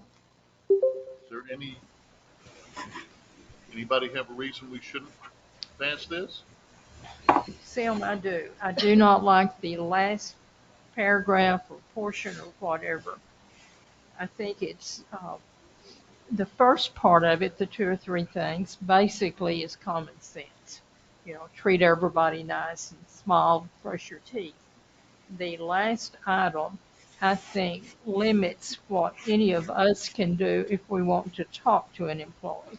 there anybody have a reason we shouldn't pass this? Sam, I do. I do not like the last paragraph or portion or whatever. I think it's the first part of it, the 2 or 3 things, basically is common sense. You know, treat everybody nice and smile, brush your teeth. The last item, I think, limits what any of us can do if we want to talk to an employee.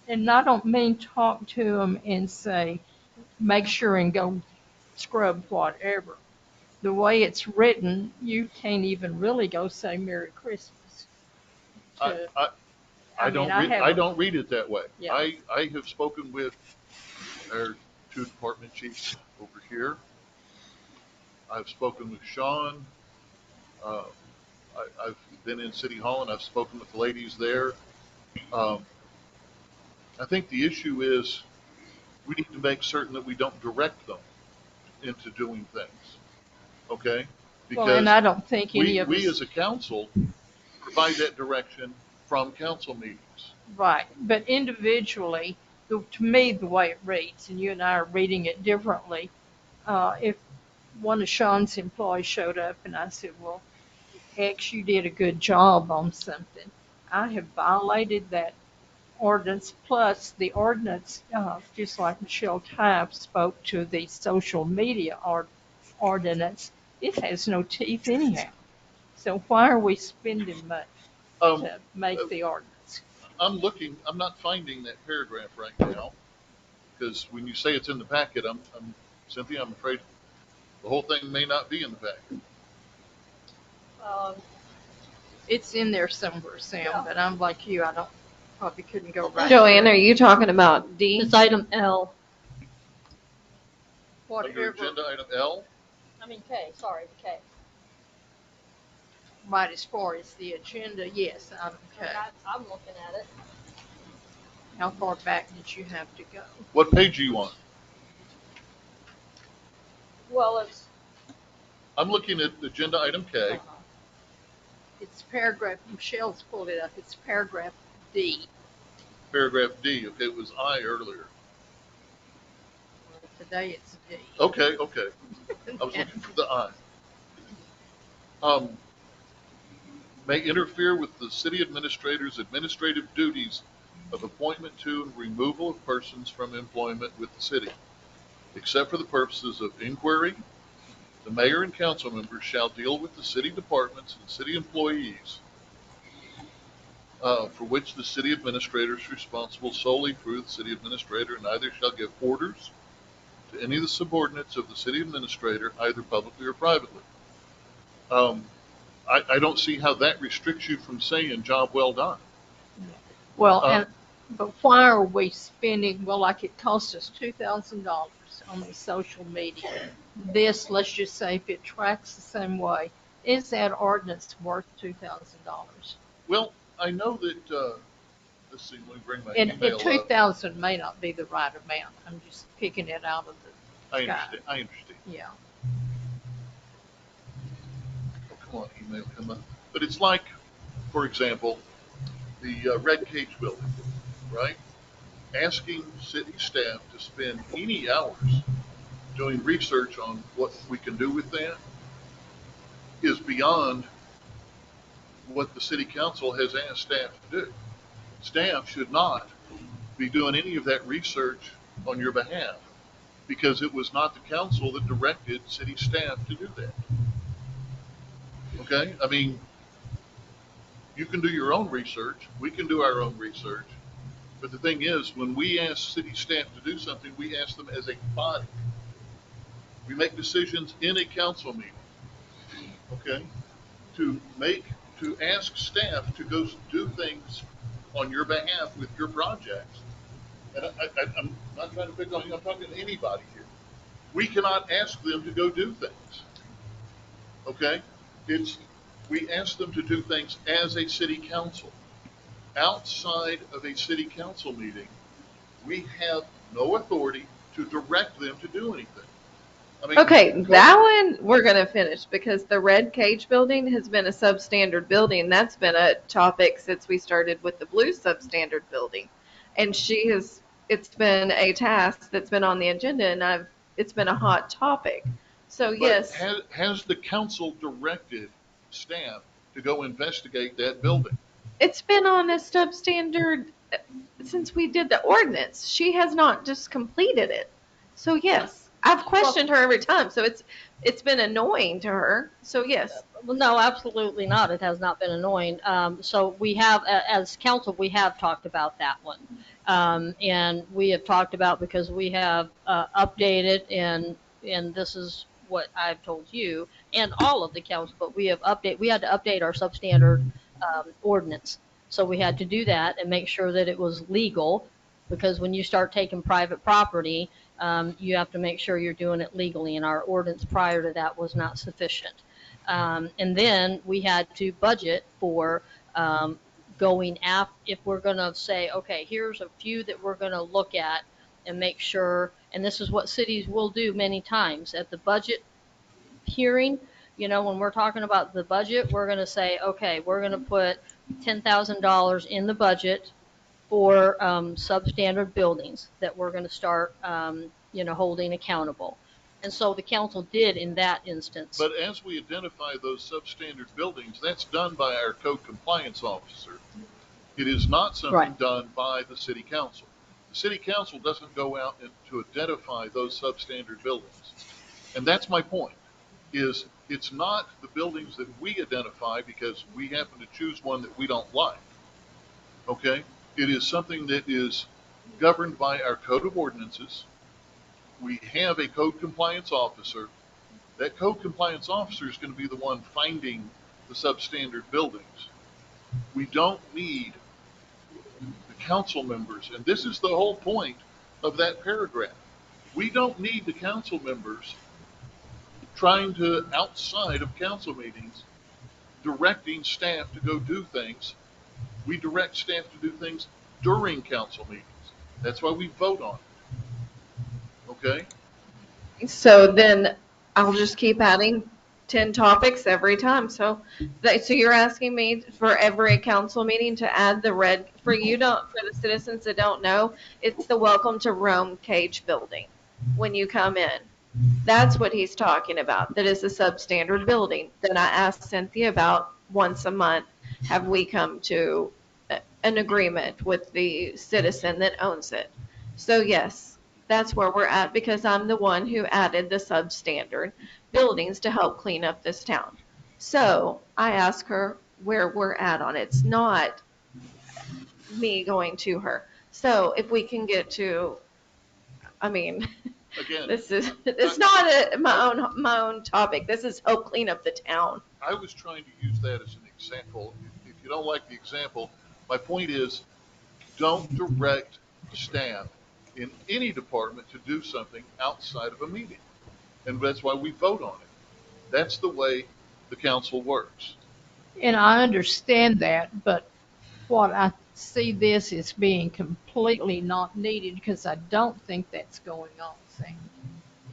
And I don't mean talk to them and say, make sure and go scrub whatever. The way it's written, you can't even really go say Merry Christmas. I don't read it that way. Yeah. I have spoken with our 2 department chiefs over here. I've spoken with Sean. I've been in City Hall and I've spoken with the ladies there. I think the issue is we need to make certain that we don't direct them into doing things. Okay? Because and I don't think any of us... we as a council provide that direction from council meetings. Right, but individually, to me, the way it reads, and you and I are reading it differently, if one of Sean's employees showed up and I said, well, X, you did a good job on something, I have violated that ordinance, plus the ordinance, just like Michelle Type spoke to the social media ordinance, it has no teeth anyhow. So why are we spending money to make the ordinance? I'm not finding that paragraph right now, because when you say it's in the packet, Cynthia, I'm afraid the whole thing may not be in the packet. It's in there somewhere, Sam, but I'm like you, probably couldn't go right. Joanne, are you talking about D? It's item L. Under agenda item L? K, sorry, K. Right, as far as the agenda, yes, item K. I'm looking at it. How far back did you have to go? What page are you on? Well, I'm looking at agenda item K. It's paragraph, Michelle's pulled it up, it's paragraph D. Paragraph D, okay, it was I earlier. Today it's D. Okay. I was looking for the I. May interfere with the city administrator's administrative duties of appointment to and removal of persons from employment with the city, except for the purposes of inquiry. The mayor and council members shall deal with the city departments and city employees for which the city administrator is responsible solely through the city administrator, and neither shall give orders to any of the subordinates of the city administrator, either publicly or privately. I don't see how that restricts you from saying job well done. Well, but why are we spending, like it cost us $2,000 on the social media. This, let's just say if it tracks the same way, is that ordinance worth $2,000? Well, I know that, let's see, let me bring my and email up. 2,000 may not be the right amount. I'm just picking it out of the sky. I understand. Yeah. Oh, come on, email come up. But it's like, for example, the Red Cage building, right? Asking city staff to spend any hours doing research on what we can do with that is beyond what the city council has asked staff to do. Staff should not be doing any of that research on your behalf because it was not the council that directed city staff to do that. Okay? I mean, you can do your own research. We can do our own research. But the thing is, when we ask city staff to do something, we ask them as a body. We make decisions in a council meeting, okay, to make to ask staff to go do things on your behalf with your projects. And I'm not trying to pick on you, I'm talking to anybody here. We cannot ask them to go do things. Okay? We ask them to do things as a city council. Outside of a city council meeting, we have no authority to direct them to do anything. I mean, Okay, that one we're going to finish because the Red Cage building has been a substandard building. That's been a topic since we started with the blue substandard building. And it's been a task that's been on the agenda and it's been a hot topic. So but yes. Has the council directed staff to go investigate that building? It's been on a substandard since we did the ordinance. She has not just completed it. So yes. I've questioned her every time, so it's been annoying to her. So yes. Well, no, absolutely not. It has not been annoying. So we have, as council, we have talked about that one. And we have talked about because we have updated and this is what I've told you and all of the council, but we had to update our substandard ordinance. So we had to do that and make sure that it was legal, because when you start taking private property, you have to make sure you're doing it legally, and our ordinance prior to that was not sufficient. And then we had to budget for going after, if we're going to say, okay, here's a few that we're going to look at and make sure, and this is what cities will do many times at the budget hearing. You know, when we're talking about the budget, we're going to say, okay, we're going to put $10,000 in the budget for substandard buildings that we're going to start, holding accountable. And so the council did in that instance. But as we identify those substandard buildings, that's done by our code compliance officer. It is not something done by the city council. The city council doesn't go out to identify those substandard buildings. And that's my point, is it's not the buildings that we identify because we happen to choose one that we don't like. Okay? It is something that is governed by our code of ordinances. We have a code compliance officer. That code compliance officer is going to be the one finding the substandard buildings. We don't need the council members, and this is the whole point of that paragraph. We don't need the council members trying to, outside of council meetings, directing staff to go do things. We direct staff to do things during council meetings. That's why we vote on it. Okay? So then I'll just keep adding 10 topics every time. So you're asking me for every council meeting to add the red, for the citizens that don't know, it's the Welcome to Rhome Cage building when you come in. That's what he's talking about. That is a substandard building that I asked Cynthia about once a month. Have we come to an agreement with the citizen that owns it? So yes, that's where we're at, because I'm the one who added the substandard buildings to help clean up this town. So I ask her where we're at on it. It's not me going to her. So if we can get to, again, it's not my own topic. This is help clean up the town. I was trying to use that as an example. If you don't like the example, my point is, don't direct staff in any department to do something outside of a meeting. And that's why we vote on it. That's the way the council works. And I understand that, but what I see this as being completely not needed, because I don't think that's going on, Sam.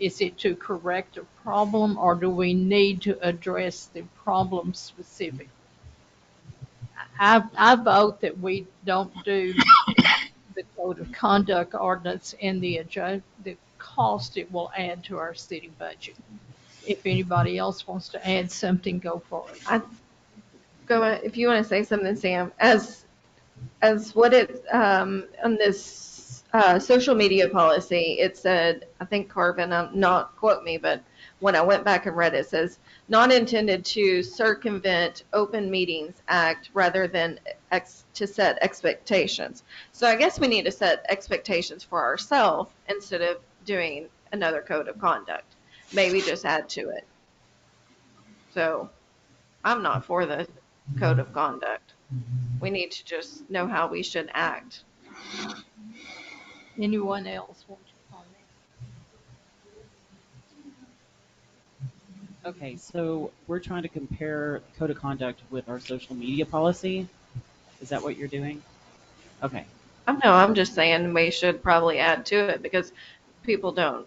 Is it to correct a problem, or do we need to address the problem specifically? I vote that we don't do the code of conduct ordinance and the cost it will add to our city budget. If anybody else wants to add something, go for it. If you want to say something, Sam, as what it on this social media policy, it said, I think Carvin, not quote me, but when I went back and read it, it says not intended to circumvent Open Meetings Act rather than to set expectations. So I guess we need to set expectations for ourselves instead of doing another code of conduct. Maybe just add to it. So I'm not for the code of conduct. We need to just know how we should act. Anyone else want to comment? Okay, so we're trying to compare code of conduct with our social media policy. Is that what you're doing? Okay. No, I'm just saying we should probably add to it because people don't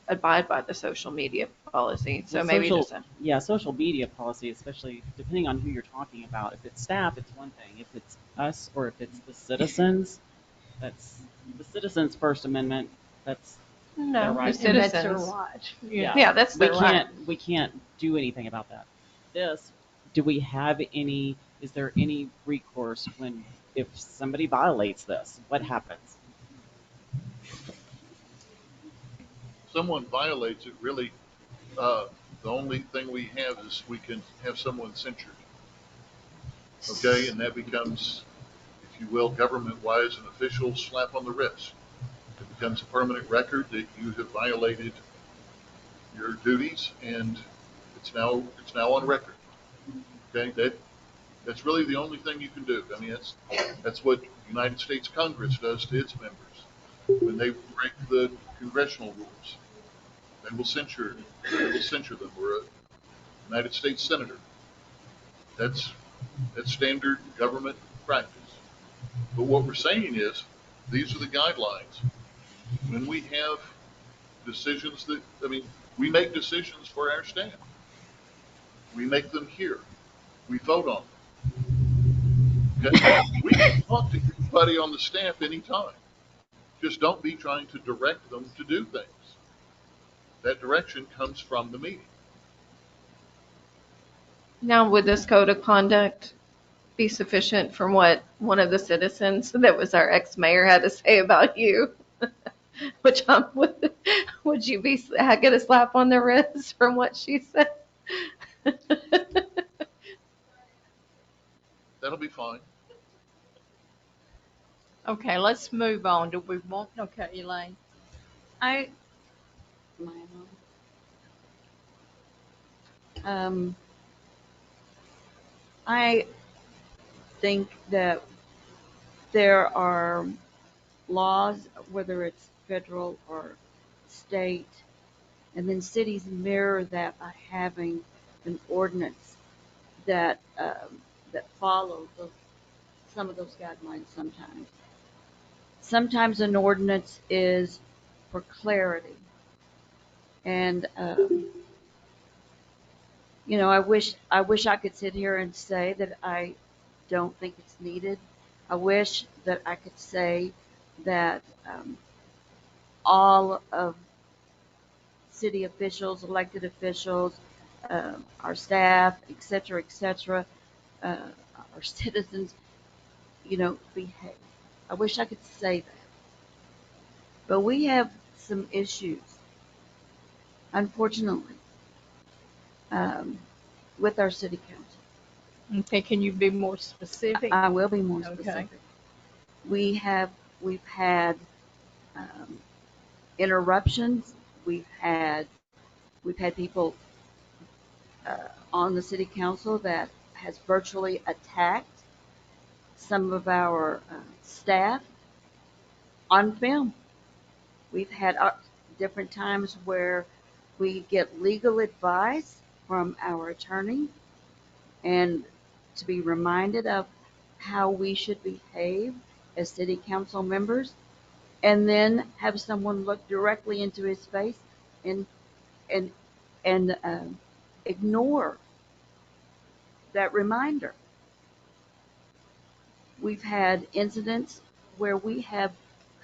abide by the social media policy. So Well, maybe social, just a, yeah, social media policy, especially depending on who you're talking about. If it's staff, it's one thing. If it's us or if it's the citizens, that's the citizens' First Amendment. That's their no, right. the citizens. That's their right. Yeah, that's their right. We can't do anything about that. This, do we have any? Is there any recourse when if somebody violates this? What happens? Someone violates it, really, the only thing we have is we can have someone censured. Okay, and that becomes, if you will, government-wise, an official slap on the wrist. It becomes a permanent record that you have violated your duties, and it's now on record. Okay, that's really the only thing you can do. I mean, that's what United States Congress does to its members when they break the congressional rules. They will censure them. Or a United States senator. That's standard government practice. But what we're saying is, these are the guidelines. When we have decisions that, I mean, we make decisions for our staff. We make them here. We vote on them. Okay? We can talk to anybody on the staff anytime. Just don't be trying to direct them to do things. That direction comes from the meeting. Now, would this code of conduct be sufficient from what one of the citizens that was our ex-mayor had to say about you? Which would you be get a slap on the wrist from what she said? That'll be fine. Okay, let's move on. Do we want? Okay, Elaine. I think that there are laws, whether it's federal or state, and then cities mirror that by having an ordinance that follows some of those guidelines. Sometimes an ordinance is for clarity, and I wish I could sit here and say that I don't think it's needed. I wish that I could say that all of city officials, elected officials, our staff, et cetera, our citizens, behave. I wish I could say that. But we have some issues, unfortunately, with our city council. Okay, can you be more specific? I will be more specific. Okay. We've had interruptions. We've had people on the city council that has virtually attacked some of our staff on film. We've had different times where we get legal advice from our attorney and to be reminded of how we should behave as city council members, and then have someone look directly into his face and ignore that reminder. We've had incidents where we have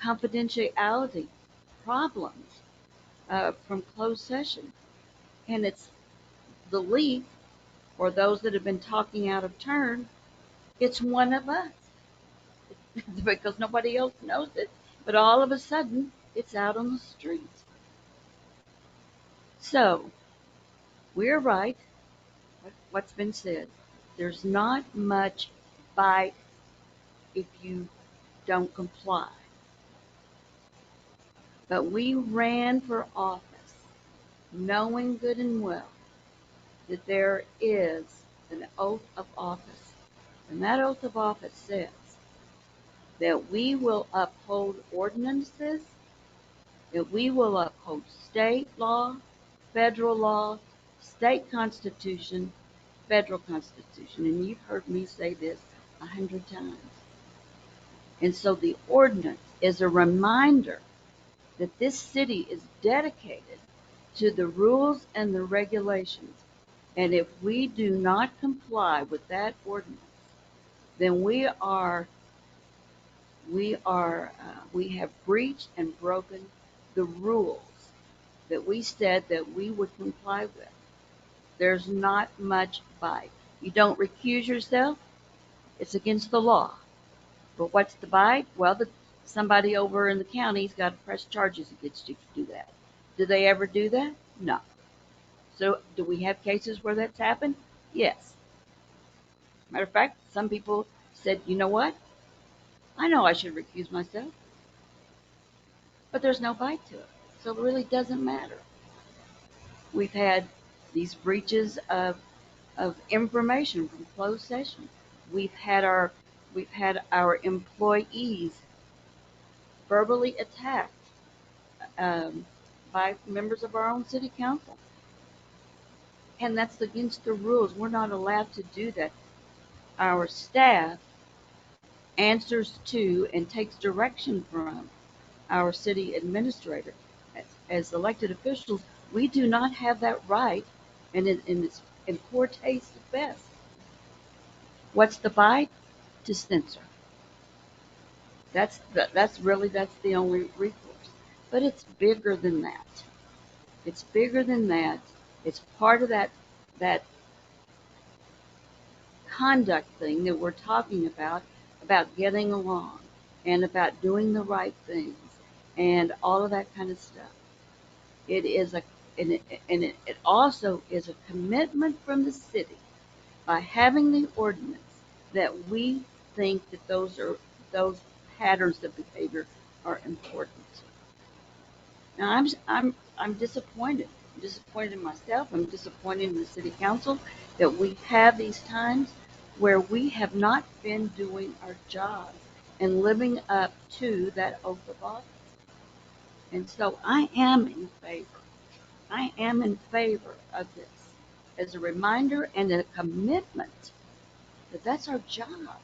confidentiality problems from closed session, and it's the leak, or those that have been talking out of turn, it's one of us because nobody else knows it, but all of a sudden it's out on the street. So we're right, what's been said. There's not much bite if you don't comply. But we ran for office knowing good and well that there is an oath of office And that oath of office says that we will uphold ordinances, that we will uphold state law, federal law, state constitution, federal constitution. And you've heard me say this 100 times. And so the ordinance is a reminder that this city is dedicated to the rules and the regulations. And if we do not comply with that ordinance, then we have breached and broken the rules that we said that we would comply with. There's not much bite. You don't recuse yourself, it's against the law. But what's the bite? Well, somebody over in the county's got to press charges against you to do that. Do they ever do that? No. So do we have cases where that's happened? Yes. Matter of fact, some people said, you know what? I know I should recuse myself. But there's no bite to it. So it really doesn't matter. We've had these breaches of information from closed session. We've had our employees verbally attacked by members of our own city council. And that's against the rules. We're not allowed to do that. Our staff answers to and takes direction from our city administrator. As elected officials, we do not have that right, and it's in poor taste at best. What's the bite? To censor. That's the only recourse. But it's bigger than that. It's bigger than that. It's part of that conduct thing that we're talking about getting along and about doing the right things and all of that kind of stuff. It is it also is a commitment from the city by having the ordinance that we think that those patterns of behavior are important. Now I'm disappointed. I'm disappointed in myself. I'm disappointed in the city council that we have these times where we have not been doing our job and living up to that oath of office. And so I am in favor. I am in favor of this as a reminder and a commitment that that's our job.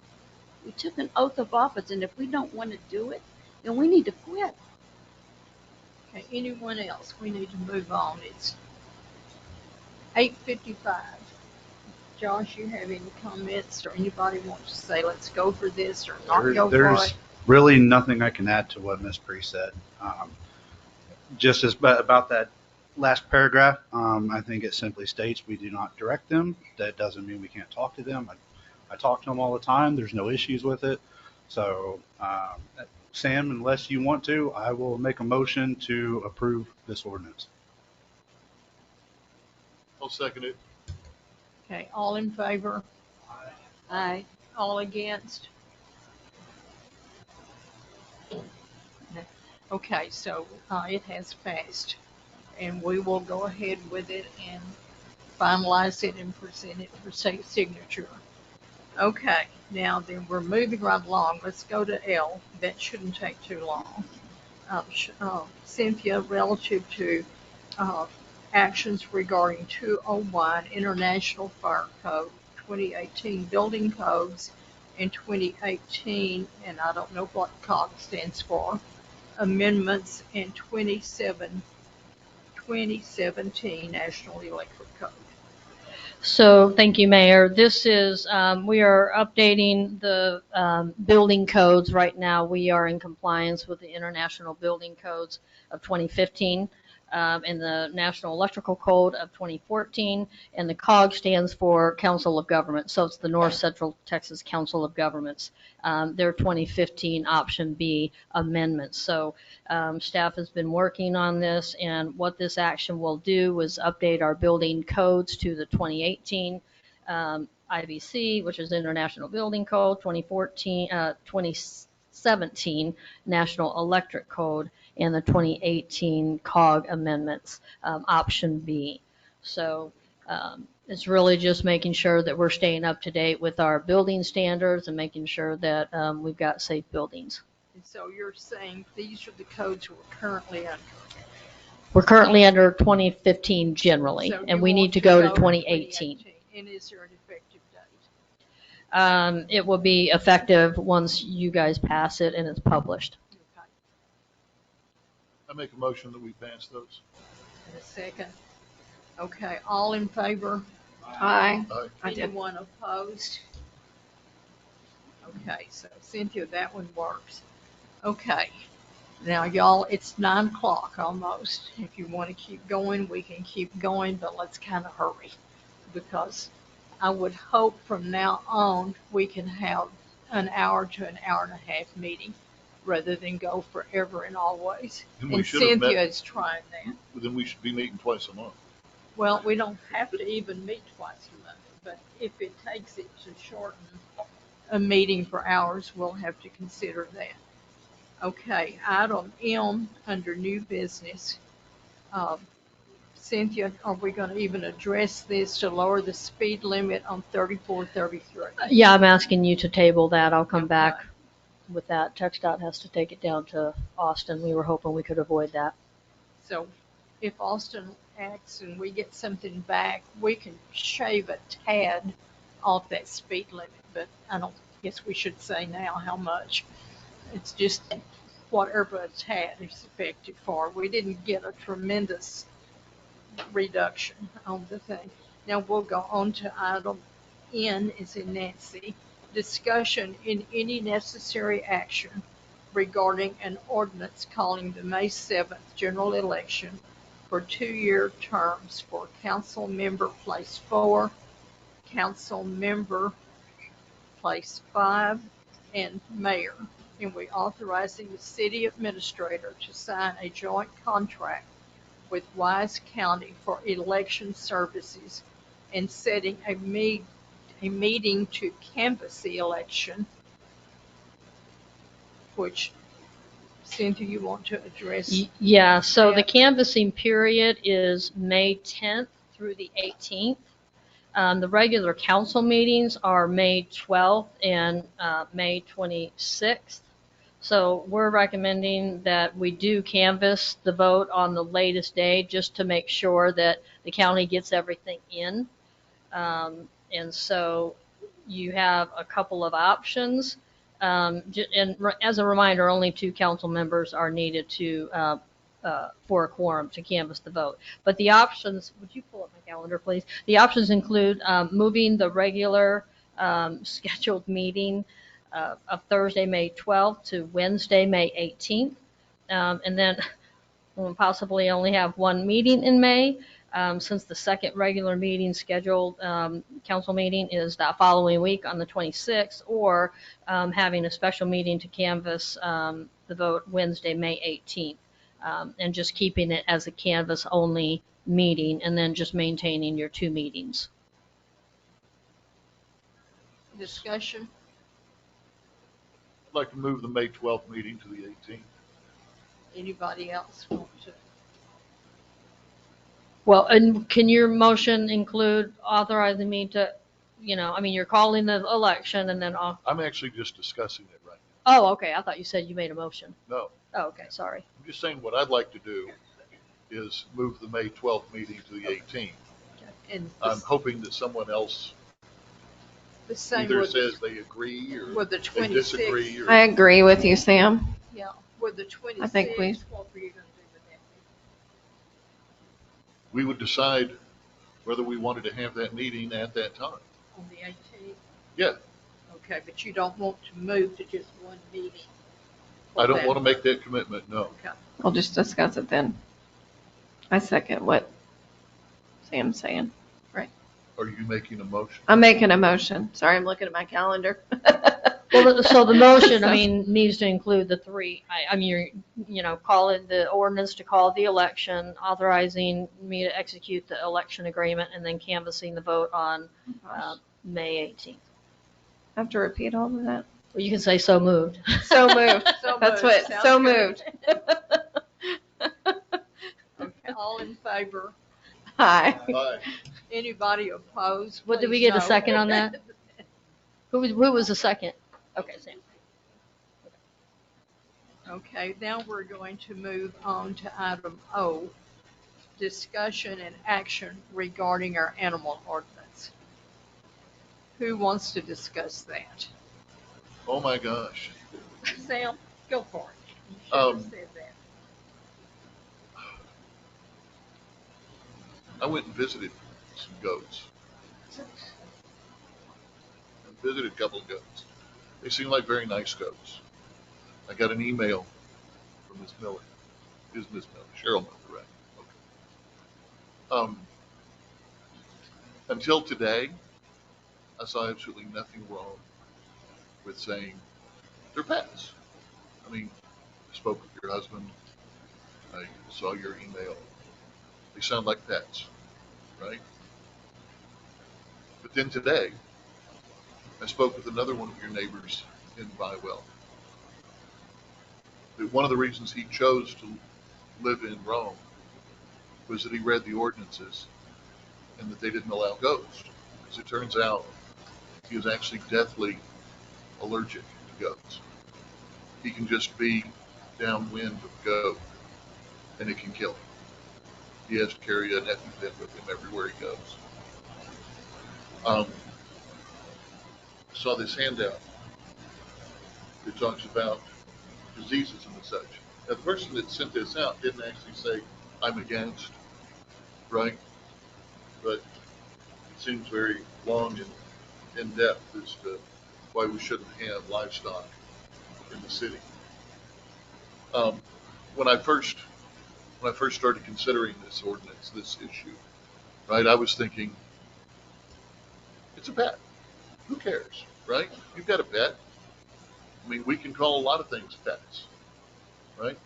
We took an oath of office, and if we don't want to do it, then we need to quit. Okay, anyone else? We need to move on. It's 8:55. Josh, you have any comments or anybody wants to say, let's go for this or not go for it? There's really nothing I can add to what Ms. Bree said. Just about that last paragraph, I think it simply states we do not direct them. That doesn't mean we can't talk to them. I talk to them all the time. There's no issues with it. So, Sam, unless you want to, I will make a motion to approve this ordinance. I'll second it. Okay, all in favor? Aye. All against? Okay, so it has passed, and we will go ahead with it and finalize it and present it for signature. Okay, now then we're moving right along. Let's go to L. That shouldn't take too long. Cynthia, relative to actions regarding 201 International Fire Code, 2018 Building Codes, and 2018, and I don't know what COG stands for, amendments in 2017 National Electric Code. So thank you, Mayor. This is, we are updating the building codes right now. We are in compliance with the International Building Codes of 2015 and the National Electrical Code of 2014, and the COG stands for Council of Governments, so it's the North Central Texas Council of Governments. Their 2015 option B amendments. So staff has been working on this, and what this action will do is update our building codes to the 2018 IBC, which is International Building Code, 2017 National Electric Code, and the 2018 COG amendments, option B. So It's really just making sure that we're staying up to date with our building standards and making sure that we've got safe buildings. And so you're saying these are the codes we're currently under? We're currently under 2015 generally, So and you we want need to go to 2018. 2018. And is there an effective date? It will be effective once you guys pass it and it's published. I make a motion that we pass those. In a second. Okay, all in favor? Aye. Aye. I did. Anyone opposed? Okay, so Cynthia, that one works. Okay. Now, y'all, it's 9 o'clock almost. If you want to keep going, we can keep going, but let's kind of hurry, because I would hope from now on we can have an hour to an hour and a half meeting rather than go forever and always. Then we And should have Cynthia met- is trying that. Then we should be meeting twice a month. Well, we don't have to even meet twice a month, but if it takes it to shorten a meeting for hours, we'll have to consider that. Okay, item M under new business. Cynthia, are we going to even address this to lower the speed limit on 3433? Yeah, I'm asking you to table that. I'll come back with that. TxDOT has to take it down to Austin. We were hoping we could avoid that. So if Austin acts and we get something back, we can shave a tad off that speed limit, but I don't guess we should say now how much. It's just whatever a tad is effective for. We didn't get a tremendous reduction on the thing. Now we'll go on to item N is in Nancy. Discussion in any necessary action regarding an ordinance calling the May 7th general election for 2-year terms for council member place 4, council member place 5, and mayor. And we authorizing the city administrator to sign a joint contract with Wise County for election services and setting a meeting to canvass the election, which Cynthia, you want to address? Yeah, so the that? canvassing period is May 10th through the 18th. The regular council meetings are May 12th and May 26th. So we're recommending that we do canvass the vote on the latest day just to make sure that the county gets everything in. And so you have a couple of options. And as a reminder, only 2 council members are needed to for a quorum to canvass the vote. But the options, would you pull up my calendar, please? The options include moving the regular scheduled meeting of Thursday, May 12th to Wednesday, May 18th. And then we'll possibly only have 1 meeting in May, since the second regular meeting scheduled council meeting is that following week on the 26th, or having a special meeting to canvass the vote Wednesday, May 18th. And just keeping it as a canvass only meeting, and then just maintaining your 2 meetings. Discussion? I'd like to move the May 12th meeting to the 18th. Anybody else want to? Well, and can your motion include authorizing me to, I mean, you're calling the election and then I'm actually just discussing it right Oh, okay. I thought you said you made a motion. now. No, Oh, okay. Sorry. I'm just saying what I'd like to do is move the May 12th meeting to the 18th. And I'm hoping that someone else the same either with, says they agree or with the they 26th. disagree. Or, I agree with you, Sam. Yeah, with the 26th, I think what were you going to do with that? we would decide whether we wanted to have that meeting at that time. On the 18th? Yeah, Okay, but you don't want to move to just 1 meeting? for I don't that want to make month. that commitment, no. Okay. We'll just discuss it then. I second what Sam's saying. Right. Are you making a motion? I'm making a motion. Sorry, I'm looking at my calendar. Well, so the motion, I mean, needs to include the 3. I mean, call it the ordinance to call the election, authorizing me to execute the election agreement, and then canvassing the vote on May 18th. I have to repeat all of that. Well, you can say so moved. So moved. So That's moved. what, Sounds so good. moved. Okay, all in favor? Aye. Aye. Anybody opposed? What, did we please get a no. second on that? Who was the second? Okay, Sam. Okay, now we're going to move on to item O, discussion and action regarding our animal ordinance. Who wants to discuss that? Oh my gosh. Sam, go for it. You should have said that. I went and visited some goats. I visited a couple of goats. They seem like very nice goats. I got an email from Miss Miller. Is Miss Miller? Cheryl Miller, right? Okay. Until today, I saw absolutely nothing wrong with saying they're pets. I mean, I spoke with your husband. I saw your email. They sound like pets, right? But then today, I spoke with another one of your neighbors in Bywell. That one of the reasons he chose to live in Rome was that he read the ordinances and that they didn't allow goats. Because it turns out he is actually deathly allergic to goats. He can just be downwind of a goat and it can kill him. He has to carry an EpiPen with him everywhere he goes. Saw this handout that talks about diseases and such. Now, the person that sent this out didn't actually say, I'm against, right? But it seems very long and in-depth as to why we shouldn't have livestock in the city. When I first started considering this ordinance, this issue, right, I was thinking, it's a pet. Who cares, right? You've got a pet. I mean, we can call a lot of things pets, right?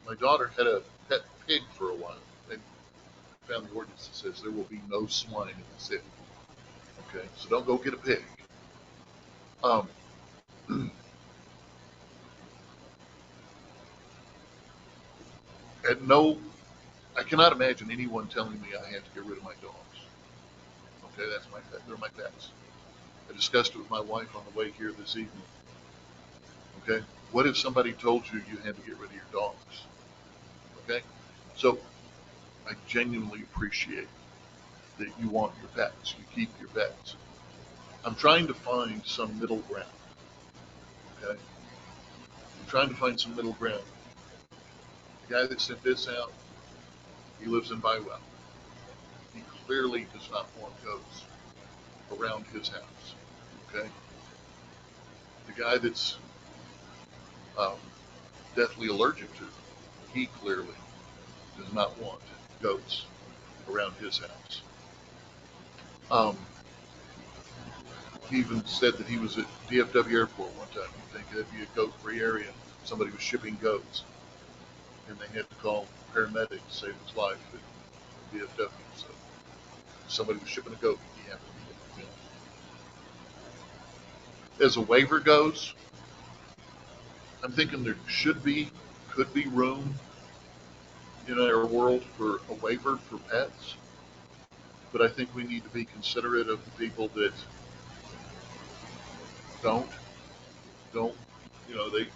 My daughter had a pet pig for a while. They found the ordinance that says there will be no swine in the city. Okay, so don't go get a pig. And no, I cannot imagine anyone telling me I have to get rid of my dogs. Okay, that's my pet. They're my pets. I discussed it with my wife on the way here this evening. Okay, what if somebody told you you had to get rid of your dogs? Okay, so I genuinely appreciate that you want your pets, you keep your pets. I'm trying to find some middle ground. Okay, I'm trying to find some middle ground. The guy that sent this out, he lives in Bywell. He clearly does not want goats around his house. Okay, the guy that's deathly allergic to, he clearly does not want goats around his house. He even said that he was at DFW Airport one time. You'd think it'd be a goat-free area. Somebody was shipping goats, and they had to call paramedics to save his life at DFW. So somebody was shipping a goat. He happened to be it. As a waiver goes, I'm thinking there could be room in our world for a waiver for pets, but I think we need to be considerate of the people that don't,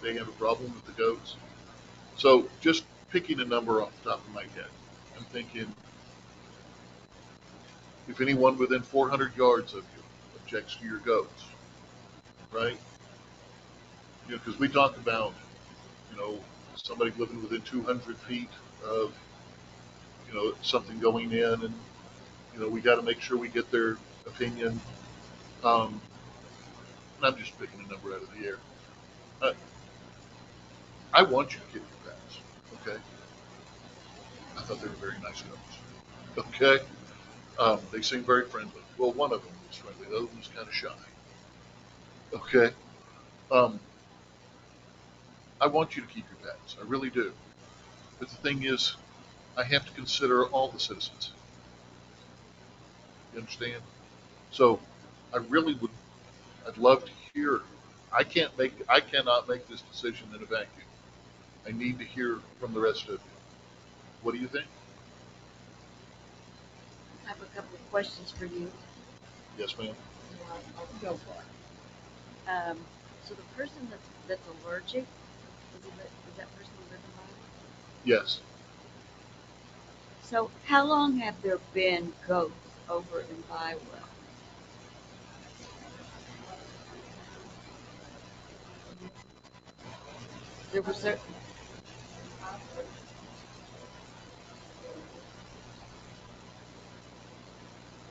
they have a problem with the goats. So just picking a number off the top of my head, I'm thinking if anyone within 400 yards of you objects to your goats, right? Because we talk about, somebody living within 200 feet of, something going in, and, we got to make sure we get their opinion. And I'm just picking a number out of the air. I want you to keep your pets, okay? I thought they were very nice goats, okay? They seem very friendly. Well, one of them was friendly. The other one was kind of shy, okay? I want you to keep your pets. I really do. But the thing is, I have to consider all the citizens. You understand? So I really would, I'd love to hear. I cannot make this decision in a vacuum. I need to hear from the rest of you. What do you think? I have a couple of questions for you. Yes, ma'am. Go for it. So the person that's allergic, is that person living by? Yes. So how long have there been goats over in Bywell? There was a,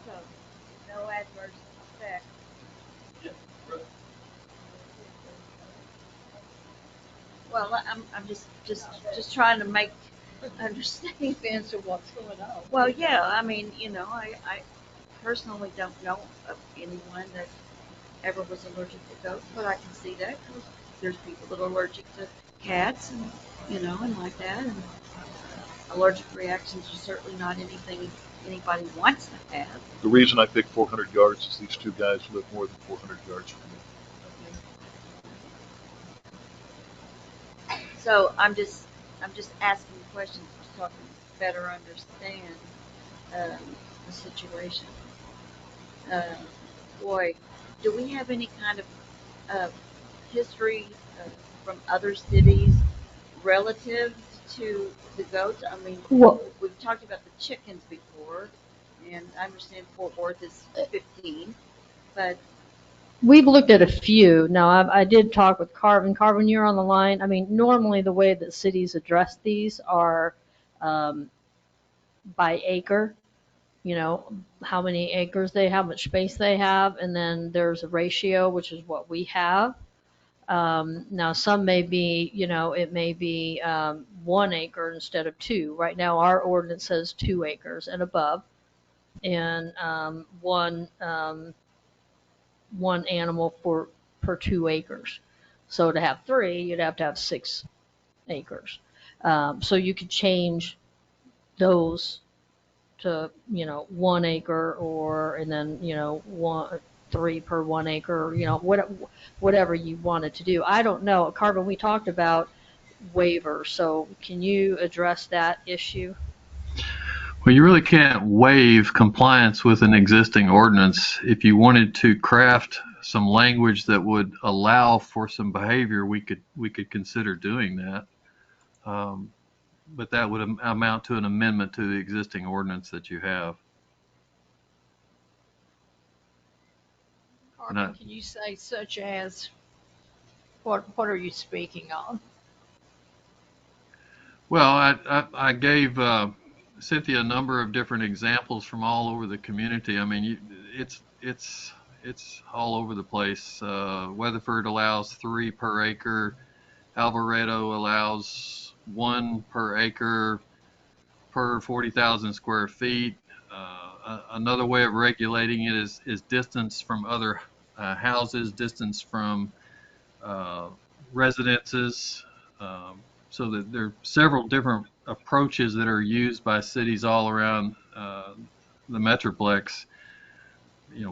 so no adverse effect. Well, I'm just trying to make understand. Sense of what's going on. Well, yeah, I mean, I personally don't know of anyone that ever was allergic to goats, but I can see that 'cause there's people that are allergic to cats and, and like that. And allergic reactions are certainly not anything anybody wants to have. The reason I picked 400 yards is these two guys live more than 400 yards from me. So I'm just asking questions so I can better understand the situation. Boy, do we have any kind of history from other cities relative to the goats? I mean, Well- we've talked about the chickens before, and I understand Fort Worth is 15, but We've looked at a few. Now, I did talk with Carvin. Carvin, you're on the line. I mean, normally the way that cities address these are by acre, how many acres they have, how much space they have, and then there's a ratio, which is what we have. Now, some may be, it may be 1 acre instead of 2. Right now, our ordinance says 2 acres and above, and one animal per 2 acres. So to have 3, you'd have to have 6 acres. So you could change those to 1 acre and then 3 per 1 acre, whatever you wanted to do. I don't know, Carvin. We talked about waivers, so can you address that issue? Well, you really can't waive compliance with an existing ordinance. If you wanted to craft some language that would allow for some behavior, we could consider doing that. But that would amount to an amendment to the existing ordinance that you have. Carmen, can you say such as, what are you speaking of? Well, I gave Cynthia a number of different examples from all over the community. I mean, it's all over the place. Weatherford allows 3 per acre. Alvarado allows 1 per acre per 40,000 square feet. Another way of regulating it is distance from other houses, distance from residences. So that there are several different approaches that are used by cities all around the Metroplex.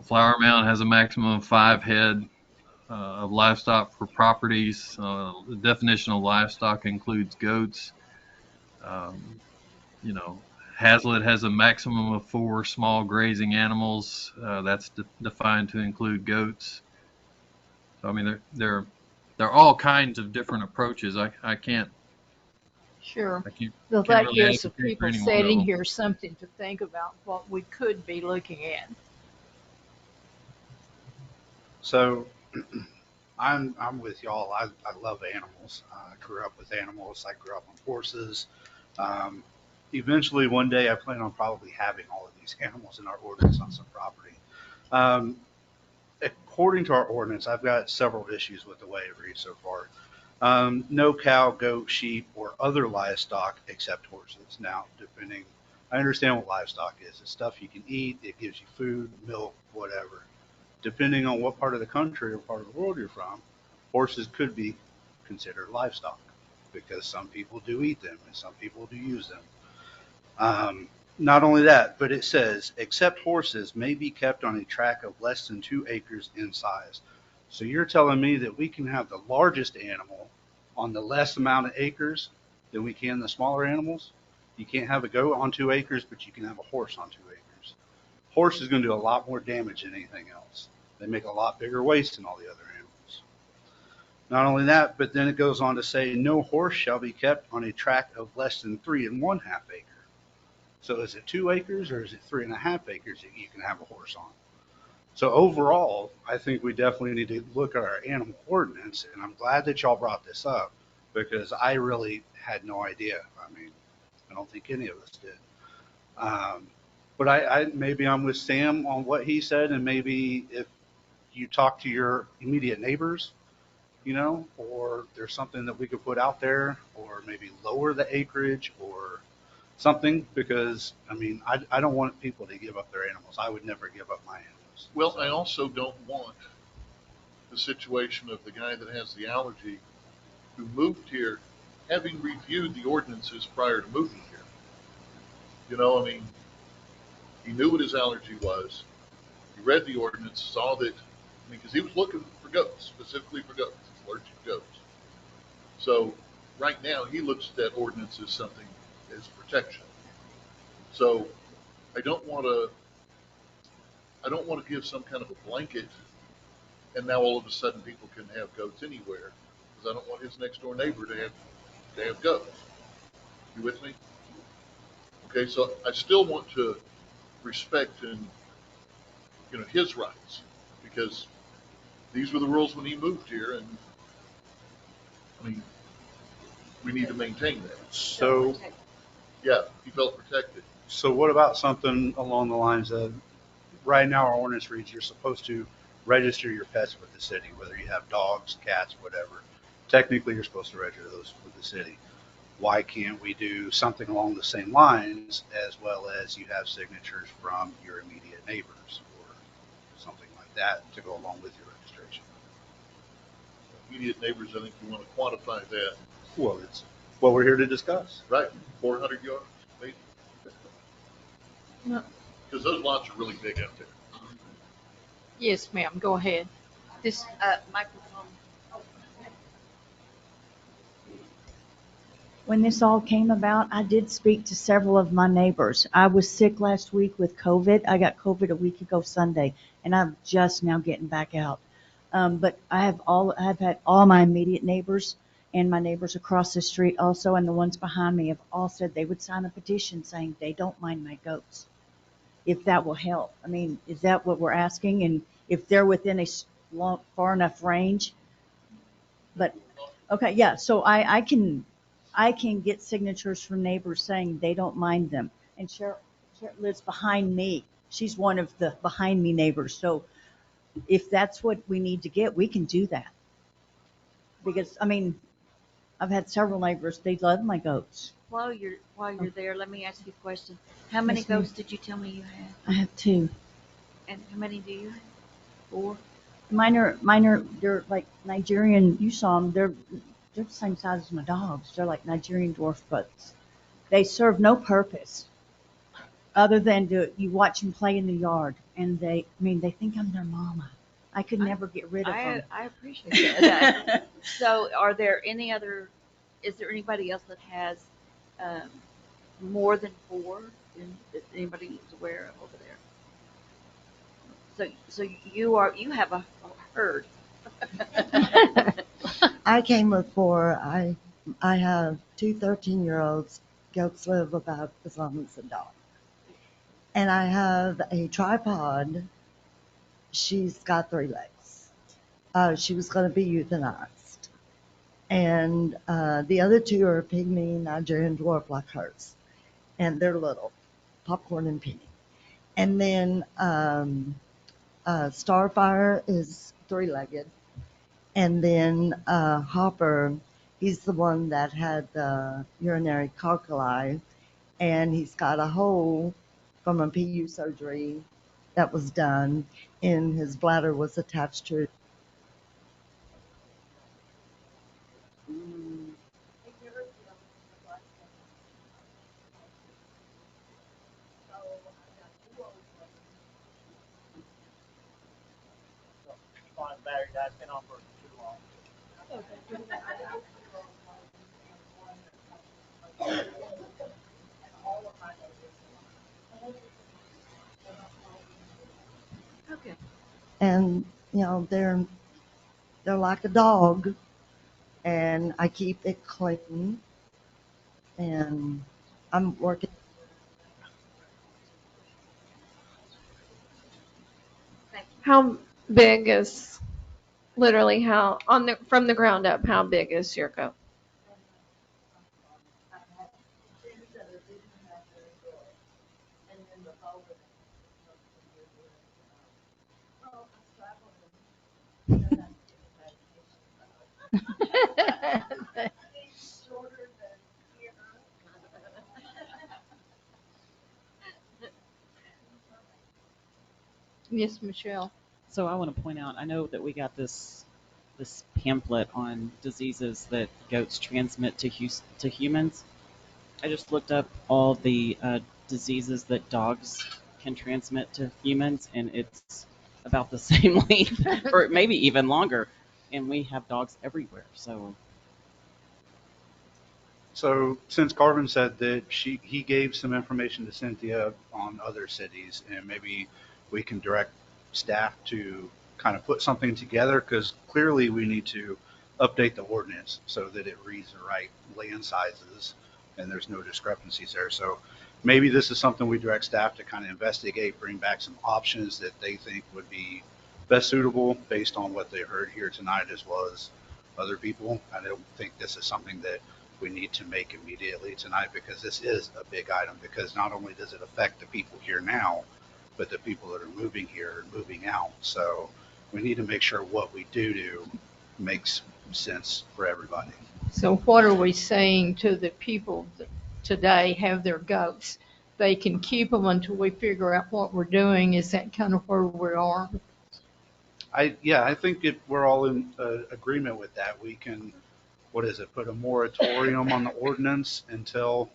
Flower Mound has a maximum of 5 head of livestock for properties. The definition of livestock includes goats. Hazlet has a maximum of 4 small grazing animals. That's defined to include goats. So I mean, there are all kinds of different approaches. I can't. Sure. Well, that really gives the advocate for people any one of sitting them. here something to think about what we could be looking at. So I'm with y'all. I love animals. I grew up with animals. I grew up on horses. Eventually, one day, I plan on probably having all of these animals in our ordinance on some property. According to our ordinance, I've got several issues with the way it reads so far. No cow, goat, sheep, or other livestock except horses. Now, I understand what livestock is. It's stuff you can eat. It gives you food, milk, whatever. Depending on what part of the country or part of the world you're from, horses could be considered livestock because some people do eat them and some people do use them. Not only that, but it says, except horses may be kept on a tract of less than 2 acres in size. So you're telling me that we can have the largest animal on the less amount of acres than we can the smaller animals? You can't have a goat on 2 acres, but you can have a horse on 2 acres. Horse is going to do a lot more damage than anything else. They make a lot bigger waste than all the other animals. Not only that, but then it goes on to say, no horse shall be kept on a tract of less than 3 1/2 acre. So is it 2 acres or is it 3 1/2 acres that you can have a horse on? So overall, I think we definitely need to look at our animal ordinance, and I'm glad that y'all brought this up because I really had no idea. I mean, I don't think any of us did. But I maybe I'm with Sam on what he said, and maybe if you talk to your immediate neighbors, you know, or there's something that we could put out there, or maybe lower the acreage or something, because I mean, I don't want people to give up their animals. I would never give up my animals. Well, I also don't want the situation of the guy that has the allergy who moved here having reviewed the ordinances prior to moving here. You know, I mean, he knew what his allergy was. He read the ordinance, saw that, I mean, because he was looking for goats, specifically for goats. He's allergic to goats. So right now he looks at that ordinance as something as protection. So I don't want to give some kind of a blanket and now all of a sudden people can have goats anywhere, because I don't want his next door neighbor to have goats. You with me? Okay, so I still want to respect and, you know, his rights, because these were the rules when he moved here, and I mean, we need to maintain that. So, yeah, he felt protected. So what about something along the lines of, right now our ordinance reads you're supposed to register your pets with the city, whether you have dogs, cats, whatever. Technically, you're supposed to register those with the city. Why can't we do something along the same lines, as well as you have signatures from your immediate neighbors or something like that to go along with your registration? Immediate neighbors, I think you want to quantify that. Well, it's what we're here to discuss. Right, 400 yards, maybe. No. Because those lots are really big out there. Yes, ma'am, go ahead. This, microphone. When this all came about, I did speak to several of my neighbors. I was sick last week with COVID. I got COVID a week ago Sunday, and I'm just now getting back out. But I've had all my immediate neighbors and my neighbors across the street also, and the ones behind me have all said they would sign a petition saying they don't mind my goats, if that will help. I mean, is that what we're asking? And if they're within a far enough range? But, okay, yeah, so I can get signatures from neighbors saying they don't mind them. And Cheryl lives behind me. She's one of the behind me neighbors. So if that's what we need to get, we can do that. Because, I mean, I've had several neighbors, they love my goats. While you're there, let me ask you a question. How many Yes, ma'am. goats did you tell me you had? I have 2. And how many do you have? 4? Mine are, they're like Nigerian, you saw them, they're the same size as my dogs. They're like Nigerian dwarf goats. They serve no purpose other than you watch them play in the yard, and they think I'm their mama. I could never get rid of them. I appreciate that. So is there anybody else that has more than 4 that anybody is aware of over there? So you have a herd. I came with 4. I have 2 13-year-olds. Goats live about as long as a dog. And I have a tripod. She's got 3 legs. She was going to be euthanized. And the other 2 are pygmy Nigerian dwarf like hers. And they're little, popcorn and penny. And then Starfire is 3-legged. And then Hopper, he's the one that had the urinary calculi, and he's got a hole from a PU surgery that was done, and his bladder was attached to it. Battery guy's been on for too long. And, you know, they're like a dog, and I keep it clean, and I'm working. How big is, literally how, from the ground up, how big is your goat? Yes, Michelle. So I want to point out, I know that we got this pamphlet on diseases that goats transmit to humans. I just looked up all the diseases that dogs can transmit to humans, and it's about the same length, or maybe even longer. And we have dogs everywhere, so. So since Carvin said that he gave some information to Cynthia on other cities, and maybe we can direct staff to kind of put something together, because clearly we need to update the ordinance so that it reads the right land sizes and there's no discrepancies there. So maybe this is something we direct staff to kind of investigate, bring back some options that they think would be best suitable based on what they heard here tonight, as well as other people. I don't think this is something that we need to make immediately tonight, because this is a big item, because not only does it affect the people here now, but the people that are moving here and moving out. So we need to make sure what we do makes sense for everybody. So what are we saying to the people that today have their goats? They can keep them until we figure out what we're doing. Is that kind of where we are? I think we're all in agreement with that. We can, put a moratorium on the ordinance until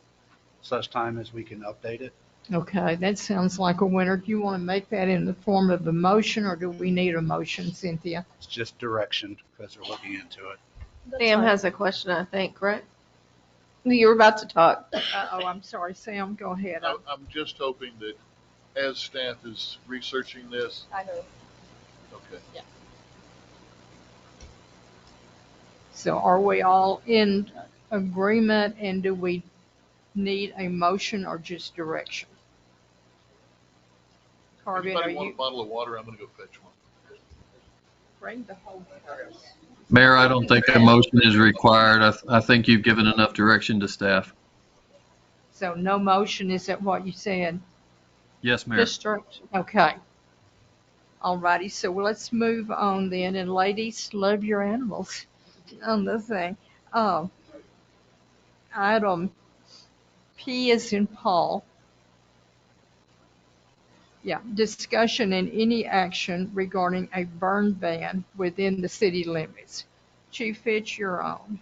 such time as we can update it. Okay, that sounds like a winner. Do you want to make that in the form of a motion, or do we need a motion, Cynthia? It's just direction, because they're looking into it. Sam has a question, I think, right? You were about to talk. Oh, I'm sorry, Sam. Go ahead. I'm just hoping that as staff is researching this. I know. Okay. Yeah. So are we all in agreement, and do we need a motion or just direction? Carvin, Anybody are want you? a bottle of water? I'm going to go fetch one. Bring the whole purse. Mayor, I don't think a motion is required. I think you've given enough direction to staff. So no motion, is that what you said? Yes, Mayor. Just direction. Okay. All righty, so let's move on then, and ladies, love your animals on the thing. Item P is in Paul. Yeah, discussion and any action regarding a burn ban within the city limits. Chief Fitch, you're on.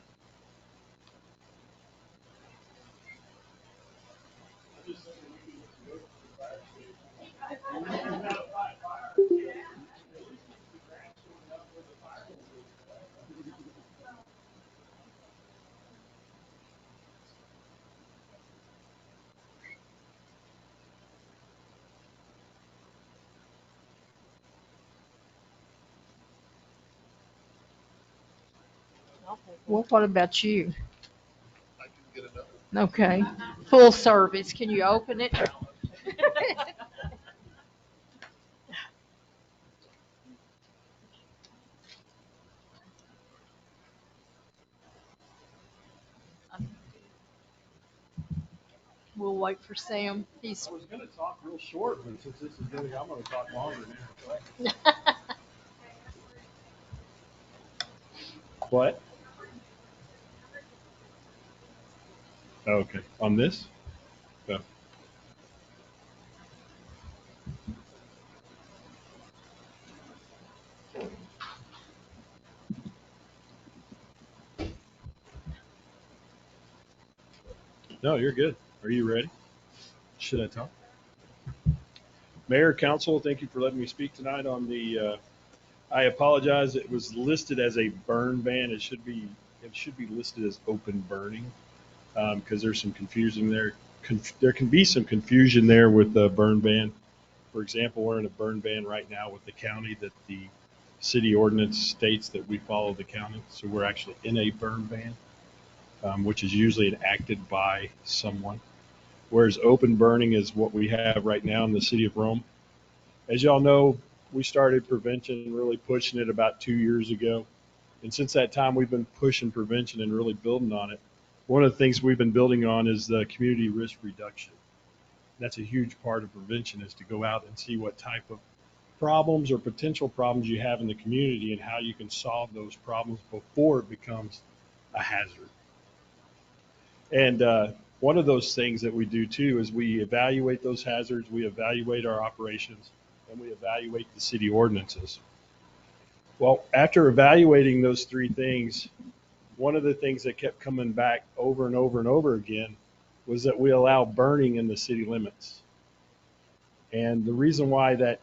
Well, what about you? I can get another. Okay, full service. Can you open it? We'll wait for Sam. I was going to talk real short, but since this is getting, I'm going to talk longer now. What? Okay, on this? Oh. No, you're good. Are you ready? Should I talk? Mayor, Council, thank you for letting me speak tonight on the, I apologize, it was listed as a burn ban. It should be listed as open burning, because there's some confusion there. There can be some confusion there with the burn ban. For example, we're in a burn ban right now with the county that the city ordinance states that we follow the county. So we're actually in a burn ban, which is usually enacted by someone. Whereas open burning is what we have right now in the city of Rome. As y'all know, we started prevention, really pushing it about 2 years ago. And since that time, we've been pushing prevention and really building on it. One of the things we've been building on is the community risk reduction. That's a huge part of prevention, is to go out and see what type of problems or potential problems you have in the community and how you can solve those problems before it becomes a hazard. And one of those things that we do too is we evaluate those hazards, we evaluate our operations, and we evaluate the city ordinances. Well, after evaluating those three things, one of the things that kept coming back over and over and over again was that we allow burning in the city limits. And the reason why that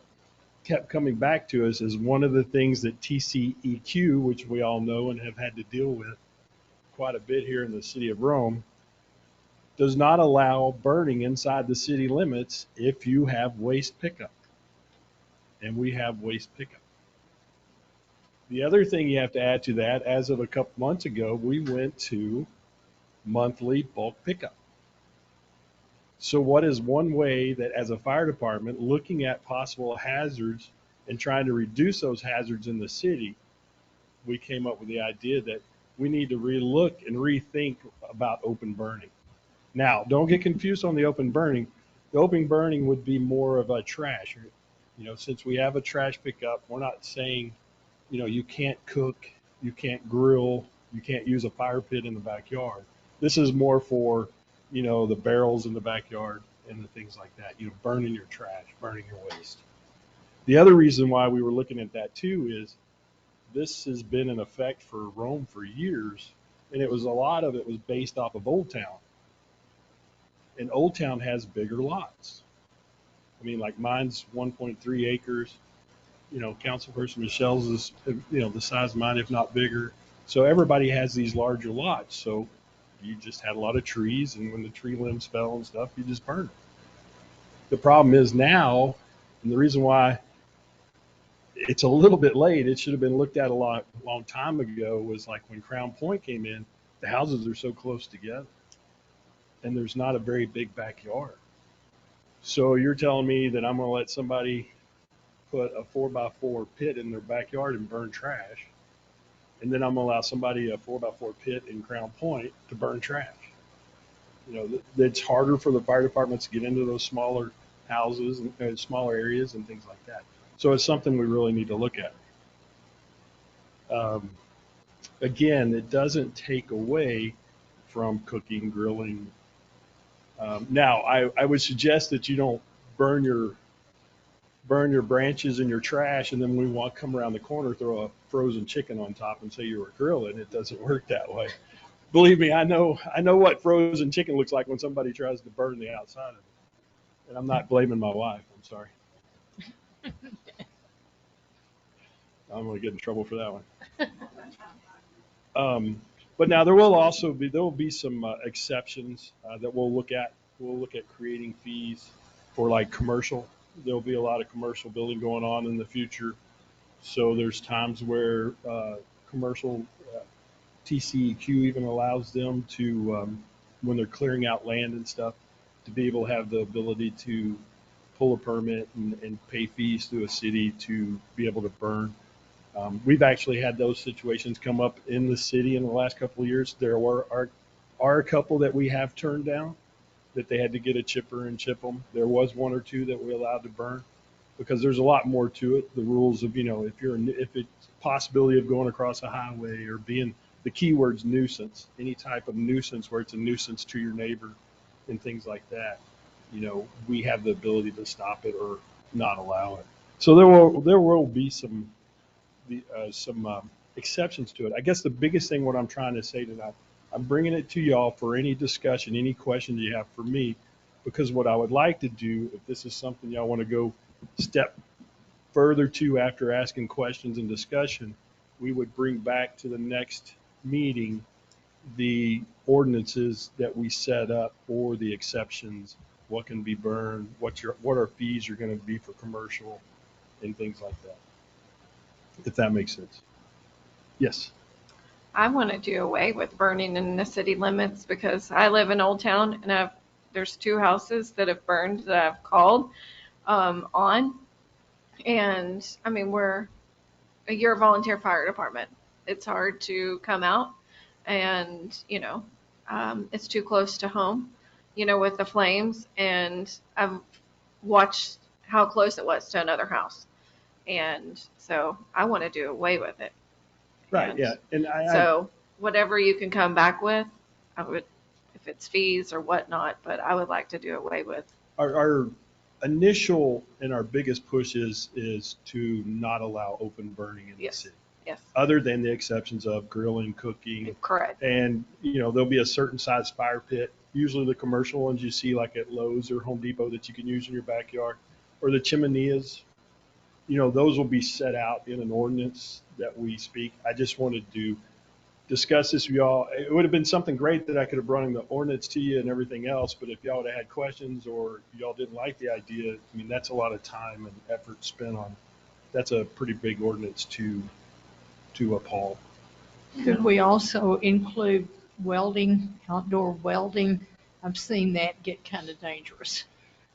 kept coming back to us is one of the things that TCEQ, which we all know and have had to deal with quite a bit here in the city of Rome, does not allow burning inside the city limits if you have waste pickup. And we have waste pickup. The other thing you have to add to that, as of a couple months ago, we went to monthly bulk pickup. So what is one way that as a fire department, looking at possible hazards and trying to reduce those hazards in the city, we came up with the idea that we need to relook and rethink about open burning. Now, don't get confused on the open burning. The open burning would be more of a trash. Since we have a trash pickup, we're not saying, you can't cook, you can't grill, you can't use a fire pit in the backyard. This is more for, the barrels in the backyard and the things like that, burning your trash, burning your waste. The other reason why we were looking at that too is this has been in effect for Rome for years, and a lot of it was based off of Old Town. And Old Town has bigger lots. I mean, like mine's 1.3 acres. Councilperson Michelle's is, the size of mine, if not bigger. So everybody has these larger lots. So you just had a lot of trees, and when the tree limbs fell and stuff, you just burned it. The problem is now, and the reason why it's a little bit late, it should have been looked at a long time ago, was like when Crown Point came in, the houses are so close together, and there's not a very big backyard. So you're telling me that I'm going to let somebody put a 4x4 pit in their backyard and burn trash, and then I'm going to allow somebody a 4x4 pit in Crown Point to burn trash? It's harder for the fire departments to get into those smaller houses and smaller areas and things like that. So it's something we really need to look at. Again, it doesn't take away from cooking, grilling. Now, I would suggest that you don't burn your branches and your trash, and then when we come around the corner, throw a frozen chicken on top and say you were grilling. It doesn't work that way. Believe me, I know what frozen chicken looks like when somebody tries to burn the outside of it. And I'm not blaming my wife. I'm sorry. I'm going to get in trouble for that one. But now there will be some exceptions that we'll look at. We'll look at creating fees for like commercial. There'll be a lot of commercial building going on in the future. So there's times where commercial TCEQ even allows them to, when they're clearing out land and stuff, to be able to have the ability to pull a permit and pay fees to a city to be able to burn. We've actually had those situations come up in the city in the last couple of years. There are a couple that we have turned down, that they had to get a chipper and chip them. There was one or two that we allowed to burn, because there's a lot more to it. The rules of, if it's possibility of going across a highway, or being, the keyword's nuisance, any type of nuisance where it's a nuisance to your neighbor and things like that, we have the ability to stop it or not allow it. So there will be some exceptions to it. I guess the biggest thing, what I'm trying to say tonight, I'm bringing it to y'all for any discussion, any questions you have for me, because what I would like to do, if this is something y'all want to go step further to after asking questions and discussion, we would bring back to the next meeting the ordinances that we set up for the exceptions what can be burned, what our fees are going to be for commercial, and things like that. If that makes sense. Yes. I want to do away with burning in the city limits because I live in Old Town and there's 2 houses that have burned that I've called on. And I mean, you're a volunteer fire department. It's hard to come out and, it's too close to home, with the flames. And I've watched how close it was to another house. And so I want to do away with it. Right. And yeah. And so whatever you can come back with, I would, if it's fees or whatnot, but I would like to do away with. Our initial and our biggest push is to not allow open burning in the city. Yes. Other than the exceptions of grilling, cooking. Correct. And, there'll be a certain size fire pit, usually the commercial ones you see like at Lowe's or Home Depot that you can use in your backyard, or the chimeneas. Those will be set out in an ordinance that we speak. I just wanted to discuss this with y'all. It would have been something great that I could have brought in the ordinance to you and everything else, but if y'all would have had questions or y'all didn't like the idea, I mean, that's a lot of time and effort spent on. That's a pretty big ordinance to uphold. Could we also include welding, outdoor welding? I've seen that get kind of dangerous.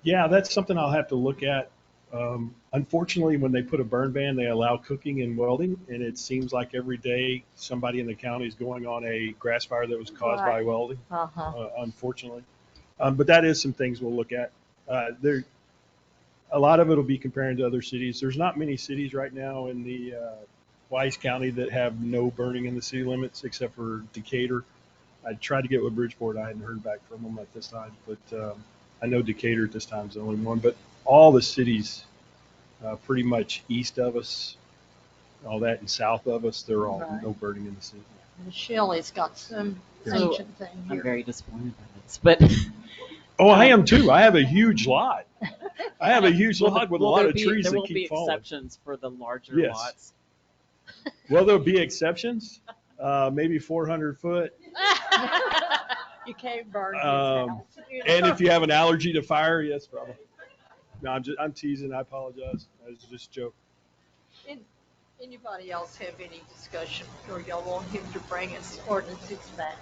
Yeah, that's something I'll have to look at. Unfortunately, when they put a burn ban, they allow cooking and welding, and it seems like every day somebody in the county is going on a grass fire that was caused by welding, unfortunately. But that is some things we'll look at. A lot of it will be comparing to other cities. There's not many cities right now in the Wise County that have no burning in the city limits except for Decatur. I tried to get with Bridgeport. I hadn't heard back from them at this time, but I know Decatur at this time is the only one. But all the cities pretty much east of us, all that, and south of us, they're all no burning in the city. Michelle has got some ancient thing here. I'm very disappointed by this, but. Oh, I am too. I have a huge lot. I have a huge lot with a lot of trees that keep falling. There will be exceptions for the larger lots. Well, there'll be exceptions. Maybe 400 foot. You can't burn his house. And if you have an allergy to fire, yes, probably. No, I'm teasing. I apologize. That was just a joke. Anybody else have any discussion, or y'all want him to bring us ordinances back?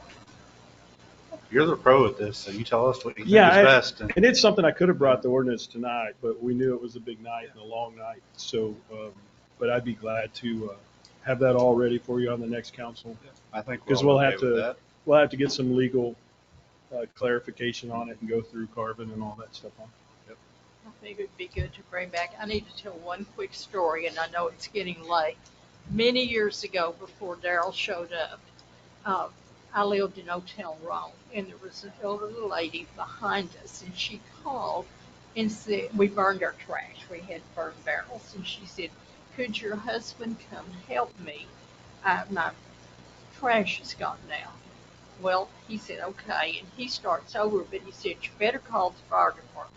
You're the pro at this, so you tell us what you think is best. And it's something I could have brought the ordinance tonight, but we knew it was a big night and a long night. So, but I'd be glad to have that all ready for you on the next council. I think because we'll have to get some legal clarification on it and go through carbon and all that stuff on. I think it would be good to bring back. I need to tell one quick story, and I know it's getting late. Many years ago, before Daryl showed up, I lived in Hotel Rhome, and there was an elderly lady behind us, and she called and said, we burned our trash. We had burned barrels, and she said, could your husband come help me? My trash has gotten out. Well, he said, okay, and he starts over, but he said, you better call the fire department.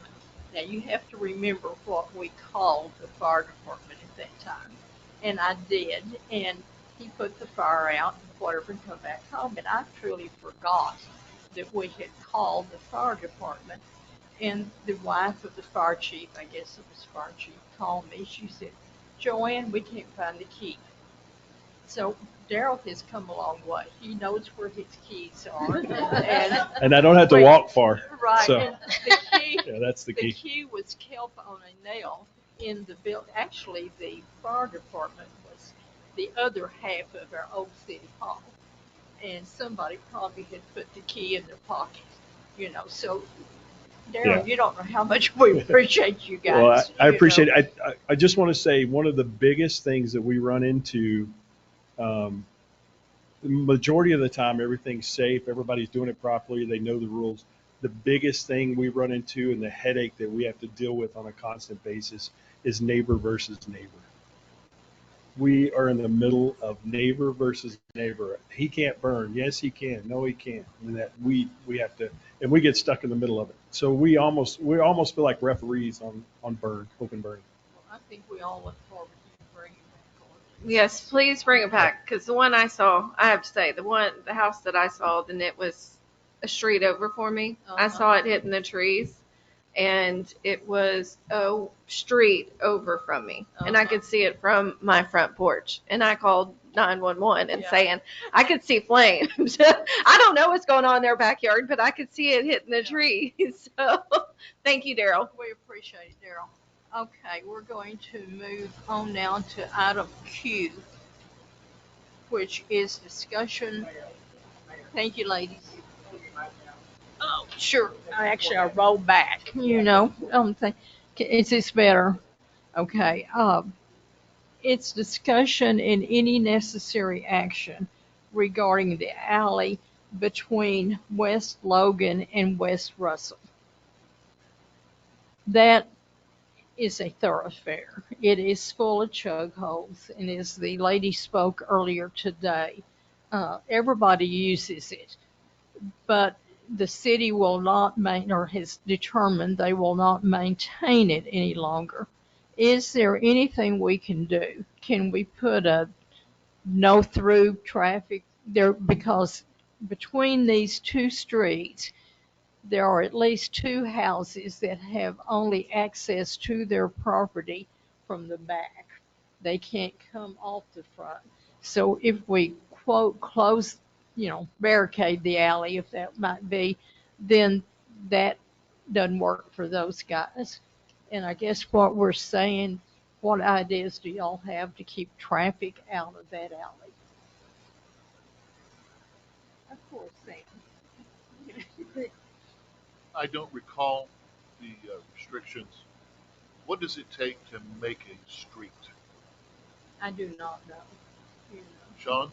Now, you have to remember what we called the fire department at that time. And I did, and he put the fire out and whatever and come back home. And I truly forgot that we had called the fire department. And the wife of the fire chief, I guess it was fire chief, called me. She said, Joanne, we can't find the key. So Daryl has come a long way. He knows where his keys are. And I don't have to walk far. Right. So. And the key, yeah, that's the key. The key was kept on a nail in the building. Actually, the fire department was the other half of our old city hall. And somebody probably had put the key in their pocket, So, Daryl, you don't know how much we appreciate you guys. Well, I appreciate it. I just want to say one of the biggest things that we run into, the majority of the time, everything's safe. Everybody's doing it properly. They know the rules. The biggest thing we run into and the headache that we have to deal with on a constant basis is neighbor versus neighbor. We are in the middle of neighbor versus neighbor. He can't burn. Yes, he can. No, he can't. And that we have to, and we get stuck in the middle of it. So we almost feel like referees on open burning. Well, I think we all look forward to bringing back ordinance. Yes, please bring it back, because the one I saw, I have to say, the house that I saw, then it was a street over for me. I saw it hitting the trees, and it was a street over from me, and I could see it from my front porch, and I called 911 and saying I could see flames. I don't know what's going on in their backyard, but I could see it hitting the tree. So thank you, Daryl. We appreciate it, Daryl. Okay, we're going to move on now to item Q, which is discussion. Thank you, ladies. Oh, sure. I rolled back. Is this better? Okay. It's discussion and any necessary action regarding the alley between West Logan and West Russell. That is a thoroughfare. It is full of chug holes, and as the lady spoke earlier today, everybody uses it, but the city will not or has determined they will not maintain it any longer. Is there anything we can do? Can we put a no through traffic there? Because between these two streets, there are at least two houses that have only access to their property from the back. They can't come off the front. So if we, quote, close, barricade the alley, if that might be, then that doesn't work for those guys. And I guess what we're saying, what ideas do y'all have to keep traffic out of that alley? Of course, Sam. I don't recall the restrictions. What does it take to make a street? I do not know. Sean?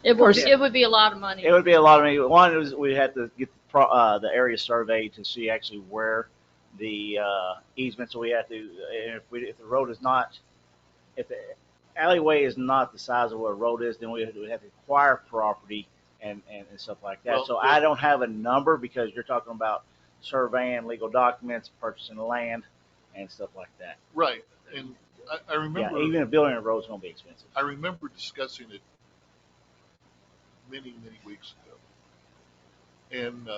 It would be a lot of money. It would be a lot of money. One is we had to get the area surveyed to see actually where the easements. So we have to, if the road is not, if the alleyway is not the size of what a road is, then we have to acquire property and stuff like that. Well, so I don't have a number because you're talking about surveying, legal documents, purchasing land, and stuff like that. Right. And I remember. Yeah, even building a road is going to be expensive. I remember discussing it many, many weeks ago. And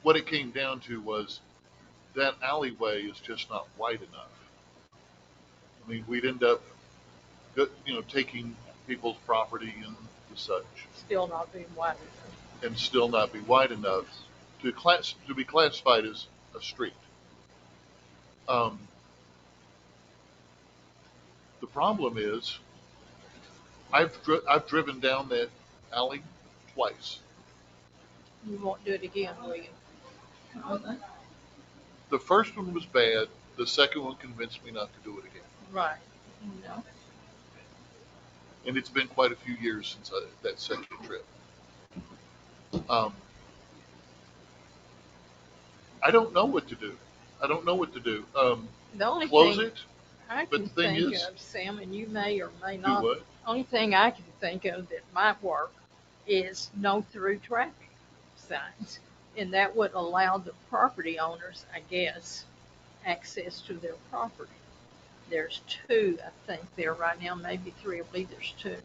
what it came down to was that alleyway is just not wide enough. I mean, we'd end up, taking people's property and such. Still not being wide enough. And still not be wide enough to be classified as a street. The problem is, I've driven down that alley twice. You won't do it again, will you? Okay. The first one was bad. The second one convinced me not to do it again. Right. No. And it's been quite a few years since that second trip. I don't know what to do. The only Close thing it. I But can the thing think is, of, Sam, and you may or may do not. what? Only thing I can think of that might work is no through traffic signs, and that would allow the property owners, I guess, access to their property. There's two, I think, there right now, maybe three. I believe there's two.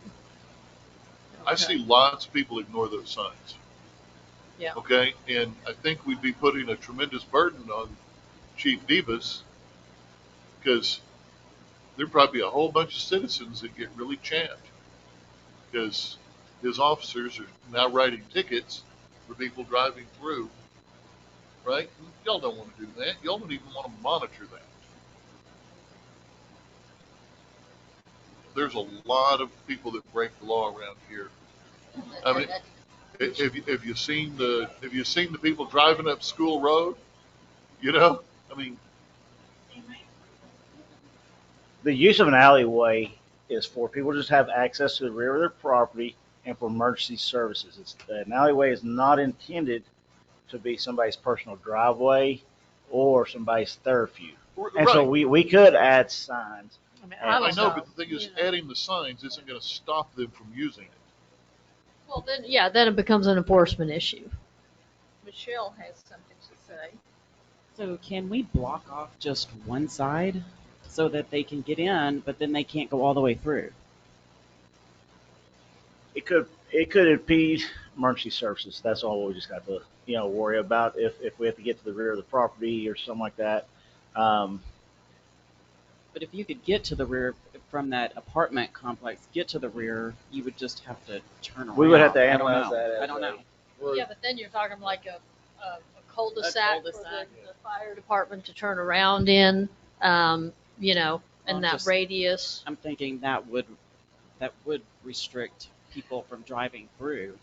I see lots of people ignore those signs. Yeah. Okay, and I think we'd be putting a tremendous burden on Chief Divas because there'd probably be a whole bunch of citizens that get really chapped because his officers are now writing tickets for people driving through, right? Y'all don't want to do that. Y'all don't even want to monitor that. There's a lot of people that break the law around here. I mean, have you seen the people driving up School Road? I mean, The use of an alleyway is for people to just have access to the rear of their property and for emergency services. An alleyway is not intended to be somebody's personal driveway or somebody's thoroughfare. And so we could add signs. I know, but the thing is, adding the signs isn't going to stop them from using it. Well, then it becomes an enforcement issue. Michelle has something to say. So can we block off just one side so that they can get in, but then they can't go all the way through? It could impede emergency services. That's all we just got to, worry about if we have to get to the rear of the property or something like that. But if you could get to the rear from that apartment complex, get to the rear, you would just have to turn around. We would have to I don't analyze know. that. I don't know. Yeah, but then you're talking like a cul-de-sac for the fire department to turn around in, and that radius. I'm thinking that would restrict people from driving through.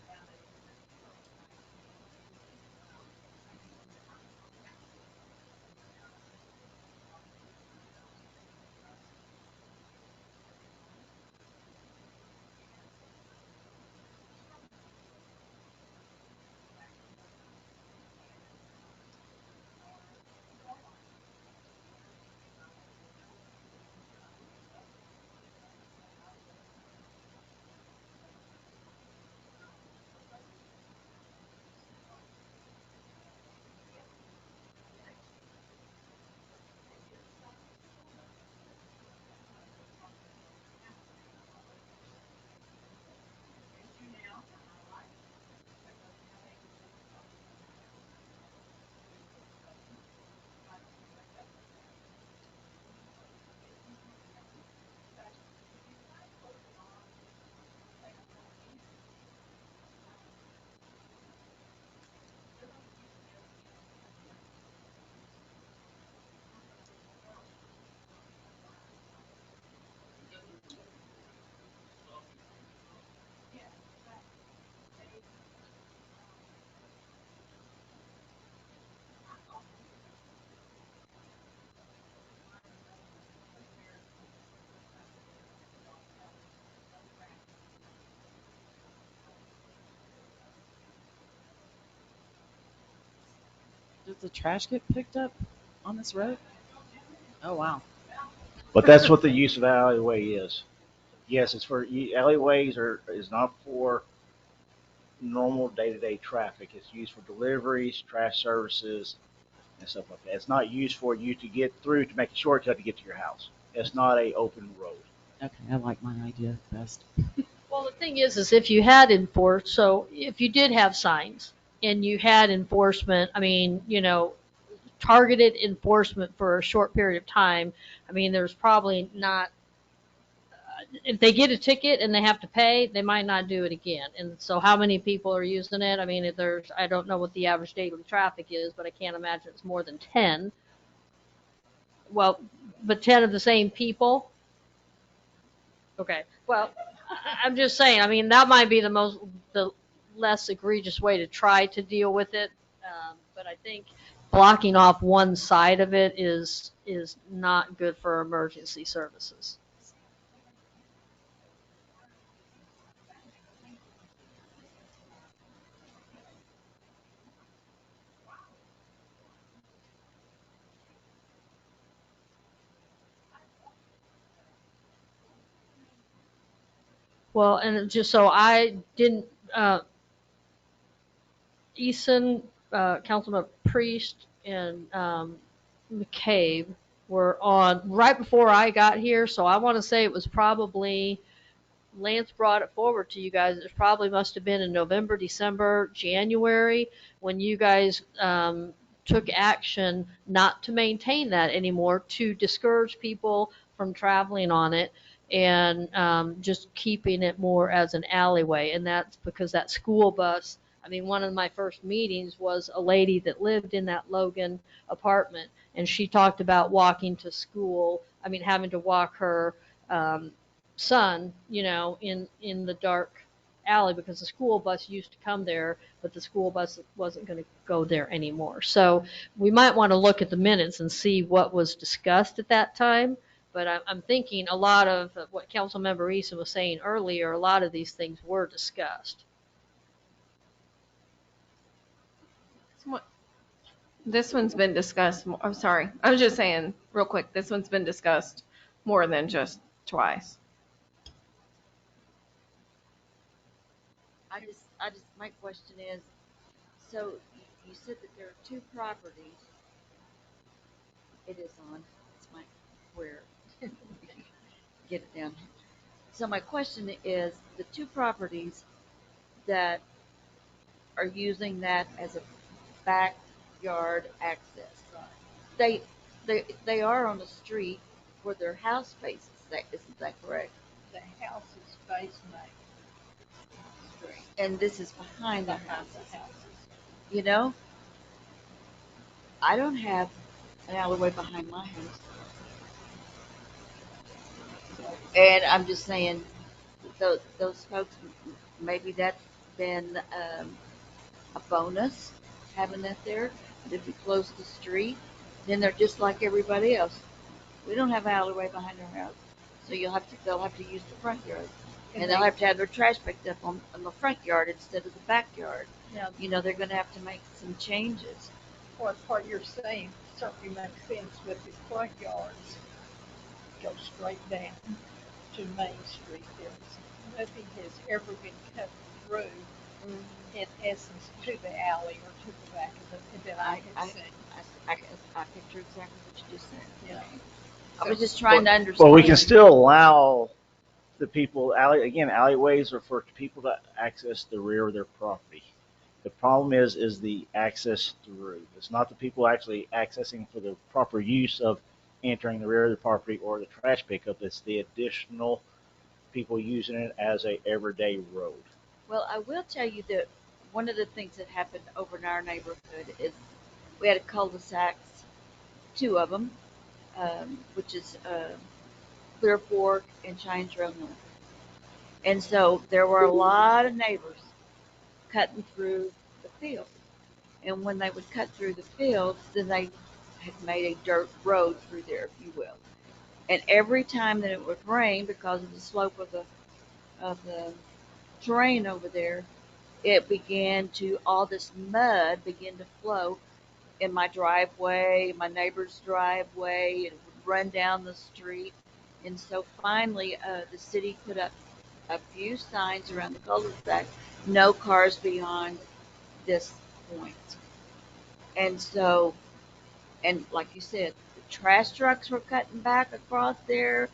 Does the trash get picked up on this road? Oh, wow. But that's what the use of alleyway is. Yes, it's for alleyways is not for normal day-to-day traffic. It's used for deliveries, trash services, and stuff like that. It's not used for you to get through to make a shortcut to get to your house. It's not a open road. Okay, I like my idea best. Well, the thing is if you had so if you did have signs and you had enforcement, targeted enforcement for a short period of time, there's probably not, if they get a ticket and they have to pay, they might not do it again. And so how many people are using it? I don't know what the average daily traffic is, but I can't imagine it's more than 10. Well, but 10 of the same people? Okay. Well, I'm just saying, that might be the less egregious way to try to deal with it. But I think blocking off one side of it is not good for emergency services. Well, and just so I didn't, Eason, Councilman Priest, and McCabe were on right before I got here, so I want to say it was probably, Lance brought it forward to you guys, it probably must have been in November, December, January, when you guys took action not to maintain that anymore, to discourage people from traveling on it, and just keeping it more as an alleyway. And that's because that school bus, one of my first meetings was a lady that lived in that Logan apartment, and she talked about walking to school, having to walk her son, in the dark alley, because the school bus used to come there, but the school bus wasn't going to go there anymore. So we might want to look at the minutes and see what was discussed at that time. But I'm thinking a lot of what Councilmember Eason was saying earlier, a lot of these things were discussed. This one's been discussed. I'm sorry. I was just saying real quick, this one's been discussed more than just twice. My question is, so you said that there are two properties. It is on, it's my, where, get it down. So my question is, the two properties that are using that as a backyard access. They are on the street where their house faces. Isn't that correct? The house is face main street. And this is behind their Behind houses. the houses. You know, I don't have an alleyway behind my house. And I'm just saying, those folks, maybe that's been a bonus having that there. But if you close the street, then they're just like everybody else. We don't have an alleyway behind our house, so they'll have to use the front yard, and they'll have to have their trash picked up on the front yard instead of the backyard. Yeah. You know, they're going to have to make some changes. What you're saying certainly makes sense with the front yards. Go straight down to Main Street. Nothing has ever been cut through, in essence, to the alley or to the back of the that I had seen. I picture exactly what you just said. Yeah. I was just trying to understand. Well, we can still allow the people, alleyways are for people to access the rear of their property. The problem is the access through. It's not the people actually accessing for the proper use of entering the rear of the property or the trash pickup. It's the additional people using it as a everyday road. Well, I will tell you that one of the things that happened over in our neighborhood is we had a cul-de-sacs, two of them, which is Clear Fork and Chines Road North. And so there were a lot of neighbors cutting through the field. And when they would cut through the fields, then they had made a dirt road through there, if you will. And every time that it would rain, because of the slope of the terrain over there, all this mud began to flow in my driveway, my neighbor's driveway, and it would run down the street. And so finally, the city put up a few signs around the cul-de-sac, no cars beyond this point. And so, and like you said, the trash trucks were cutting back across there,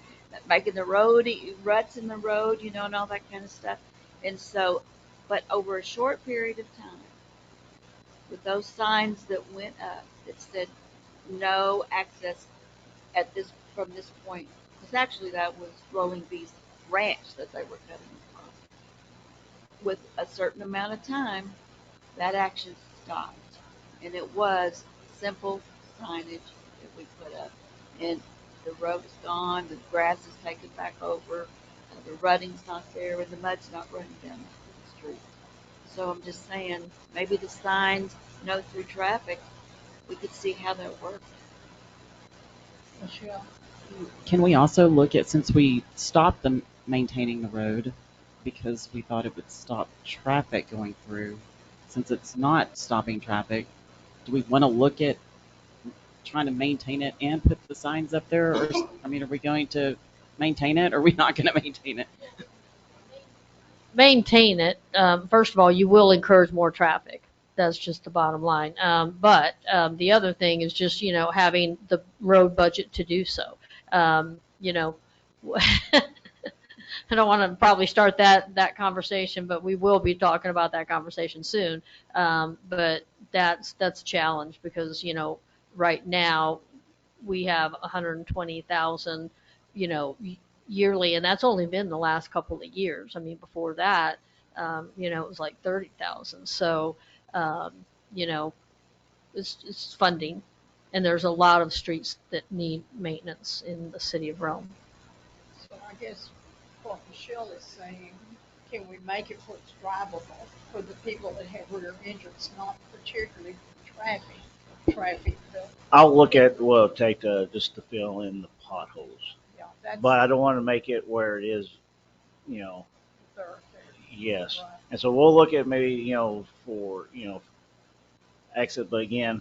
making the road, ruts in the road, and all that kind of stuff. And so, but over a short period of time, with those signs that went up that said no access from this point, because actually that was Rolling Beast Ranch that they were cutting across. With a certain amount of time, that action stopped, and it was simple signage that we put up, and the road is gone, the grass is taken back over, the rutting's not there, and the mud's not running down the street. So I'm just saying, maybe the signs, through traffic, we could see how that worked. Michelle? Can we also look at, since we stopped them maintaining the road because we thought it would stop traffic going through, since it's not stopping traffic, do we want to look at trying to maintain it and put the signs up there? Or, are we going to maintain it, or are we not going to maintain it? Maintain it. First of all, you will encourage more traffic. That's just the bottom line. But the other thing is just, having the road budget to do so. I don't want to probably start that conversation, but we will be talking about that conversation soon. But that's a challenge because, right now we have 120,000, yearly, and that's only been the last couple of years. Before that, it was like 30,000. So, it's funding, and there's a lot of streets that need maintenance in the city of Rome. So I guess what Michelle is saying, can we make it where it's drivable for the people that have rear entrance, not particularly for traffic? I'll look at what it'll take just to fill in the potholes. Yeah, but I don't want to make it where it is, thoroughfare. Yes. Right. And so we'll look at maybe, for, exit, but again,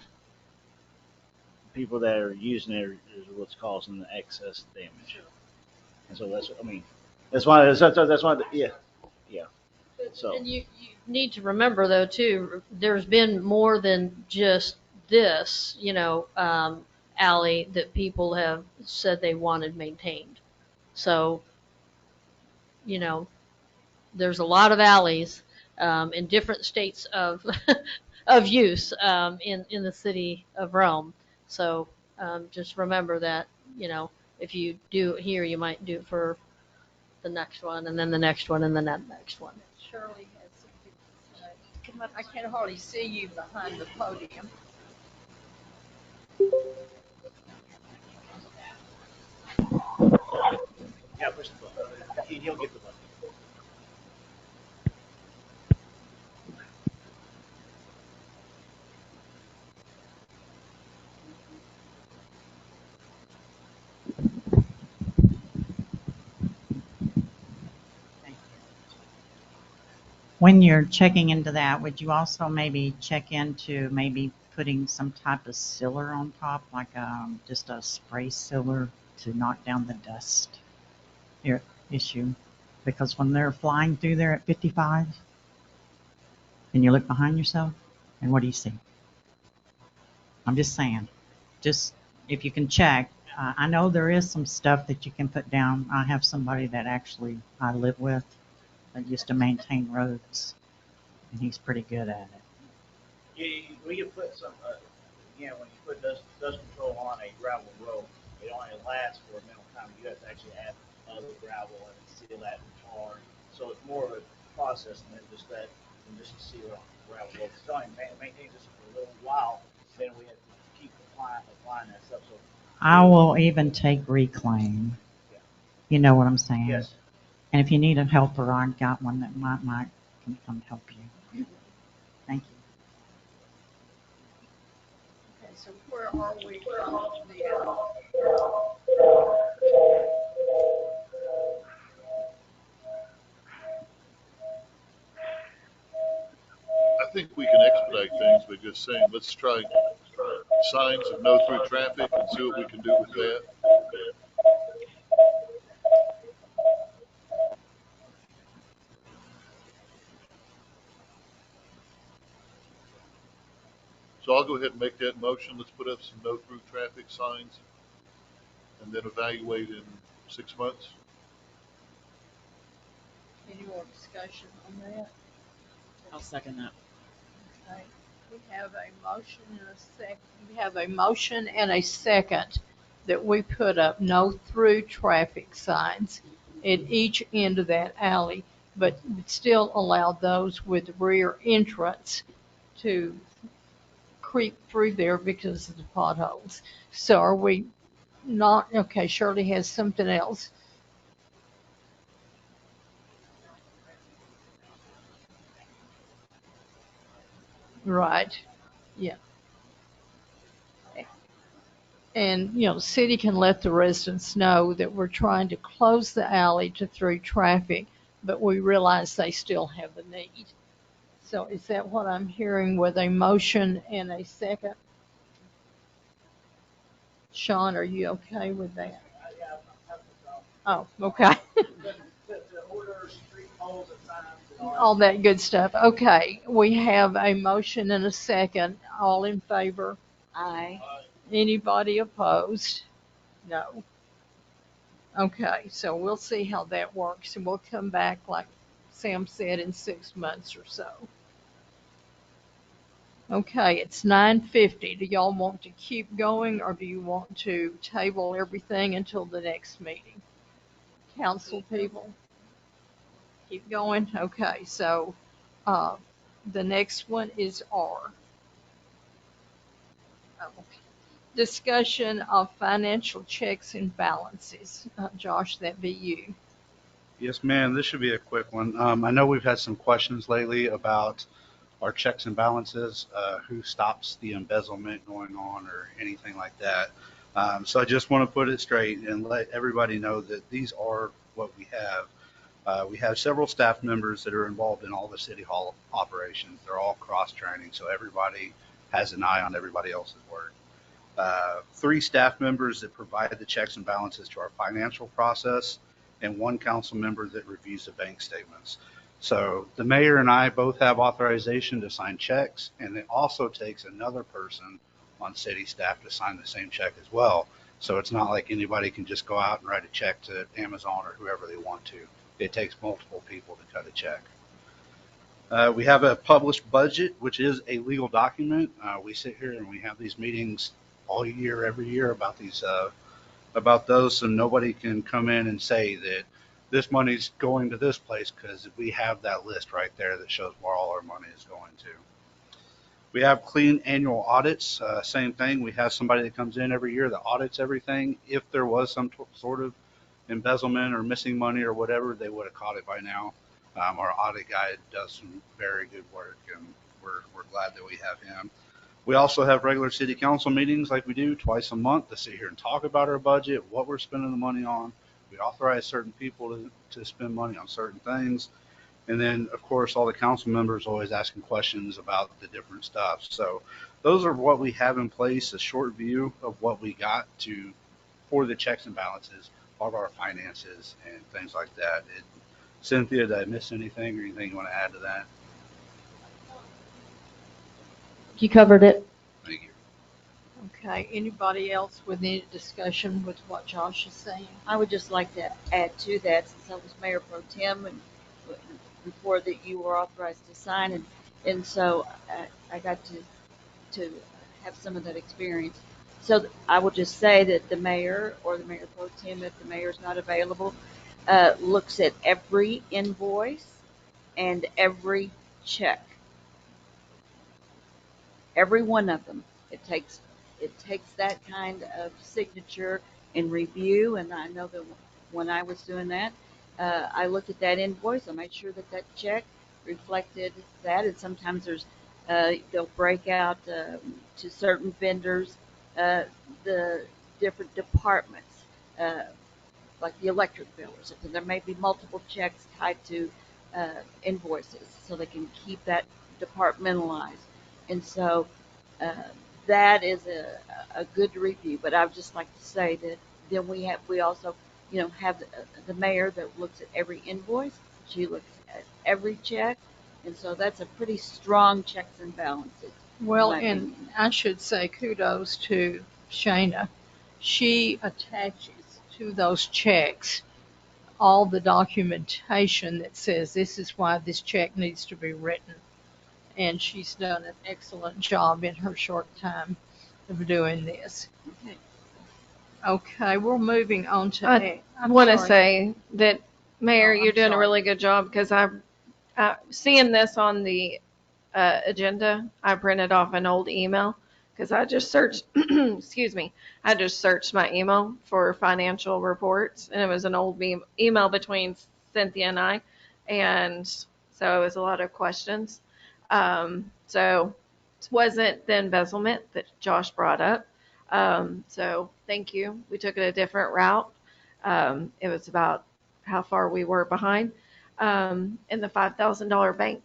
people that are using it is what's causing the excess damage. Sure. And so that's why, yeah. So. And you need to remember, though, too, there's been more than just this, alley that people have said they wanted maintained. So, there's a lot of alleys in different states of of use in the city of Rome. So just remember that, if you do it here, you might do it for the next one, and then the next one, and then that next one. Shirley has something to say. Come on, I can't hardly see you behind the podium. Yeah, push the button. He'll get the button. When you're checking into that, would you also maybe check into maybe putting some type of sealer on top, like just a spray sealer to knock down the dust issue? Because when they're flying through there at 55, and you look behind yourself, and what do you see? I'm just saying, just if you can check. I know there is some stuff that you can put down. I have somebody that actually I live with that used to maintain roads, and he's pretty good at it. Yeah, we can put some, again, when you put dust control on a gravel road, it only lasts for a minimum time. You have to actually add other gravel and seal that with tar. So it's more of a process than just that, than just to seal on the gravel road. It's only maintains this for a little while, then we have to keep applying that stuff. So I will even take reclaim. Yeah. You know what I'm saying? Yes. And if you need a helper, I've got one that might can come help you. Thank you. Okay, so where are we on the I think we can expedite things by just saying, let's try signs of no through traffic and see what we can do with that. So I'll go ahead and make that motion. Let's put up some no through traffic signs and then evaluate in 6 months. any more discussion on that? I'll second that. Okay. We have a motion and a second. We have a motion and a second that we put up no through traffic signs at each end of that alley, but still allow those with rear entrance to creep through there because of the potholes. So are we not, okay, Shirley has something else. Right, yeah. And, the city can let the residents know that we're trying to close the alley to through traffic, but we realize they still have the need. So is that what I'm hearing with a motion and a second? Sean, are you okay with that? Oh, okay. All that good stuff. Okay, we have a motion and a second. All in favor? Aye. Anybody opposed? No. Okay, so we'll see how that works, and we'll come back, like Sam said, in 6 months or so. Okay, it's 9:50. Do y'all want to keep going, or do you want to table everything until the next meeting? Council people? Keep going? Okay, so the next one is R. Discussion of financial checks and balances. Josh, that be you. Yes, ma'am. This should be a quick one. I know we've had some questions lately about our checks and balances, who stops the embezzlement going on or anything like that. So I just want to put it straight and let everybody know that these are what we have. We have several staff members that are involved in all the city hall operations. They're all cross-training, so everybody has an eye on everybody else's work. 3 staff members that provide the checks and balances to our financial process, and 1 council member that reviews the bank statements. So the mayor and I both have authorization to sign checks, and it also takes another person on city staff to sign the same check as well. So it's not like anybody can just go out and write a check to Amazon or whoever they want to. It takes multiple people to cut a check. We have a published budget, which is a legal document. We sit here and we have these meetings all year, every year about those, so nobody can come in and say that this money's going to this place, because we have that list right there that shows where all our money is going to. We have clean annual audits. Same thing. We have somebody that comes in every year that audits everything. If there was some sort of embezzlement or missing money or whatever, they would have caught it by now. Our audit guy does some very good work, and we're glad that we have him. We also have regular city council meetings like we do twice a month to sit here and talk about our budget, what we're spending the money on. We authorize certain people to spend money on certain things. And then, of course, all the council members always asking questions about the different stuff. So those are what we have in place, a short view of what we got for the checks and balances of our finances and things like that. Cynthia, did I miss anything or anything you want to add to that? You covered it. Thank you. Okay, anybody else with any discussion with what Josh is saying? I would just like to add to that, since I was Mayor Pro Tem and before that you were authorized to sign, and so I got to have some of that experience. So I will just say that the mayor or the Mayor Pro Tem, if the mayor is not available, looks at every invoice and every check. Every one of them. It takes that kind of signature and review, and I know that when I was doing that, I looked at that invoice. I made sure that check reflected that, and sometimes they'll break out to certain vendors the different departments, like the electric bill or something. There may be multiple checks tied to invoices, so they can keep that departmentalized. And so that is a good review. But I would just like to say that then we also have the mayor that looks at every invoice. She looks at every check, and so that's a pretty strong checks and balances. Well, and I should say kudos to Shana. She attaches to those checks all the documentation that says this is why this check needs to be written. And she's done an excellent job in her short time of doing this. Okay, we're moving on to. I want to say that, Mayor, you're doing a really good job, because I'm seeing this on the agenda. I printed off an old email because I just searched. Excuse me. I just searched my email for financial reports, and it was an old email between Cynthia and I, and so it was a lot of questions. So it wasn't the embezzlement that Josh brought up. So thank you. We took it a different route. It was about how far we were behind. And the $5,000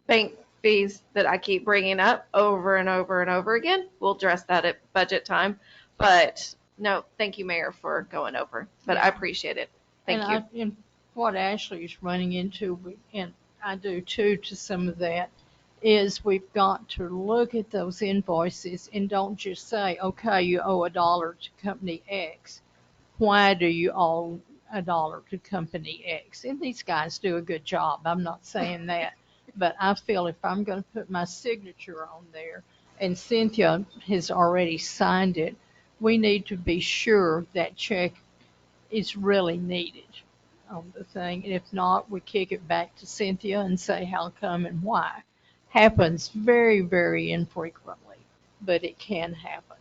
bank fees that I keep bringing up over and over and over again. We'll address that at budget time. But no, thank you, Mayor, for going over. But I appreciate it. Thank you. And what Ashley is running into, and I do too, to some of that, is we've got to look at those invoices and don't just say, okay, you owe $1 to company X. Why do you owe $1 to company X? And these guys do a good job. I'm not saying that. But I feel if I'm going to put my signature on there, and Cynthia has already signed it, we need to be sure that check is really needed on the thing. And if not, we kick it back to Cynthia and say how come and why. Happens very, very infrequently, but it can happen.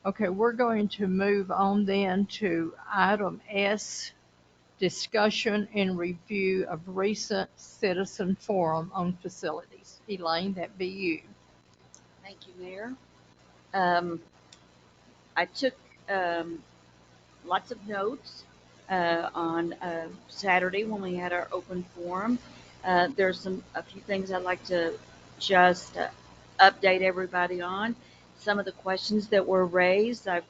Okay, we're going to move on then to item S, discussion and review of recent citizen forum on facilities. Elaine, that be you. Thank you, Mayor. I took lots of notes on Saturday when we had our open forum. There's a few things I'd like to just update everybody on. Some of the questions that were raised, I've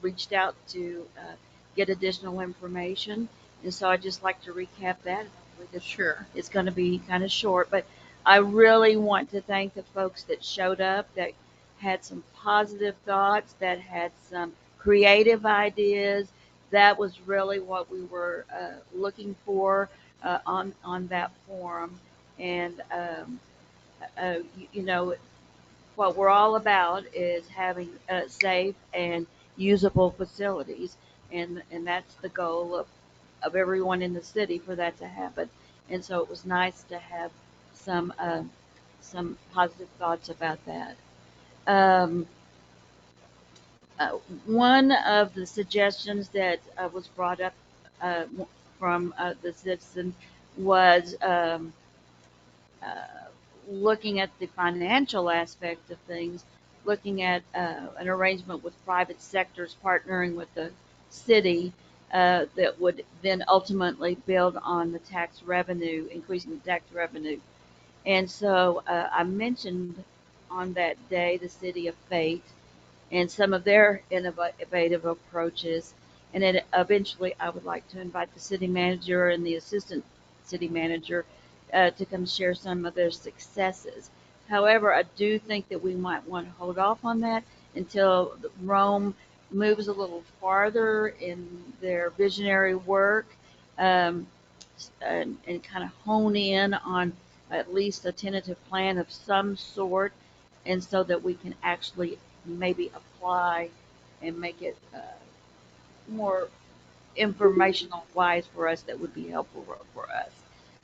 reached out to get additional information, and so I'd just like to recap that. Sure. It's going to be kind of short, but I really want to thank the folks that showed up, that had some positive thoughts, that had some creative ideas. That was really what we were looking for on that forum. And, you know, what we're all about is having safe and usable facilities. And that's the goal of everyone in the city for that to happen. And so it was nice to have some, some positive thoughts about that. Um, One of the suggestions that was brought up uh, from the citizen was uh, looking at the financial aspect of things, looking at an arrangement with private sectors partnering with the city that would then ultimately build on the tax revenue, increasing the tax revenue. And so I mentioned on that day the City of Fate and some of their innovative approaches. And then eventually, I would like to invite the city manager and the assistant city manager to come share some of their successes. However, I do think that we might want to hold off on that until Rome moves a little farther in their visionary work, um, and kind of hone in on at least a tentative plan of some sort, and so that we can actually maybe apply and make it more informational wise for us, that would be helpful for us.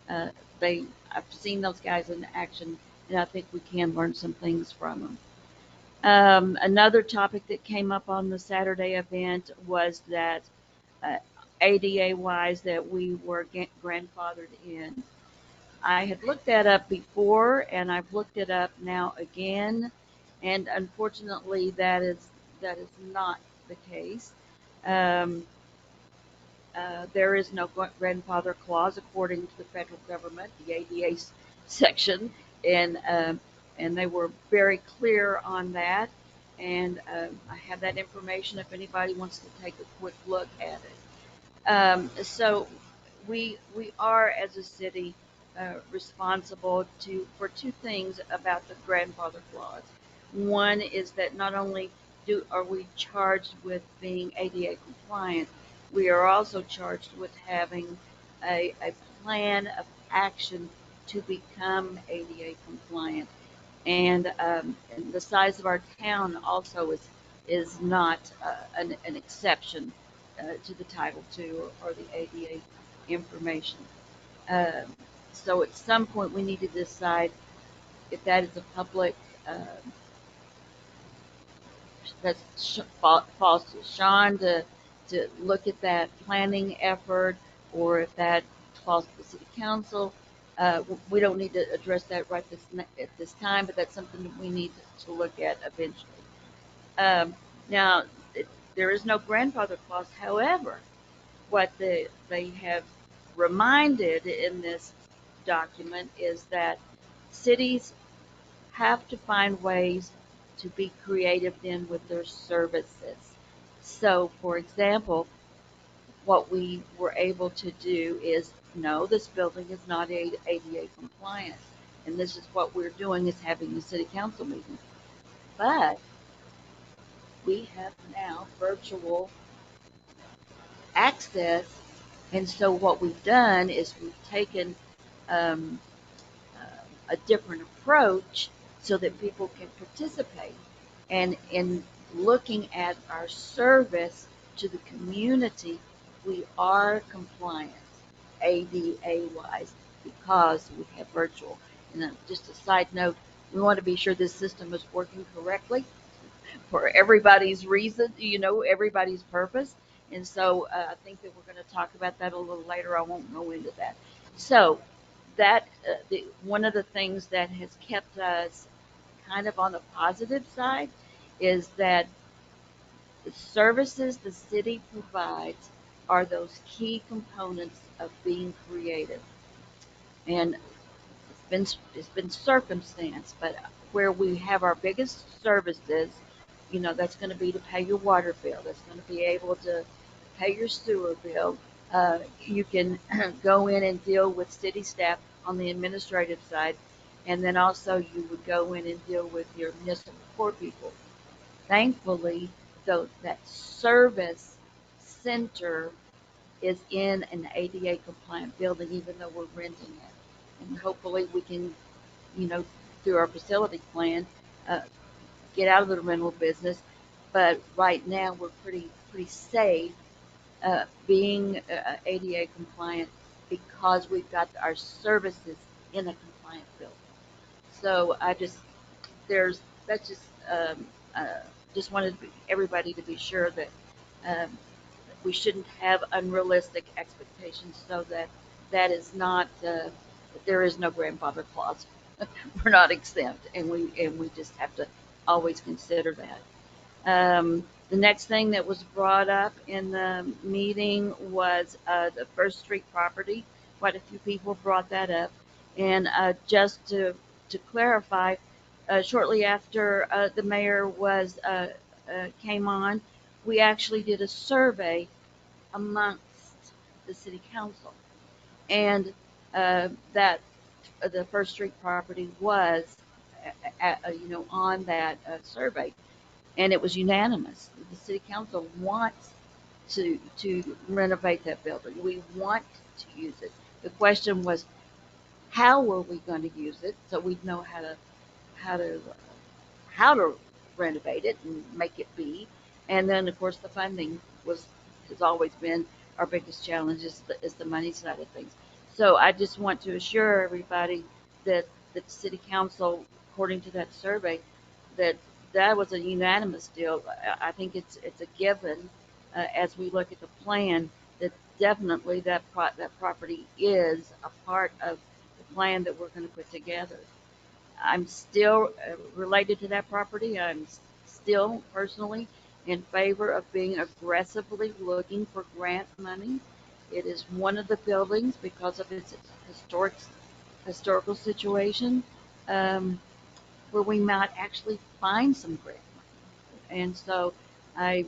Uh, I've seen those guys in action, and I think we can learn some things from them. Another topic that came up on the Saturday event was that ADA wise that we were grandfathered in. I had looked that up before, and I've looked it up now again, and unfortunately, that is not the case. Um, there is no grandfather clause according to the federal government, the ADA section, and they were very clear on that. And I have that information if anybody wants to take a quick look at it. So we are as a city responsible for two things about the grandfather clause. One is that not only are we charged with being ADA compliant, we are also charged with having a plan of action to become ADA compliant. And the size of our town also is not an exception to the Title II or the ADA information. So at some point we need to decide if that is a public, that falls to Sean to look at that planning effort, or if that falls to the city council. We don't need to address that right at this time, but that's something that we need to look at eventually. Now, there is no grandfather clause. However, what they have reminded in this document is that cities have to find ways to be creative then with their services. So, for example, what we were able to do is, no, this building is not ADA compliant, and this is what we're doing, is having a city council meeting. But we have now virtual access, and so what we've done is we've taken um, a different approach so that people can participate. And in looking at our service to the community, we are compliant ADA wise because we have virtual. And just a side note, we want to be sure this system is working correctly for everybody's reason, everybody's purpose. And so I think that we're going to talk about that a little later. I won't go into that. So that one of the things that has kept us kind of on the positive side is that the services the city provides are those key components of being creative. And it's been circumstance, but where we have our biggest services, that's going to be to pay your water bill. That's going to be able to pay your sewer bill. You can go in and deal with city staff on the administrative side, and then also you would go in and deal with your municipal court people. Thankfully, though, that service center is in an ADA compliant building, even though we're renting it. and hopefully we can, through our facility plan, uh, get out of the rental business. But right now, we're pretty safe being ADA compliant because we've got our services in a compliant building. So that's just wanted everybody to be sure that um, we shouldn't have unrealistic expectations, so that is not, there is no grandfather clause. We're not exempt, and we just have to always consider that. The next thing that was brought up in the meeting was the First Street property. Quite a few people brought that up. And just to clarify, shortly after the mayor came on, we actually did a survey amongst the city council. And that the First Street property was on that survey. And it was unanimous. The city council wants to renovate that building. We want to use it. The question was, how were we going to use it so we'd know how to renovate it and make it be. And then, of course, the funding has always been our biggest challenge, is the money side of things. So I just want to assure everybody that the city council, according to that survey, that was a unanimous deal. I think it's a given as we look at the plan that definitely that property is a part of the plan that we're going to put together. I'm still related to that property. I'm still personally in favor of being aggressively looking for grant money. It is one of the buildings, because of its historical situation, where we might actually find some grant money. And so I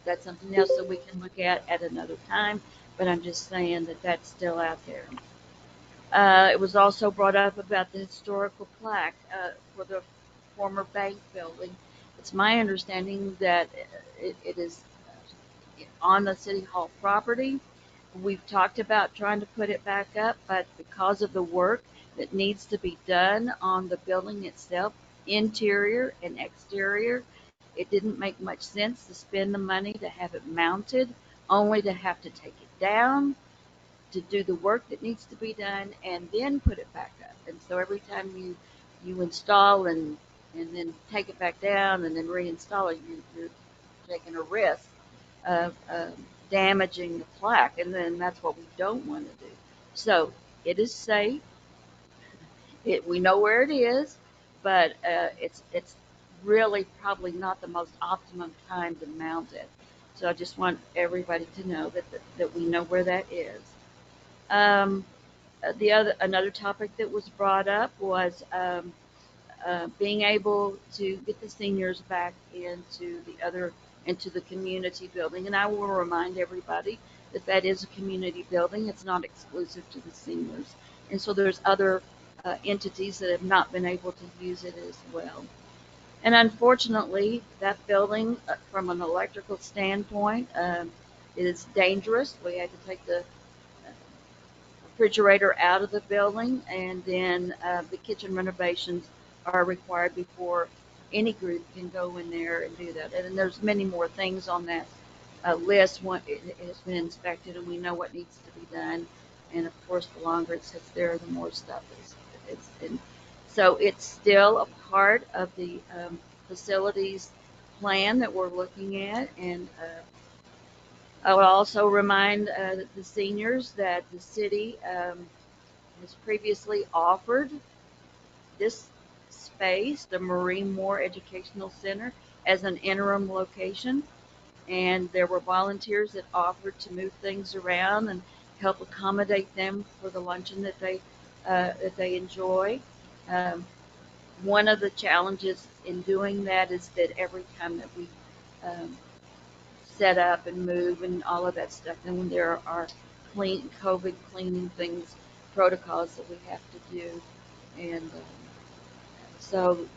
that's something else that we can look at another time, but I'm just saying that that's still out there. It was also brought up about the historical plaque for the former bank building. It's my understanding that it is on the city hall property. We've talked about trying to put it back up, but because of the work that needs to be done on the building itself, interior and exterior, it didn't make much sense to spend the money to have it mounted, only to have to take it down, to do the work that needs to be done, and then put it back up. And so every time you install and then take it back down and then reinstall it, you're taking a risk of damaging the plaque, and then that's what we don't want to do. So it is safe. We know where it is, but it's really probably not the most optimum time to mount it. So I just want everybody to know that we know where that is. Another topic that was brought up was being able to get the seniors back into the community building. And I will remind everybody that is a community building. It's not exclusive to the seniors. And so there's other entities that have not been able to use it as well. And unfortunately, that building, from an electrical standpoint, is dangerous. We had to take the refrigerator out of the building, and then the kitchen renovations are required before any group can go in there and do that. And there's many more things on that list. It has been inspected, and we know what needs to be done. And of course, the longer it sits there, the more stuff is. So it's still a part of the facilities plan that we're looking at. And I would also remind the seniors that the city has previously offered this space, the Marie Moore Educational Center, as an interim location. And there were volunteers that offered to move things around and help accommodate them for the luncheon that they enjoy. One of the challenges in doing that is that every time that we set up and move and all of that stuff, and when there are COVID cleaning things, protocols that we have to do, and so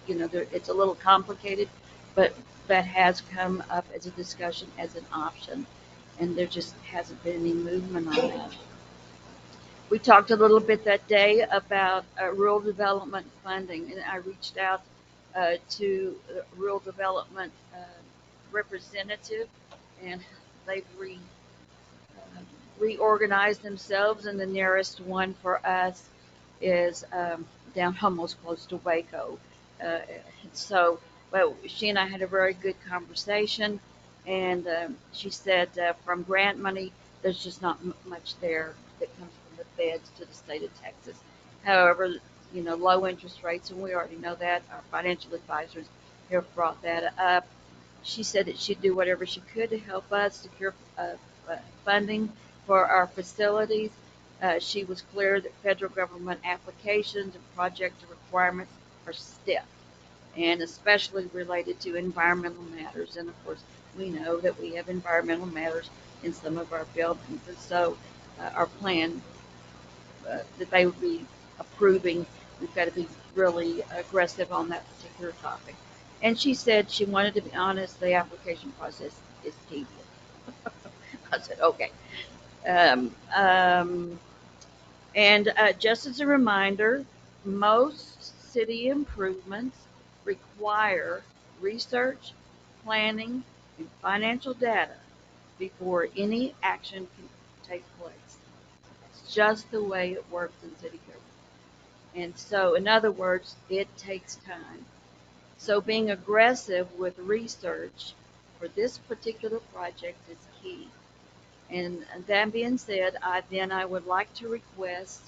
it's a little complicated, but that has come up as a discussion, as an option, and there just hasn't been any movement on that. We talked a little bit that day about rural development funding, and I reached out to the rural development representative, and they've reorganized themselves, and the nearest one for us is down almost close to Waco. So, well, she and I had a very good conversation, and she said from grant money, there's just not much there that comes from the feds to the state of Texas. However, you know, low interest rates, and we already know that. Our financial advisors have brought that up. She said that she'd do whatever she could to help us secure funding for our facilities. She was clear that federal government applications and project requirements are stiff, and especially related to environmental matters. And of course, we know that we have environmental matters in some of our buildings. And so our plan that they would be approving, we've got to be really aggressive on that particular topic. And she said she wanted to be honest, the application process is tedious. I said, okay. And just as a reminder, most city improvements require research, planning, and financial data before any action can take place. It's just the way it works in city government. And so, in other words, it takes time. So being aggressive with research for this particular project is key. And that being said, I would like to request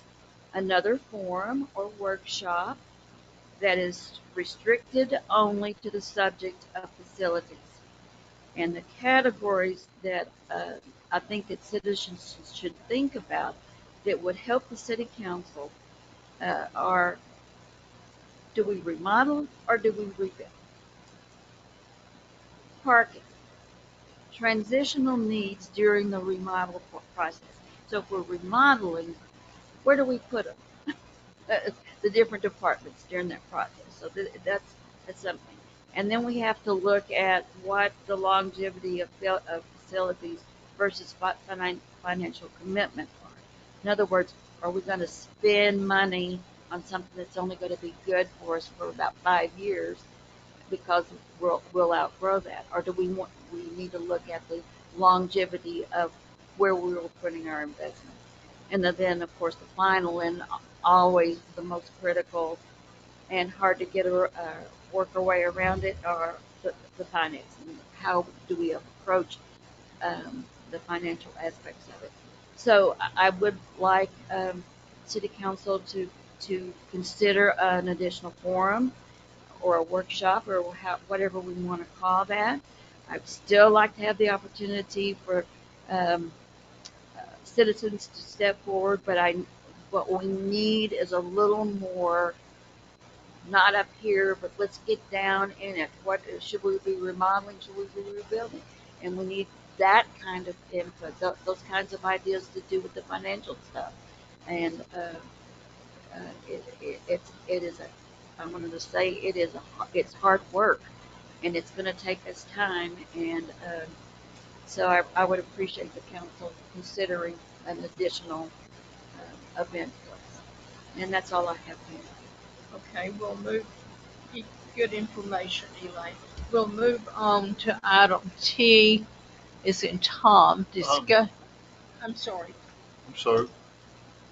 another forum or workshop that is restricted only to the subject of facilities. And the categories that I think that citizens should think about that would help the city council are, do we remodel or do we rebuild? Parking. Transitional needs during the remodel process. So if we're remodeling, where do we put them? The different departments during that process. So that's something. And then we have to look at what the longevity of facilities versus financial commitment are. In other words, are we going to spend money on something that's only going to be good for us for about 5 years because we'll outgrow that? Or do we need to look at the longevity of where we were putting our investment? And then, of course, the final and always the most critical and hard to get work our way around it are the financing. How do we approach the financial aspects of it? So I would like City Council to consider an additional forum or a workshop or whatever we want to call that. I'd still like to have the opportunity for citizens to step forward, but what we need is a little more, not up here, but let's get down in it. What should we be remodeling? Should we be rebuilding? And we need that kind of input, those kinds of ideas to do with the financial stuff. And it is I wanted to say it's hard work, and it's going to take us time. And so I would appreciate the council considering an additional event for us. And that's all I have here. Okay, we'll move. Good information, Elaine. We'll move on to item T. Is in Tom. Discuss. I'm sorry. I'm sorry.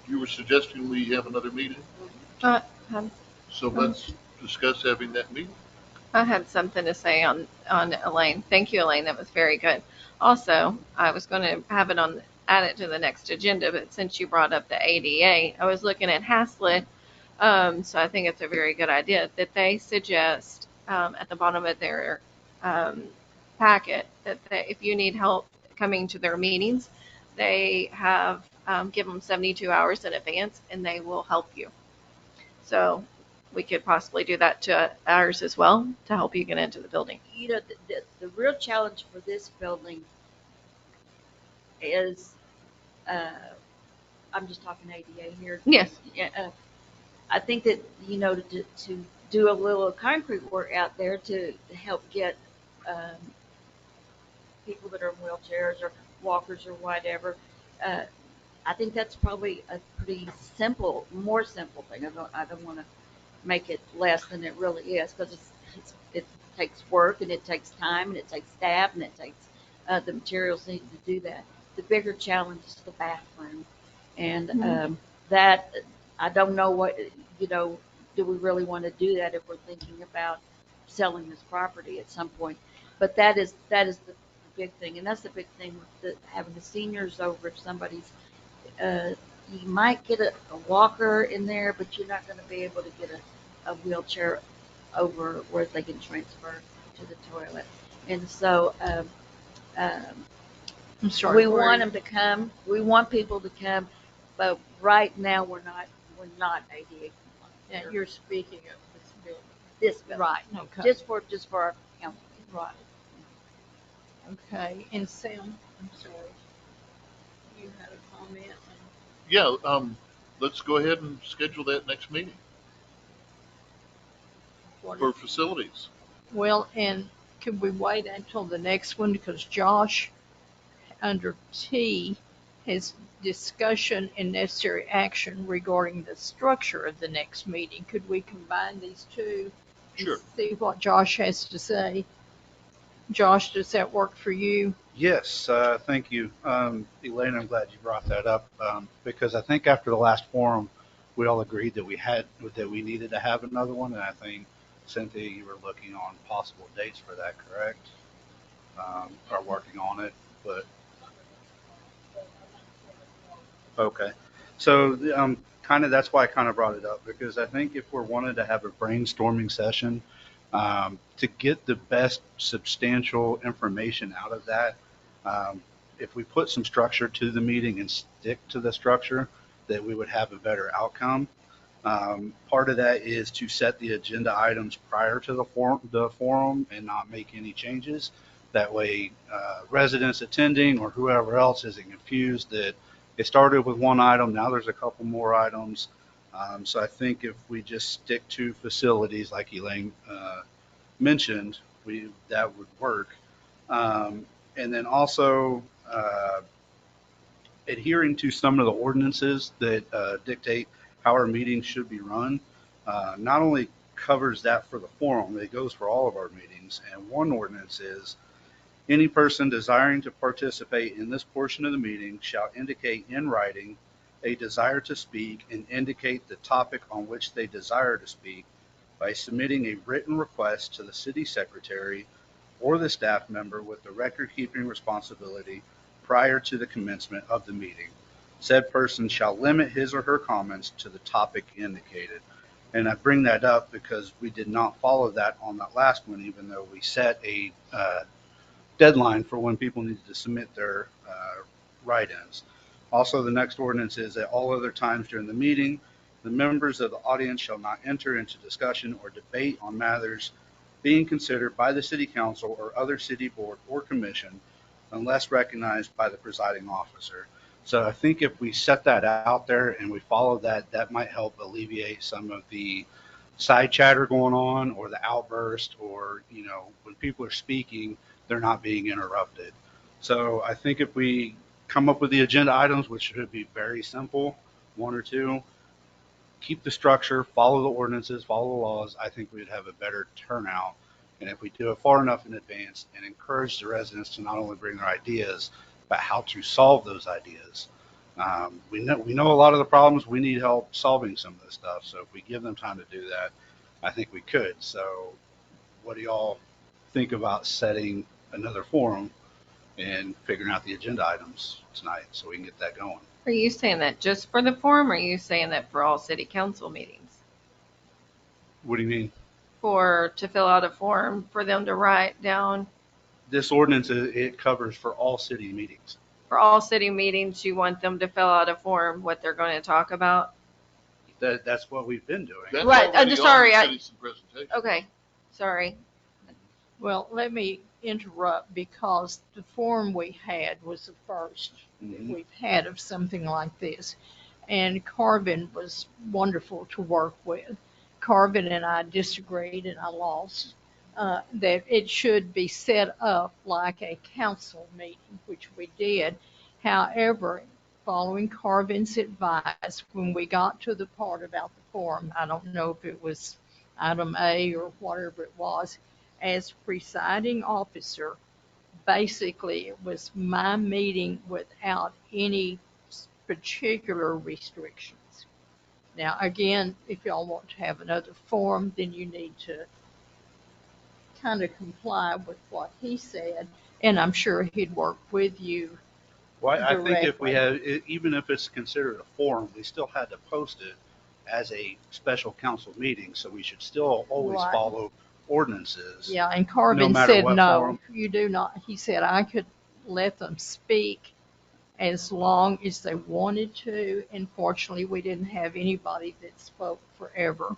You were suggesting we have another meeting? So let's discuss having that meeting. I had something to say on Elaine. Thank you, Elaine. That was very good. Also, I was going to have it add it to the next agenda, but since you brought up the ADA, I was looking at Haslett. So I think it's a very good idea that they suggest at the bottom of their packet that if you need help coming to their meetings, they have give them 72 hours in advance and they will help you. So we could possibly do that to ours as well to help you get into the building. You know, the real challenge for this building is, I'm just talking ADA here. Yes. I think that, you know, to do a little concrete work out there to help get people that are in wheelchairs or walkers or whatever, I think that's probably a pretty simple, more simple thing. I don't want to make it less than it really is, because it takes work and it takes time and it takes staff and it takes the materials needed to do that. The bigger challenge is the bathroom, and that I don't know what, you know, do we really want to do that if we're thinking about selling this property at some point? But that is the big thing, and that's the big thing with having the seniors over. If somebody's you might get a walker in there, but you're not going to be able to get a wheelchair over where they can transfer to the toilet. And so I'm sorry. we want them to come. We want people to come, but right now we're not ADA compliant. Yeah, you're speaking of this building. This building. Right. Okay. Just for our council. Right. Okay. And Sam, I'm sorry. You had a comment? Yeah, let's go ahead and schedule that next meeting for facilities. Well, and could we wait until the next one, because Josh under T has discussion and necessary action regarding the structure of the next meeting. Could we combine these two? Sure. See what Josh has to say. Josh, does that work for you? Yes, thank you. Elaine, I'm glad you brought that up, because I think after the last forum, we all agreed that we needed to have another one, and I think, Cynthia, you were looking on possible dates for that, correct? Are working on it, but okay. So kind of that's why I kind of brought it up, because I think if we're wanting to have a brainstorming session, to get the best substantial information out of that, if we put some structure to the meeting and stick to the structure, that we would have a better outcome. Part of that is to set the agenda items prior to the forum and not make any changes. That way, residents attending or whoever else isn't confused that it started with one item, now there's a couple more items. So I think if we just stick to facilities like Elaine mentioned, that would work. And then also adhering to some of the ordinances that dictate how our meetings should be run, not only covers that for the forum, it goes for all of our meetings. And one ordinance is, any person desiring to participate in this portion of the meeting shall indicate in writing a desire to speak and indicate the topic on which they desire to speak by submitting a written request to the city secretary or the staff member with the record-keeping responsibility prior to the commencement of the meeting. Said person shall limit his or her comments to the topic indicated. And I bring that up because we did not follow that on that last one, even though we set a deadline for when people needed to submit their write-ins. Also, the next ordinance is at all other times during the meeting, the members of the audience shall not enter into discussion or debate on matters being considered by the city council or other city board or commission unless recognized by the presiding officer. So I think if we set that out there and we follow that, that might help alleviate some of the side chatter going on or the outburst, or, you know, when people are speaking, they're not being interrupted. So I think if we come up with the agenda items, which should be very simple, one or two, keep the structure, follow the ordinances, follow the laws, I think we'd have a better turnout. And if we do it far enough in advance and encourage the residents to not only bring their ideas, but how to solve those ideas. We know a lot of the problems. We need help solving some of this stuff. So if we give them time to do that, I think we could. So what do y'all think about setting another forum and figuring out the agenda items tonight so we can get that going? Are you saying that just for the forum, or are you saying that for all city council meetings? What do you mean? To fill out a form for them to write down? This ordinance, it covers for all city meetings. For all city meetings, you want them to fill out a form, what they're going to talk about? That's what we've been doing. That's Right. I'm already just sorry. on the city's presentation. Okay. Sorry. Well, let me interrupt, because the form we had was the first that we've had of something like this. And Carvin was wonderful to work with. Carvin and I disagreed, and I lost. That it should be set up like a council meeting, which we did. However, following Carvin's advice when we got to the part about the forum. I don't know if it was item A or whatever it was. As presiding officer, basically it was my meeting without any particular restrictions. Now, again, if y'all want to have another forum, then you need to kind of comply with what he said, and I'm sure he'd work with you. Well, I think if we directly. have, even if it's considered a forum, we still had to post it as a special council meeting, so we should still always Right. follow ordinances. Yeah, and no Carvin matter said what no, forum. you do not. He said I could let them speak as long as they wanted to. And fortunately, we didn't have anybody that spoke forever.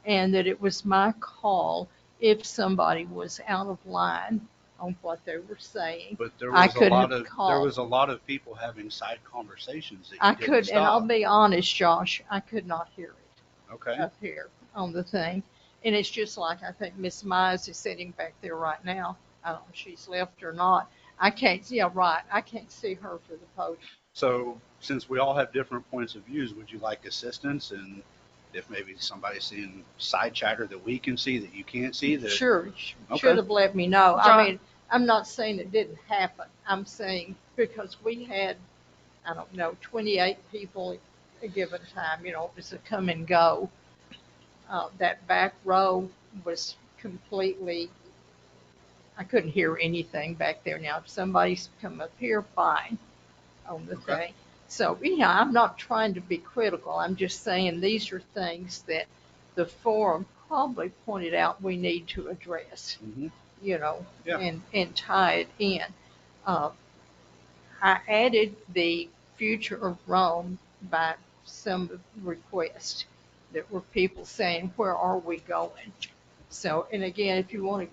And that it was my call if somebody was out of line on what they were saying. But there I was a could lot have of called. people having side conversations that you I didn't could, and I'll stop. be honest, Josh, I could not hear it Okay. up here on the thing. And it's just like I think Miss Mize is sitting back there right now. I don't know if she's left or not. I can't, yeah, right. I can't see her for the podium. So since we all have different points of views, would you like assistance? And if maybe somebody's seeing side chatter that we can see that you can't see, that Sure, Okay. should have let me know. John- I mean, I'm not saying it didn't happen. I'm saying because we had, I don't know, 28 people at a given time, you know, it was a come and go. That back row was completely, I couldn't hear anything back there. Now, if somebody's come up here, fine on the thing. So, yeah, I'm not trying to be critical. I'm just saying these are things that the forum probably pointed out we need to address, Mhm. you know, Yeah. and tie it in. I added the future of Rome by some request. There were people saying, where are we going? So, and again, if you want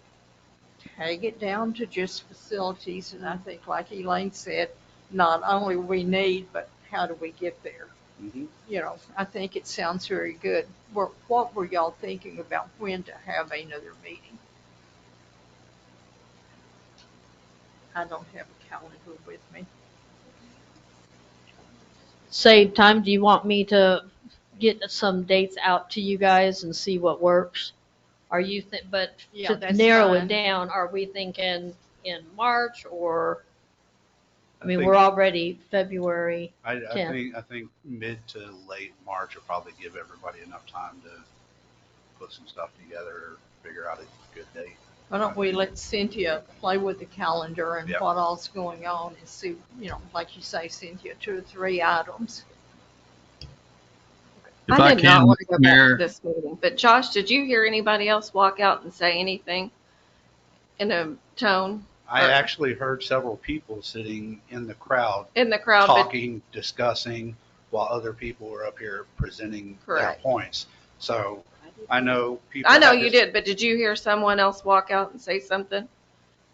to tag it down to just facilities, and I think like Elaine said, not only we need, but how do we get there? Mhm. You know, I think it sounds very good. What were y'all thinking about when to have another meeting? I don't have a calendar with me. Save time. Do you want me to get some dates out to you guys and see what works? Are you but Yeah, to that's narrow fine. it down, are we thinking in March or, I mean, think- we're already February I 10th. think mid to late March will probably give everybody enough time to put some stuff together or figure out a good date. Why don't we let Cynthia play with the calendar and Yep. what all's going on and see, you know, like you say, Cynthia, 2 or 3 items. If I I did not can, want to go back Mayor, to this meeting, but Josh, did you hear anybody else walk out and say anything in a tone? I or actually heard several people sitting in the crowd in the crowd, but talking, discussing, while other people were up here presenting their Correct. points. So I know people. I know had you this- did, but did you hear someone else walk out and say something?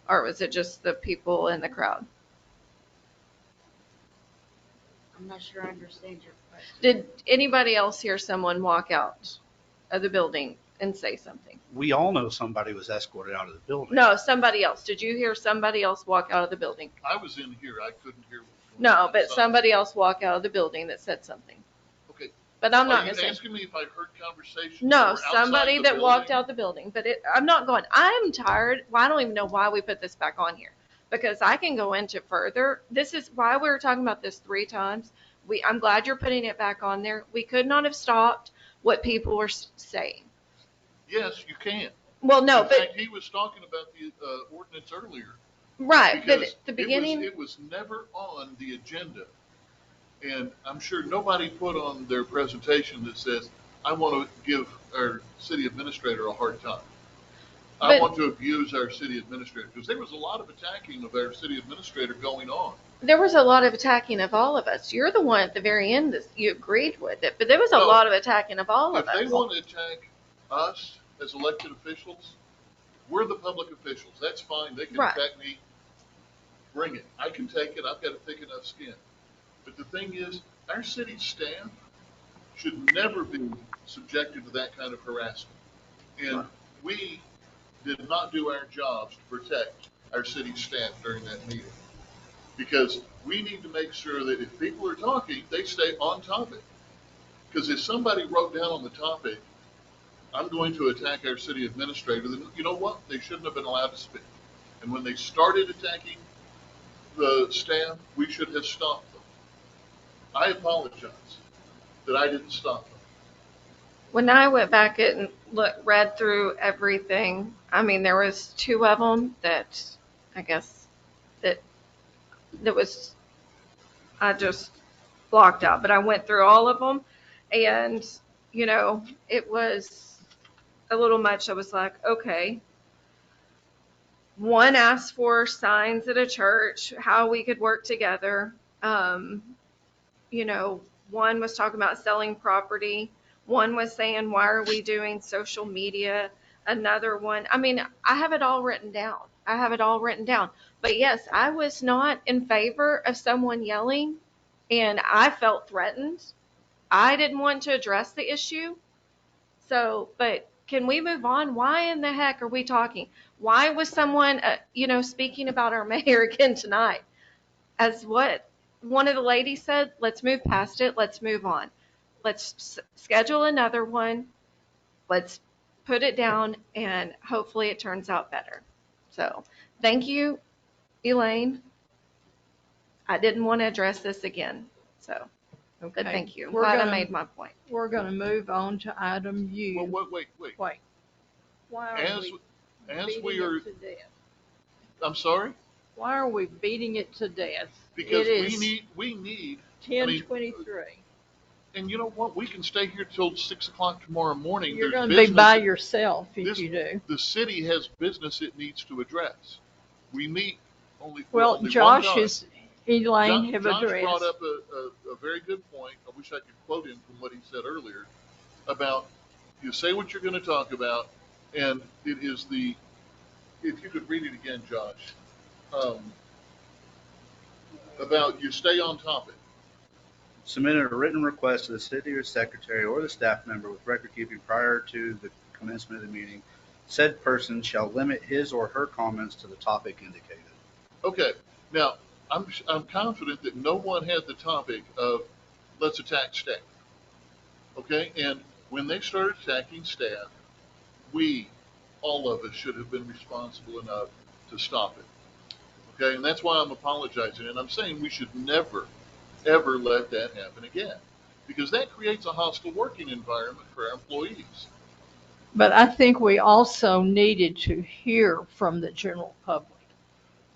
Or was it just the people in the crowd? I'm not sure I understand your question. Did anybody else hear someone walk out of the building and say something? We all know somebody was escorted out of the building. No, somebody else. Did you hear somebody else walk out of the building? I was in here. I couldn't hear. No, but somebody else walk out of the building that said something. Okay. But I'm not Are going to you say. asking me if I heard conversations? No, that were outside somebody the that walked building? out the building. But I'm not going. I'm tired. Well, I don't even know why we put this back on here because I can go into further. This is why we were talking about this 3 times. I'm glad you're putting it back on there. We could not have stopped what people were saying. Yes, you can. Well, no, In but fact, he was talking about the ordinance earlier. right, but Because at the beginning, it was never on the agenda. And I'm sure nobody put on their presentation that says, I want to give our city administrator a hard time. I But- want to abuse our city administrator. Because there was a lot of attacking of our city administrator going on. there was a lot of attacking of all of us. You're the one at the very end that you agreed with it, but there was a No. lot of attacking of all If of us. they want to attack us as elected officials, we're the public officials. That's fine. They can Right. attack me. Bring it. I can take it. I've got a thick enough skin. But the thing is, our city staff should never be subjected to that kind of harassment. And we did not do our jobs to protect our city staff during that meeting. Because we need to make sure that if people are talking, they stay on topic. Because if somebody wrote down on the topic, I'm going to attack our city administrator, then you know what? They shouldn't have been allowed to speak. And when they started attacking the staff, we should have stopped them. I apologize that I didn't stop them. When I went back and read through everything, I mean, there was 2 of them that I guess that was, I just blocked out. But I went through all of them, and you know, it was a little much. I was like, okay. One asked for signs at a church, how we could work together. You know, one was talking about selling property. One was saying, why are we doing social media? Another one, I mean, I have it all written down. But yes, I was not in favor of someone yelling, and I felt threatened. I didn't want to address the issue. So, but can we move on? Why in the heck are we talking? Why was someone, you know, speaking about our mayor again tonight? As what one of the ladies said, let's move past it. Let's move on. Let's schedule another one. Let's put it down, and hopefully it turns out better. So thank you, Elaine. I didn't want to address this again. So, Okay. but thank you. We're Glad I gonna- made my point. We're going to move on to item U. Well, wait. Why are As beating we are, it to death? I'm sorry? Why are we beating it to death? Because it is we need 10:23. And you know what? We can stay here till 6 o'clock tomorrow morning. You're There's going to be by business- yourself if you do. The city has business it needs to address. We meet only. Well, only Josh one time. is, Elaine have Josh addressed. brought up a very good point. I wish I could quote him from what he said earlier about you say what you're going to talk about, and it is the, if you could read it again, Josh, about you stay on topic. Submitted a written request to the city or secretary or the staff member with record keeping prior to the commencement of the meeting. Said person shall limit his or her comments to the topic indicated. Okay, now I'm confident that no one had the topic of let's attack staff. Okay, and when they started attacking staff, all of us should have been responsible enough to stop it. Okay, and that's why I'm apologizing, and I'm saying we should never, ever let that happen again, because that creates a hostile working environment for our employees. But I think we also needed to hear from the general public.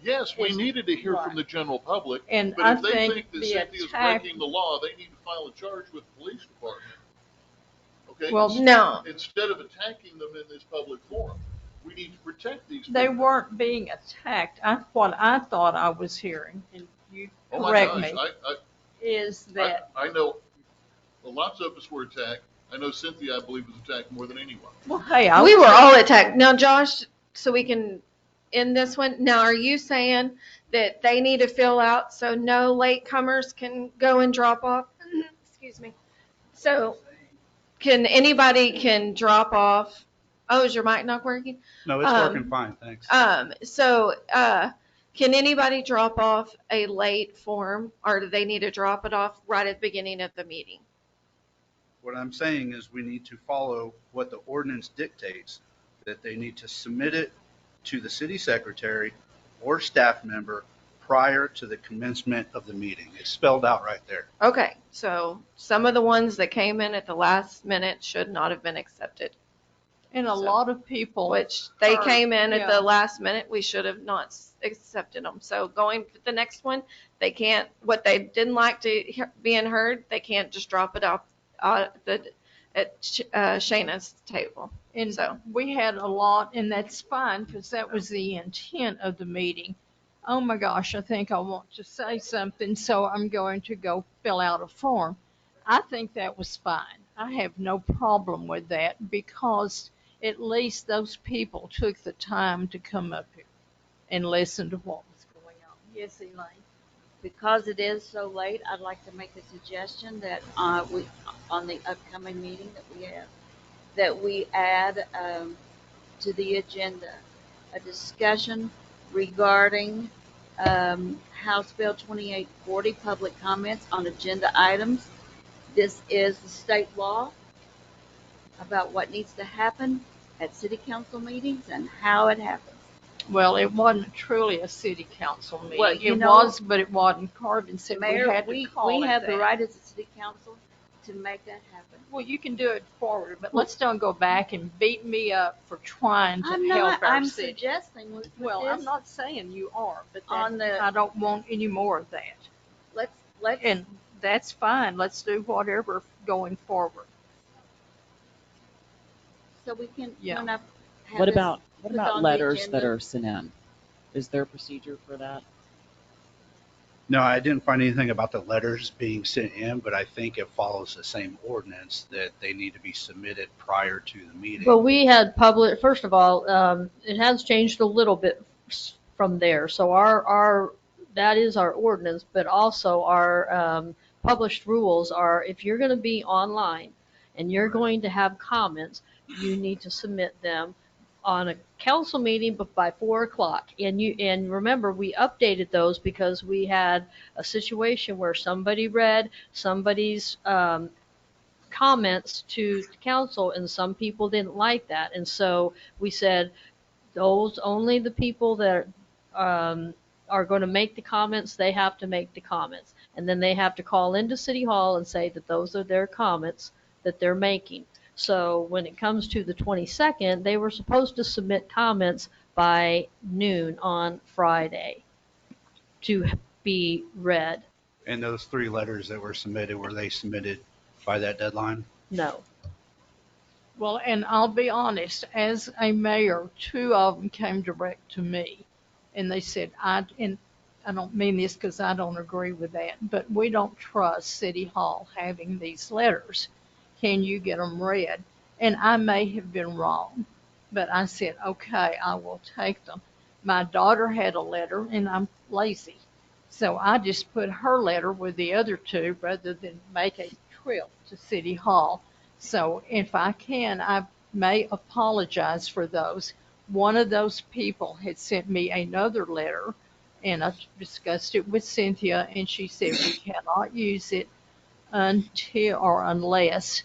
Yes, we needed to hear from the general public, And but I if they think that the Cynthia's attack- breaking the law, they need to file a charge with the police department. Okay? Well, no. Instead of attacking them in this public forum, we need to protect these people. They weren't being attacked. What I thought I was hearing, and you correct me, is that I know lots of us were attacked. I know Cynthia, I believe, was attacked more than anyone. well, hey, We were all attacked. Now, Josh, so we can end this one. Now, are you saying that they need to fill out so no latecomers can go and drop off? Excuse me. So anybody can drop off? Oh, is your mic not working? No, it's working fine, thanks. So can anybody drop off a late form, or do they need to drop it off right at the beginning of the meeting? What I'm saying is we need to follow what the ordinance dictates, that they need to submit it to the city secretary or staff member prior to the commencement of the meeting. It's spelled out right there. Okay, so some of the ones that came in at the last minute should not have been accepted. and a lot of people, Which they came in at yeah. the last minute, we should have not accepted them. So going to the next one, they can't, what they didn't like to being heard, they can't just drop it off at Shayna's table. And so we had a lot, and that's fine because that was the intent of the meeting. Oh my gosh, I think I want to say something, so I'm going to go fill out a form. I think that was fine. I have no problem with that because at least those people took the time to come up here and listen to what was going on. Yes, Elaine. Because it is so late, I'd like to make a suggestion that we, on the upcoming meeting that we have, that we add to the agenda a discussion regarding House Bill 2840, public comments on agenda items. This is the state law about what needs to happen at city council meetings and how it happens. Well, it wasn't truly a city council meeting. Well, It was, but it wasn't. Carvin said Mayor, we had to call we it have the that. right as a city council to make that happen. Well, you can do it forward, but let's don't go back and beat me up for trying to help our I'm city. suggesting with Well, this, I'm not saying you are, but on the- I don't want any more of that. let's And that's fine. Let's do whatever going forward. so we can Yeah. when I have What this about put on the letters that agenda. are sent in? Is there a procedure for that? No, I didn't find anything about the letters being sent in, but I think it follows the same ordinance that they need to be submitted prior to the meeting. But we had public, first of all, it has changed a little bit from there. So that is our ordinance, but also our published rules are, if you're going to be online and you're going to have comments, you need to submit them on a council meeting, but by 4 o'clock. And remember, we updated those because we had a situation where somebody read somebody's comments to the council, and some people didn't like that. And so we said, only the people that are going to make the comments, they have to make the comments. And then they have to call into City Hall and say that those are their comments that they're making. So when it comes to the 22nd, they were supposed to submit comments by noon on Friday to be read. And those 3 letters that were submitted, were they submitted by that deadline? No. Well, and I'll be honest, as a mayor, 2 of them came direct to me. And they said, and I don't mean this because I don't agree with that, but we don't trust City Hall having these letters. Can you get them read? And I may have been wrong, but I said, okay, I will take them. My daughter had a letter, and I'm lazy. So I just put her letter with the other 2 rather than make a trip to City Hall. So if I can, I may apologize for those. One of those people had sent me another letter, and I discussed it with Cynthia, and she said we cannot use it until or unless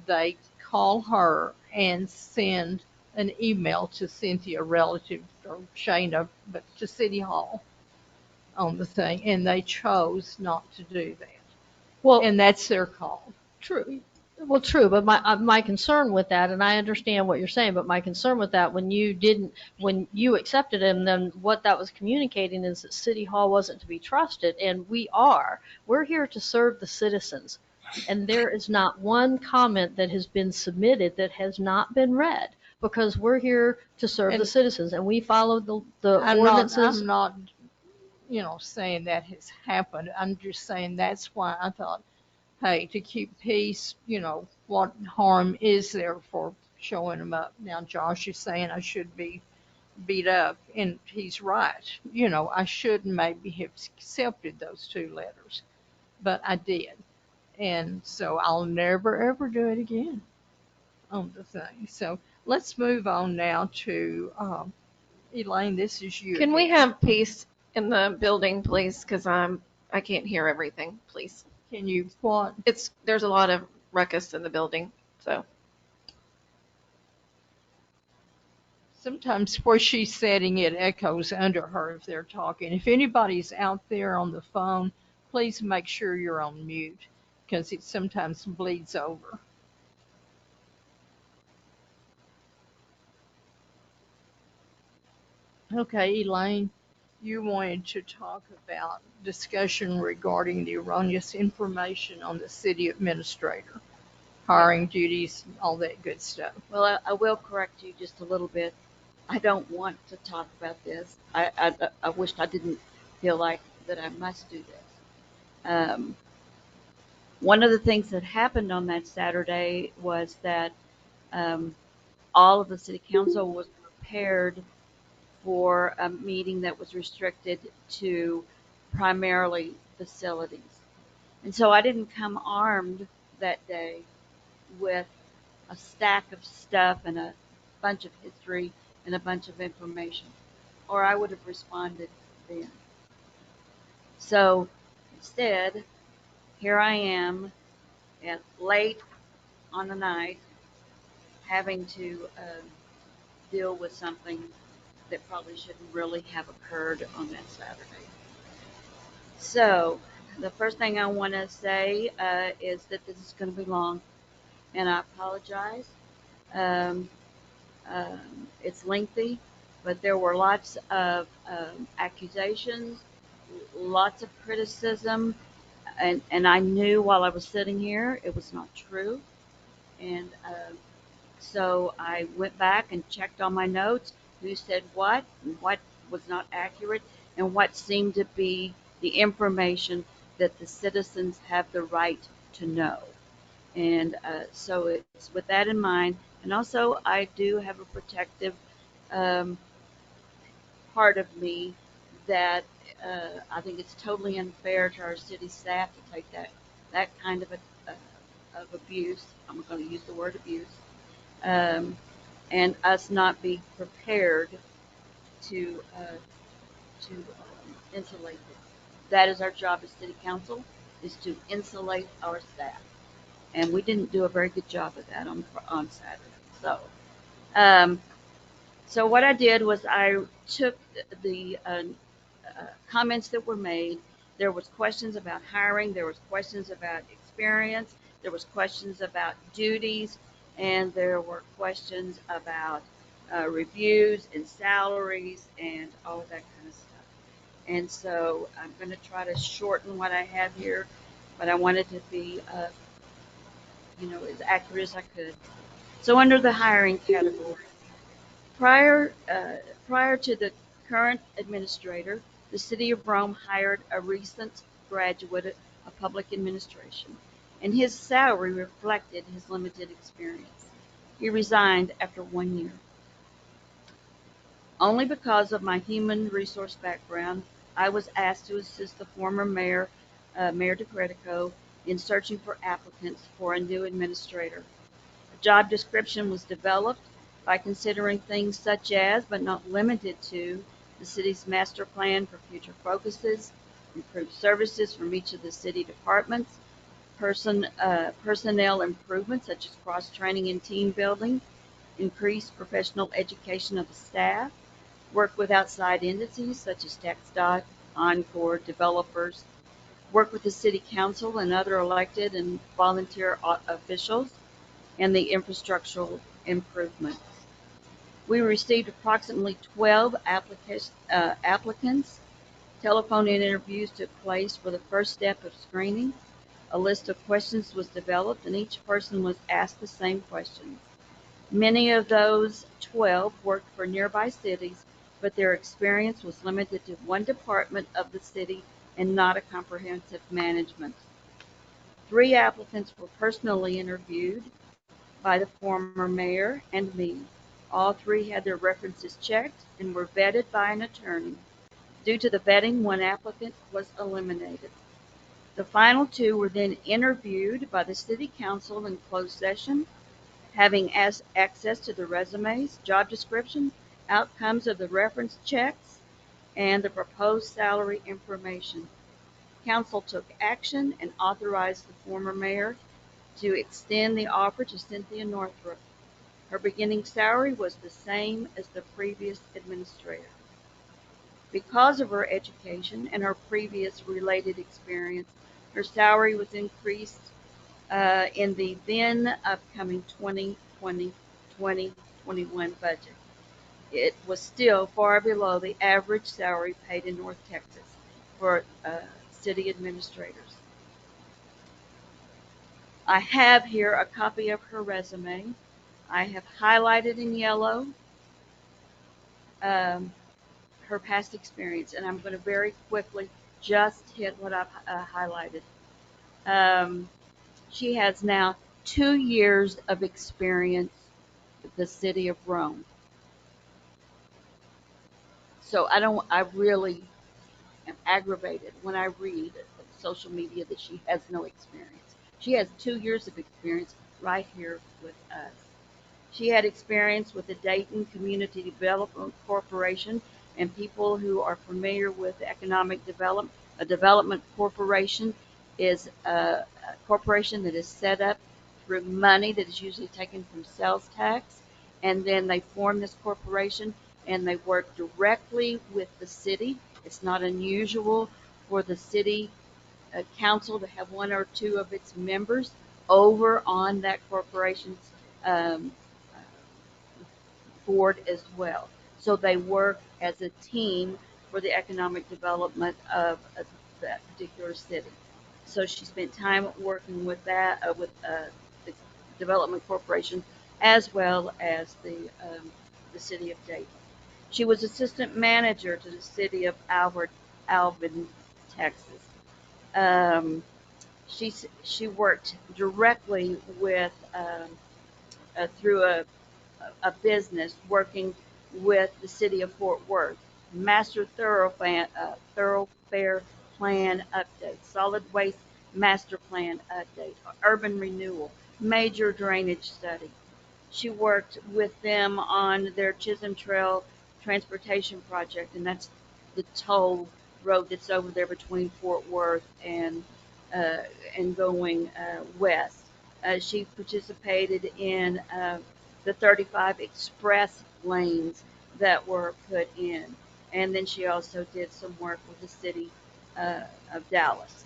they call her and send an email to Cynthia relative, or Shayna, but to City Hall on the thing, and they chose not to do that. Well, and that's their call. True. Well, true, but my concern with that, and I understand what you're saying, but my concern with that, when you accepted him, then what that was communicating is that City Hall wasn't to be trusted, and we're here to serve the citizens, and there is not one comment that has been submitted that has not been read, because we're here to serve the citizens, and we follow the ordinances. I'm not, saying that has happened. I'm just saying that's why I thought, hey, to keep peace, what harm is there for showing them up? Now, Josh is saying I should be beat up, and he's right. I should maybe have accepted those 2 letters, but I did. And so I'll never, ever do it again on the thing. So let's move on now to Elaine, this is you. Can we have peace in the building, please? Because I can't hear everything, please. Can you what? There's a lot of ruckus in the building, so. Sometimes where she's sitting, it echoes under her if they're talking. If anybody's out there on the phone, please make sure you're on mute because it sometimes bleeds over. Okay, Elaine, you wanted to talk about discussion regarding the erroneous information on the city administrator, hiring duties, all that good stuff. Well, I will correct you just a little bit. I don't want to talk about this. I wished I didn't feel like that I must do this. One of the things that happened on that Saturday was that all of the city council was prepared for a meeting that was restricted to primarily facilities. And so I didn't come armed that day with a stack of stuff and a bunch of history and a bunch of information, or I would have responded then. So instead, here I am at late on the night having to deal with something that probably shouldn't really have occurred on that Saturday. So the first thing I want to say is that this is going to be long, and I apologize. Um, it's lengthy, but there were lots of accusations, lots of criticism, and I knew while I was sitting here it was not true. And so I went back and checked on my notes, who said what, and what was not accurate, and what seemed to be the information that the citizens have the right to know. And so it's with that in mind. And also, I do have a protective um, part of me that I think it's totally unfair to our city staff to take that kind of of abuse. I'm going to use the word abuse, and us not be prepared to insulate it. That is our job as city council, is to insulate our staff, and we didn't do a very good job of that on Saturday. So. So what I did was I took the comments that were made. There was questions about hiring. There was questions about experience. There was questions about duties, and there were questions about reviews and salaries and all of that kind of stuff. And so I'm going to try to shorten what I have here, but I wanted to be, as accurate as I could. So under the hiring category. Prior to the current administrator, the city of Rome hired a recent graduate of public administration, and his salary reflected his limited experience. He resigned after 1 year. Only because of my human resource background, I was asked to assist the former mayor, Mayor DeCredico, in searching for applicants for a new administrator. A job description was developed by considering things such as, but not limited to, the city's master plan for future focuses, improved services from each of the city departments, personnel improvements such as cross-training and team building, increased professional education of the staff, work with outside entities such as TxDOT, Encore, developers, work with the city council and other elected and volunteer officials, and the infrastructural improvements. We received approximately 12 applicants. Telephone interviews took place for the first step of screening. A list of questions was developed, and each person was asked the same questions. Many of those 12 worked for nearby cities, but their experience was limited to one department of the city and not a comprehensive management. 3 applicants were personally interviewed by the former mayor and me. All 3 had their references checked and were vetted by an attorney. Due to the vetting, 1 applicant was eliminated. The final 2 were then interviewed by the city council in closed session, having access to the resumes, job description, outcomes of the reference checks, and the proposed salary information. Council took action and authorized the former mayor to extend the offer to Cynthia Northrup. Her beginning salary was the same as the previous administrator. Because of her education and her previous related experience, her salary was increased in the then upcoming 2020-2021 budget. It was still far below the average salary paid in North Texas for city administrators. I have here a copy of her resume. I have highlighted in yellow her past experience, and I'm going to very quickly just hit what I've highlighted. She has now 2 years of experience with the city of Rome. So I really am aggravated when I read social media that she has no experience. She has 2 years of experience right here with us. She had experience with the Dayton Community Development Corporation and people who are familiar with economic development A development corporation is a corporation that is set up through money that is usually taken from sales tax, and then they form this corporation and they work directly with the city. It's not unusual for the city council to have one or two of its members over on that corporation's um, board as well. So they work as a team for the economic development of that particular city. So she spent time working with that, with the development corporation, as well as the city of Dayton. She was assistant manager to the city of Alvin, Texas. She worked directly with through a business working with the city of Fort Worth. Master thoroughfare plan update, solid waste master plan update, urban renewal, major drainage study. She worked with them on their Chisholm Trail transportation project, and that's the toll road that's over there between Fort Worth and going west. She participated in the 35 express lanes that were put in, and then she also did some work with the city of Dallas.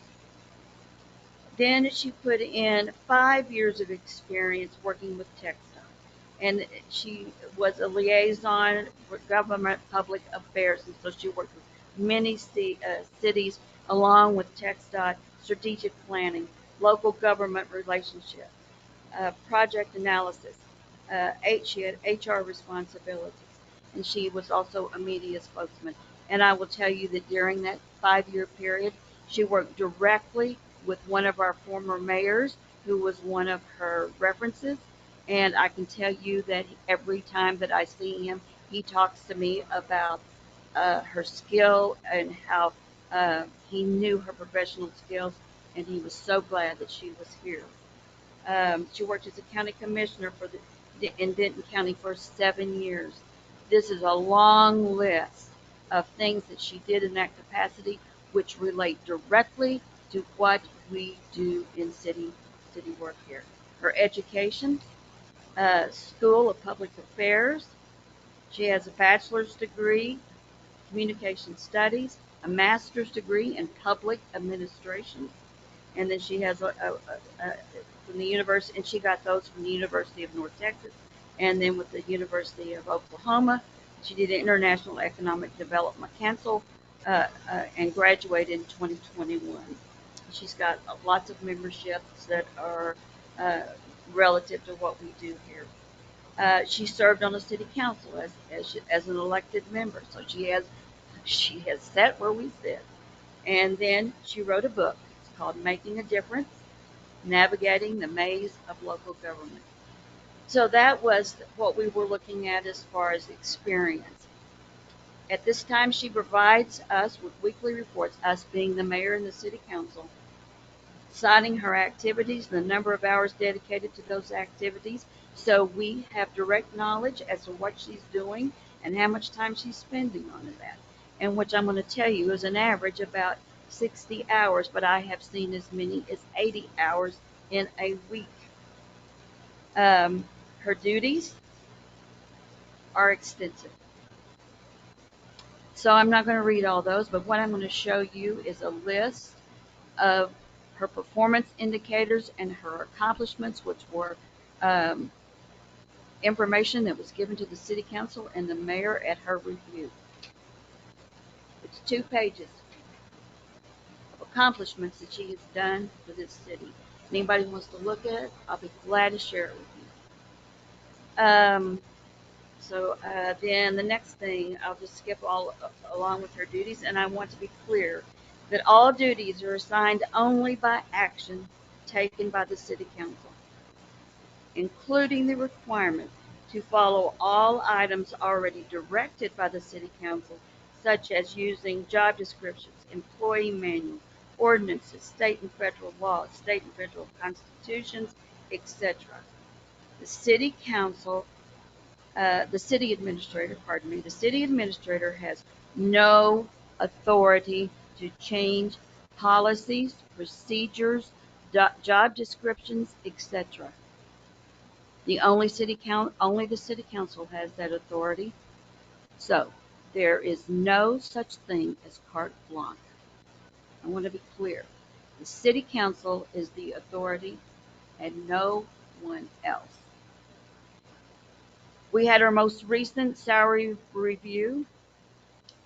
Then she put in 5 years of experience working with TxDOT, and she was a liaison for government public affairs, and so she worked with many cities along with TxDOT, strategic planning, local government relationships, project analysis. She had HR responsibilities, and she was also a media spokesman. And I will tell you that during that 5-year period, she worked directly with one of our former mayors, who was one of her references. And I can tell you that every time that I see him, he talks to me about her skill and how he knew her professional skills, and he was so glad that she was here. She worked as a county commissioner in Denton County for 7 years. This is a long list of things that she did in that capacity, which relate directly to what we do in city work here. Her education, School of Public Affairs. She has a bachelor's degree, communication studies, a master's degree in public administration, and then she has from the university, and she got those from the University of North Texas, and then with the University of Oklahoma. She did an International Economic Development Council and graduated in 2021. She's got lots of memberships that are relative to what we do here. She served on the city council as an elected member, so she has sat where we sit. And then she wrote a book. It's called Making a Difference, Navigating the Maze of Local Government. So that was what we were looking at as far as experience. At this time, she provides us with weekly reports, us being the mayor and the city council, citing her activities, the number of hours dedicated to those activities, so we have direct knowledge as to what she's doing and how much time she's spending on that. And which I'm going to tell you is an average about 60 hours, but I have seen as many as 80 hours in a week. Her duties are extensive. So I'm not going to read all those, but what I'm going to show you is a list of her performance indicators and her accomplishments, which were information that was given to the city council and the mayor at her review. It's 2 pages of accomplishments that she has done for this city. If anybody wants to look at it, I'll be glad to share it with you. Then the next thing, I'll just skip all along with her duties, and I want to be clear that all duties are assigned only by action taken by the city council, including the requirement to follow all items already directed by the city council, such as using job descriptions, employee manuals, ordinances, state and federal laws, state and federal constitutions, etc. The city administrator has no authority to change policies, procedures, job descriptions, etc. Only the city council has that authority. So there is no such thing as carte blanche. I want to be clear. The city council is the authority and no one else. We had our most recent salary review,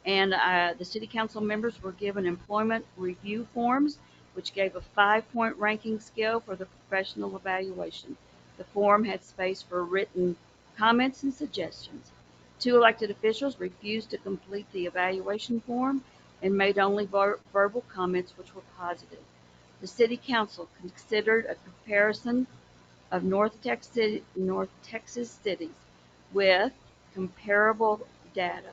and the city council members were given employment review forms, which gave a 5-point ranking scale for the professional evaluation. The form had space for written comments and suggestions. 2 elected officials refused to complete the evaluation form and made only verbal comments, which were positive. The city council considered a comparison of North Texas cities with comparable data.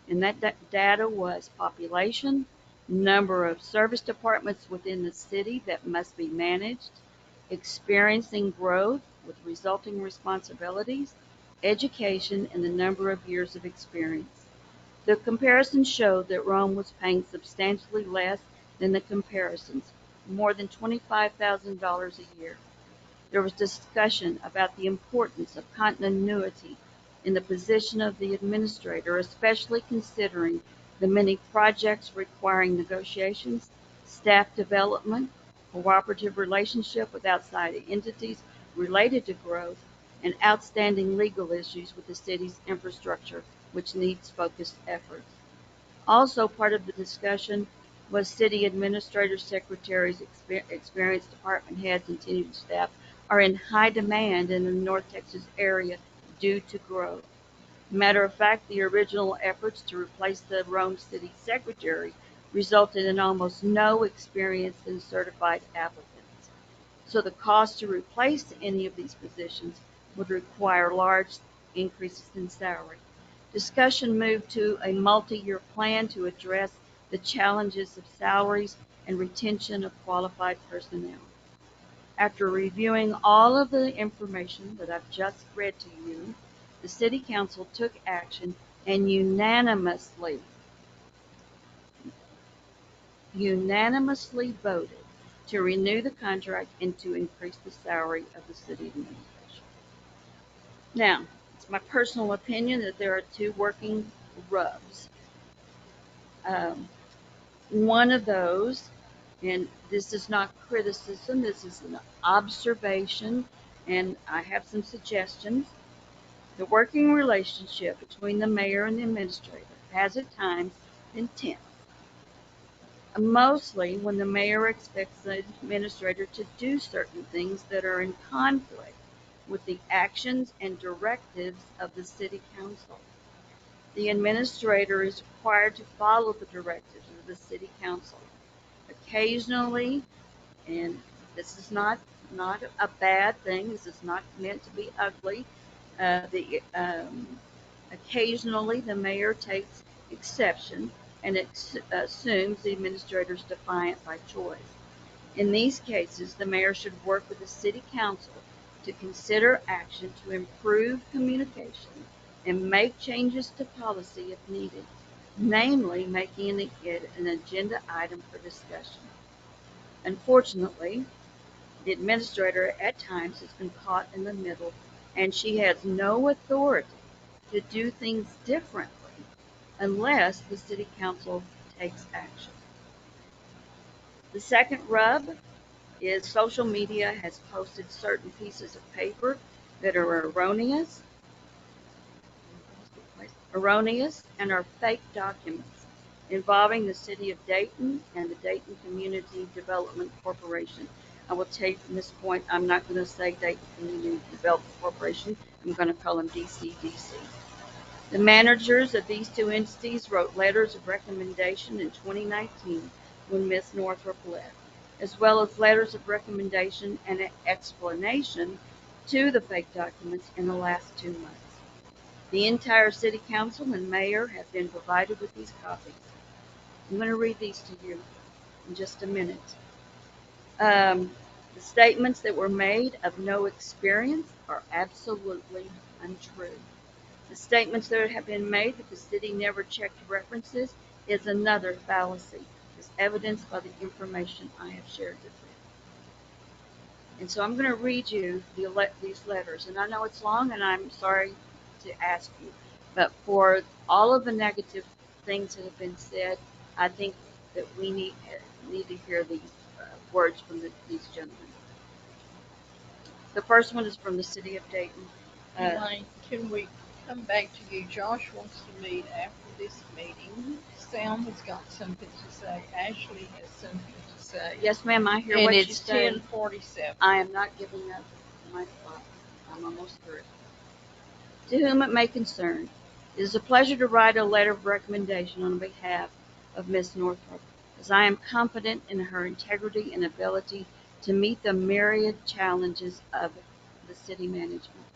And that data was population, number of service departments within the city that must be managed, experiencing growth with resulting responsibilities, education, and the number of years of experience. The comparison showed that Rhome was paying substantially less than the comparisons, more than $25,000 a year. There was discussion about the importance of continuity in the position of the administrator, especially considering the many projects requiring negotiations, staff development, cooperative relationship with outside entities related to growth, and outstanding legal issues with the city's infrastructure, which needs focused efforts. Also part of the discussion was city administrators, secretaries, experienced department heads, and tenured staff are in high demand in the North Texas area due to growth. Matter of fact, the original efforts to replace the Rhome City Secretary resulted in almost no experienced and certified applicants. So the cost to replace any of these positions would require large increases in salary. Discussion moved to a multi-year plan to address the challenges of salaries and retention of qualified personnel. After reviewing all of the information that I've just read to you, the City Council took action and unanimously voted to renew the contract and to increase the salary of the city administration. Now, it's my personal opinion that there are 2 working rubs. One of those, and this is not criticism, this is an observation, and I have some suggestions. The working relationship between the mayor and the administrator has at times been tense, mostly when the mayor expects the administrator to do certain things that are in conflict with the actions and directives of the city council. The administrator is required to follow the directives of the city council. Occasionally, and this is not a bad thing, this is not meant to be ugly, occasionally the mayor takes exception and assumes the administrator is defiant by choice. In these cases, the mayor should work with the city council to consider action to improve communication and make changes to policy if needed, namely making it an agenda item for discussion. Unfortunately, the administrator at times has been caught in the middle, and she has no authority to do things differently unless the city council takes action. The second rub is social media has posted certain pieces of paper that are erroneous and are fake documents involving the city of Dayton and the Dayton Community Development Corporation. I will tell you from this point, I'm not going to say Dayton Community Development Corporation. I'm going to call them DCDC. The managers of these 2 entities wrote letters of recommendation in 2019 when Ms. Northrop left, as well as letters of recommendation and explanation to the fake documents in the last 2 months. The entire city council and mayor have been provided with these copies. I'm going to read these to you in just a minute. The statements that were made of no experience are absolutely untrue. The statements that have been made that the city never checked references is another fallacy. as evidenced by the information I have shared with you. And so I'm going to read you these letters. And I know it's long, and I'm sorry to ask you, but for all of the negative things that have been said, I think that we need to hear these words from these gentlemen. The first one is from the city of Dayton. Elaine, can we come back to you? Josh wants to meet after this meeting. Sam has got something to say. Ashley has something to say. Yes, ma'am, I hear and what you it's say. 10:47. I am not giving up my spot. I'm almost through. To whom it may concern, it is a pleasure to write a letter of recommendation on behalf of Miss Northrop, as I am confident in her integrity and ability to meet the myriad challenges of the city management.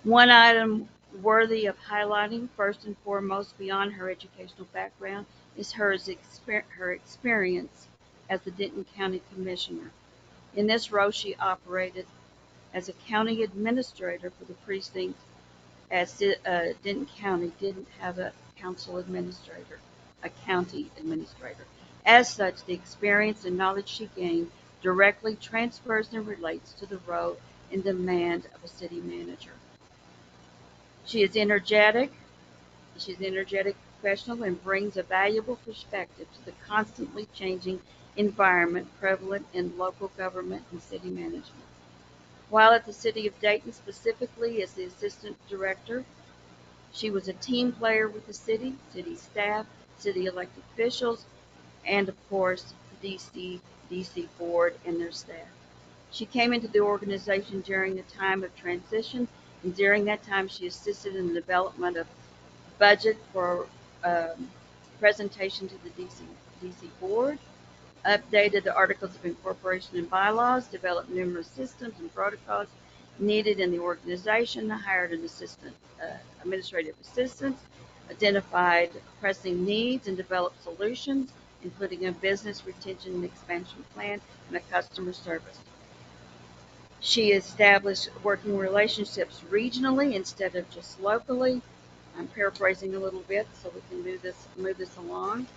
One item worthy of highlighting, first and foremost, beyond her educational background, is her experience as the Denton County Commissioner. In this role, she operated as a county administrator for the precinct, as Denton County didn't have a council administrator, a county administrator. As such, the experience and knowledge she gained directly transfers and relates to the role and demand of a city manager. She's an energetic professional and brings a valuable perspective to the constantly changing environment prevalent in local government and city management. While at the city of Dayton, specifically as the assistant director, she was a team player with the city staff, city elected officials, and of course, the DC board and their staff. She came into the organization during the time of transition, and during that time, she assisted in the development of budget for presentation to the DC board, updated the articles of incorporation and bylaws, developed numerous systems and protocols needed in the organization, hired an administrative assistant, identified pressing needs, and developed solutions, including a business retention and expansion plan and a customer service. She established working relationships regionally instead of just locally. I'm paraphrasing a little bit so we can move this along.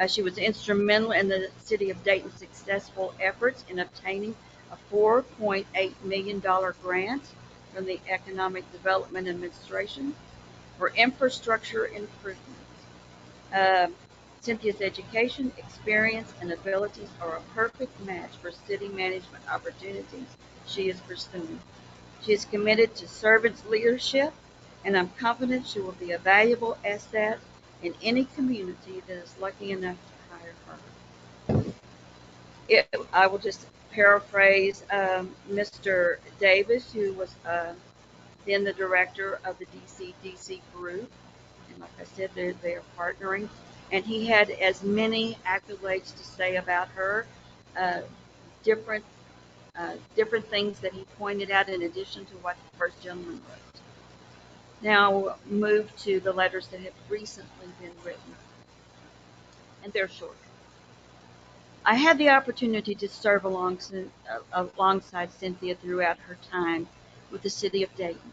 She was instrumental in the city of Dayton's successful efforts in obtaining a $4.8 million grant from the Economic Development Administration for infrastructure improvements. Cynthia's education, experience, and abilities are a perfect match for city management opportunities she is pursuing. She is committed to servant leadership, and I'm confident she will be a valuable asset in any community that is lucky enough to hire her. I will just paraphrase Mr. Davis, who was then the director of the DC group. And like I said, they are partnering. And he had as many accolades to say about her, different things that he pointed out in addition to what the first gentleman wrote. Now we'll move to the letters that have recently been written. And they're short. I had the opportunity to serve alongside Cynthia throughout her time with the city of Dayton.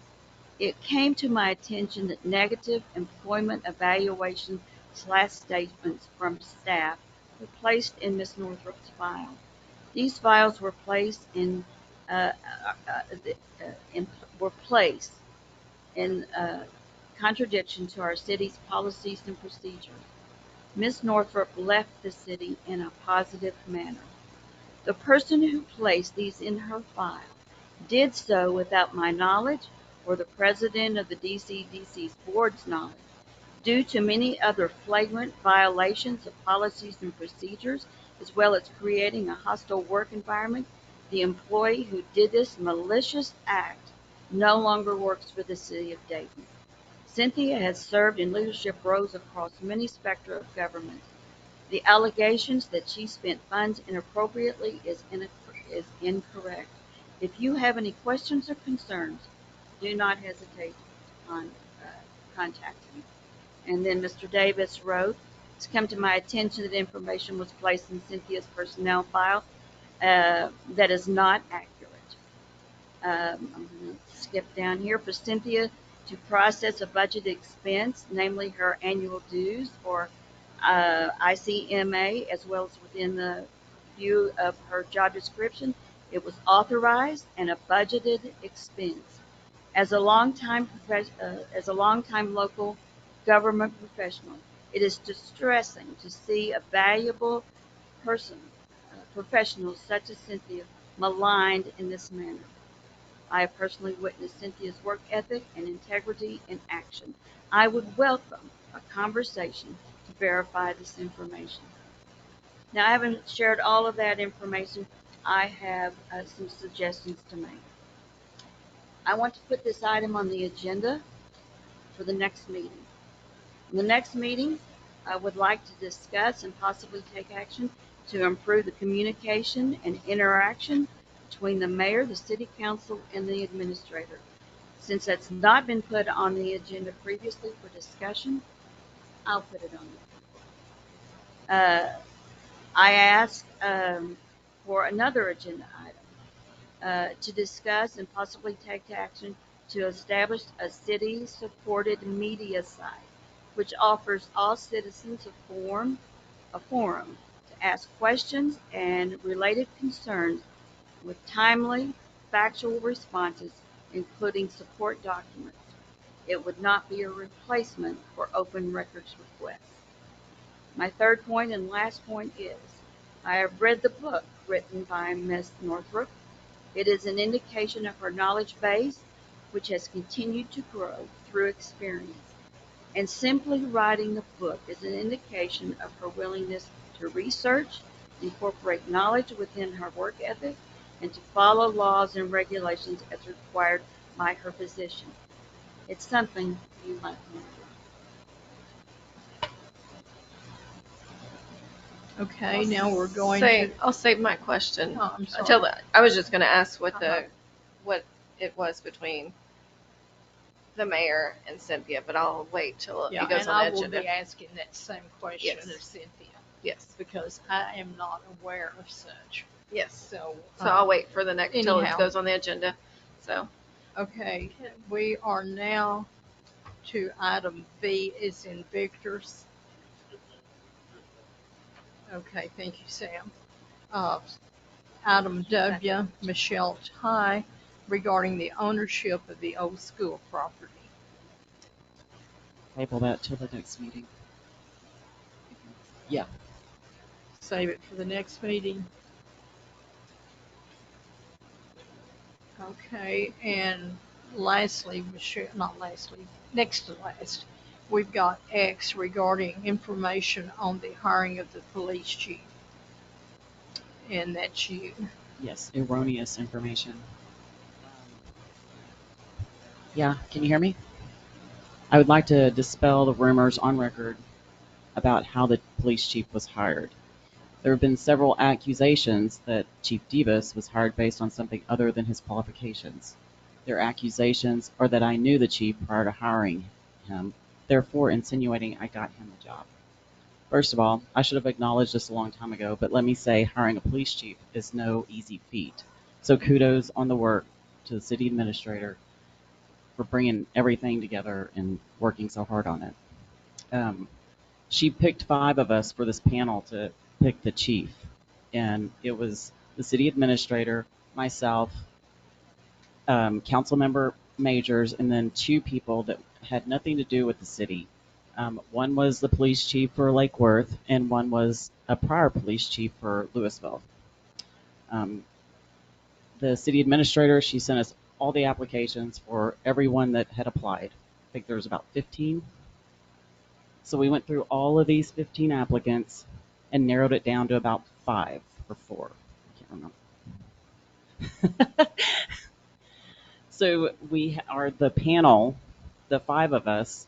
It came to my attention that negative employment evaluation statements from staff were placed in Ms. Northrop's file. These files were placed in contradiction to our city's policies and procedures. Ms. Northrop left the city in a positive manner. The person who placed these in her file did so without my knowledge or the president of the DC's board's knowledge. Due to many other flagrant violations of policies and procedures, as well as creating a hostile work environment, the employee who did this malicious act no longer works for the city of Dayton. Cynthia has served in leadership roles across many spectra of government. The allegations that she spent funds inappropriately is incorrect. If you have any questions or concerns, do not hesitate on contacting me. And then Mr. Davis wrote, it's come to my attention that information was placed in Cynthia's personnel file that is not accurate. I'm going to skip down here. For Cynthia to process a budget expense, namely her annual dues for ICMA, as well as within the view of her job description, it was authorized and a budgeted expense. As a longtime local government professional, it is distressing to see a valuable person, professional such as Cynthia, maligned in this manner. I have personally witnessed Cynthia's work ethic and integrity in action. I would welcome a conversation to verify this information. Now, I haven't shared all of that information. I have some suggestions to make. I want to put this item on the agenda for the next meeting. In the next meeting, I would like to discuss and possibly take action to improve the communication and interaction between the mayor, the city council, and the administrator. Since that's not been put on the agenda previously for discussion, I'll put it on there. I asked for another agenda item to discuss and possibly take action to establish a city-supported media site, which offers all citizens a forum to ask questions and related concerns with timely, factual responses, including support documents. It would not be a replacement for open records requests. My third point and last point is, I have read the book written by Ms. Northrup. It is an indication of her knowledge base, which has continued to grow through experience. And simply writing the book is an indication of her willingness to research, incorporate knowledge within her work ethic, and to follow laws and regulations as required by her position. It's something you might want to learn. Okay, now we're going to. I'll save my question. Oh, I'm sorry. I was just going to ask what it was between the mayor and Cynthia, but I'll wait till it goes and on the I will agenda. be asking that same question Yes. of Cynthia. Yes. Because I am not aware of such. Yes. So I'll wait for the next till it anyhow. goes on the agenda. So Okay, we are now to item V is in Victor's. Okay, thank you, Sam. Item W, Michelle Ty, regarding the ownership of the old school property. Table that till the next meeting. Yeah. Save it for the next meeting. Okay, and lastly, next to last, we've got X regarding information on the hiring of the police chief. And that's you. Yes, erroneous information. Yeah, can you hear me? I would like to dispel the rumors on record about how the police chief was hired. There have been several accusations that Chief Davis was hired based on something other than his qualifications. Their accusations are that I knew the chief prior to hiring him, therefore insinuating I got him the job. First of all, I should have acknowledged this a long time ago, but let me say hiring a police chief is no easy feat. So kudos on the work to the city administrator for bringing everything together and working so hard on it. She picked 5 of us for this panel to pick the chief, and it was the city administrator, myself, council member Majors, and then 2 people that had nothing to do with the city. One was the police chief for Lake Worth, and one was a prior police chief for Louisville. The city administrator, she sent us all the applications for everyone that had applied. I think there was about 15. So we went through all of these 15 applicants and narrowed it down to about 5 or 4. I can't remember. So we are the panel, the 5 of us,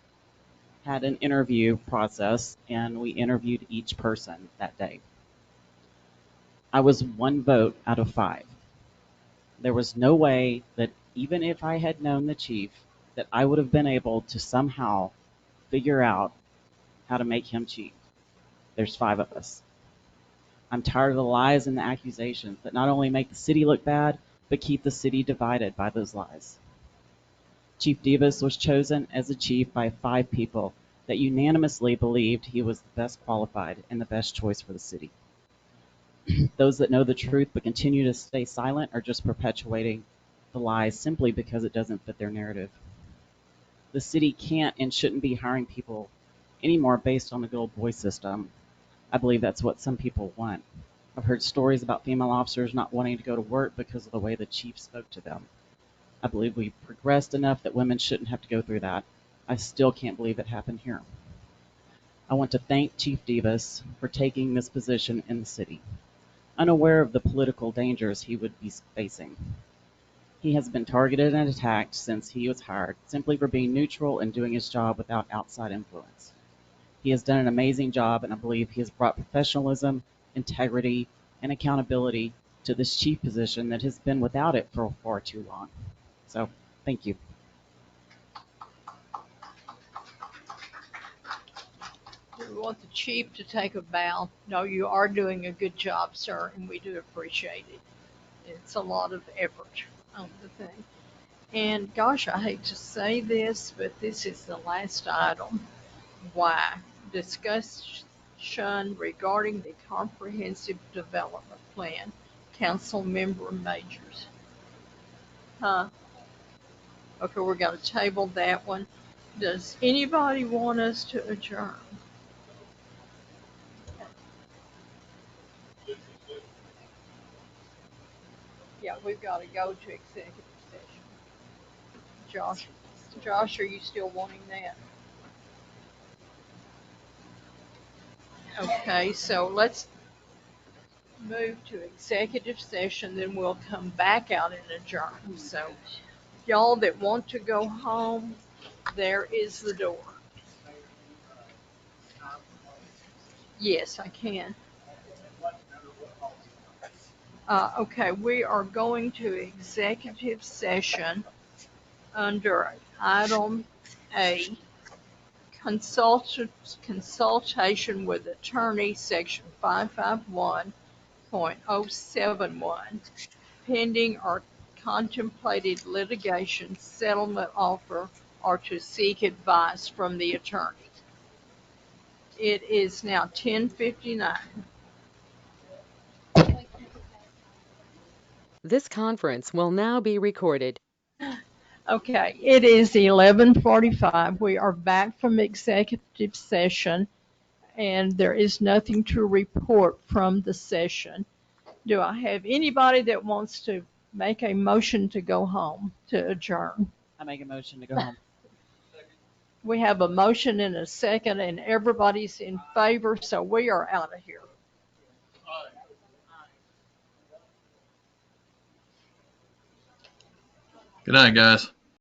had an interview process, and we interviewed each person that day. I was 1 vote out of 5. There was no way that even if I had known the chief, that I would have been able to somehow figure out how to make him chief. There's 5 of us. I'm tired of the lies and the accusations that not only make the city look bad, but keep the city divided by those lies. Chief Davis was chosen as a chief by 5 people that unanimously believed he was the best qualified and the best choice for the city. Those that know the truth but continue to stay silent are just perpetuating the lies simply because it doesn't fit their narrative. The city can't and shouldn't be hiring people anymore based on the good old boy system. I believe that's what some people want. I've heard stories about female officers not wanting to go to work because of the way the chief spoke to them. I believe we've progressed enough that women shouldn't have to go through that. I still can't believe it happened here. I want to thank Chief Davis for taking this position in the city, unaware of the political dangers he would be facing. He has been targeted and attacked since he was hired, simply for being neutral and doing his job without outside influence. He has done an amazing job, and I believe he has brought professionalism, integrity, and accountability to this chief position that has been without it for far too long. So, thank you. We want the chief to take a bow. No, you are doing a good job, sir, and we do appreciate it. It's a lot of effort on the thing. And gosh, I hate to say this, but this is the last item. Why? Discussion regarding the comprehensive development plan. Council member Majors. Huh? Okay, we're going to table that one. Does anybody want us to adjourn? Yeah, we've got to go to executive session. Josh, are you still wanting that? Okay, so let's move to executive session, then we'll come back out and adjourn. So, y'all that want to go home, there is the door. Yes, I can. Okay, we are going to executive session under item A, consultation with attorney, section 551.071, pending or contemplated litigation, settlement offer, or to seek advice from the attorney. It is now 10:59. This conference will now be recorded. Okay, it is 11:45. We are back from executive session, and there is nothing to report from the session. Do I have anybody that wants to make a motion to go home, to adjourn? I make a motion to go home. We have a motion and a second, and everybody's in favor, so we are out of here. Good night, guys.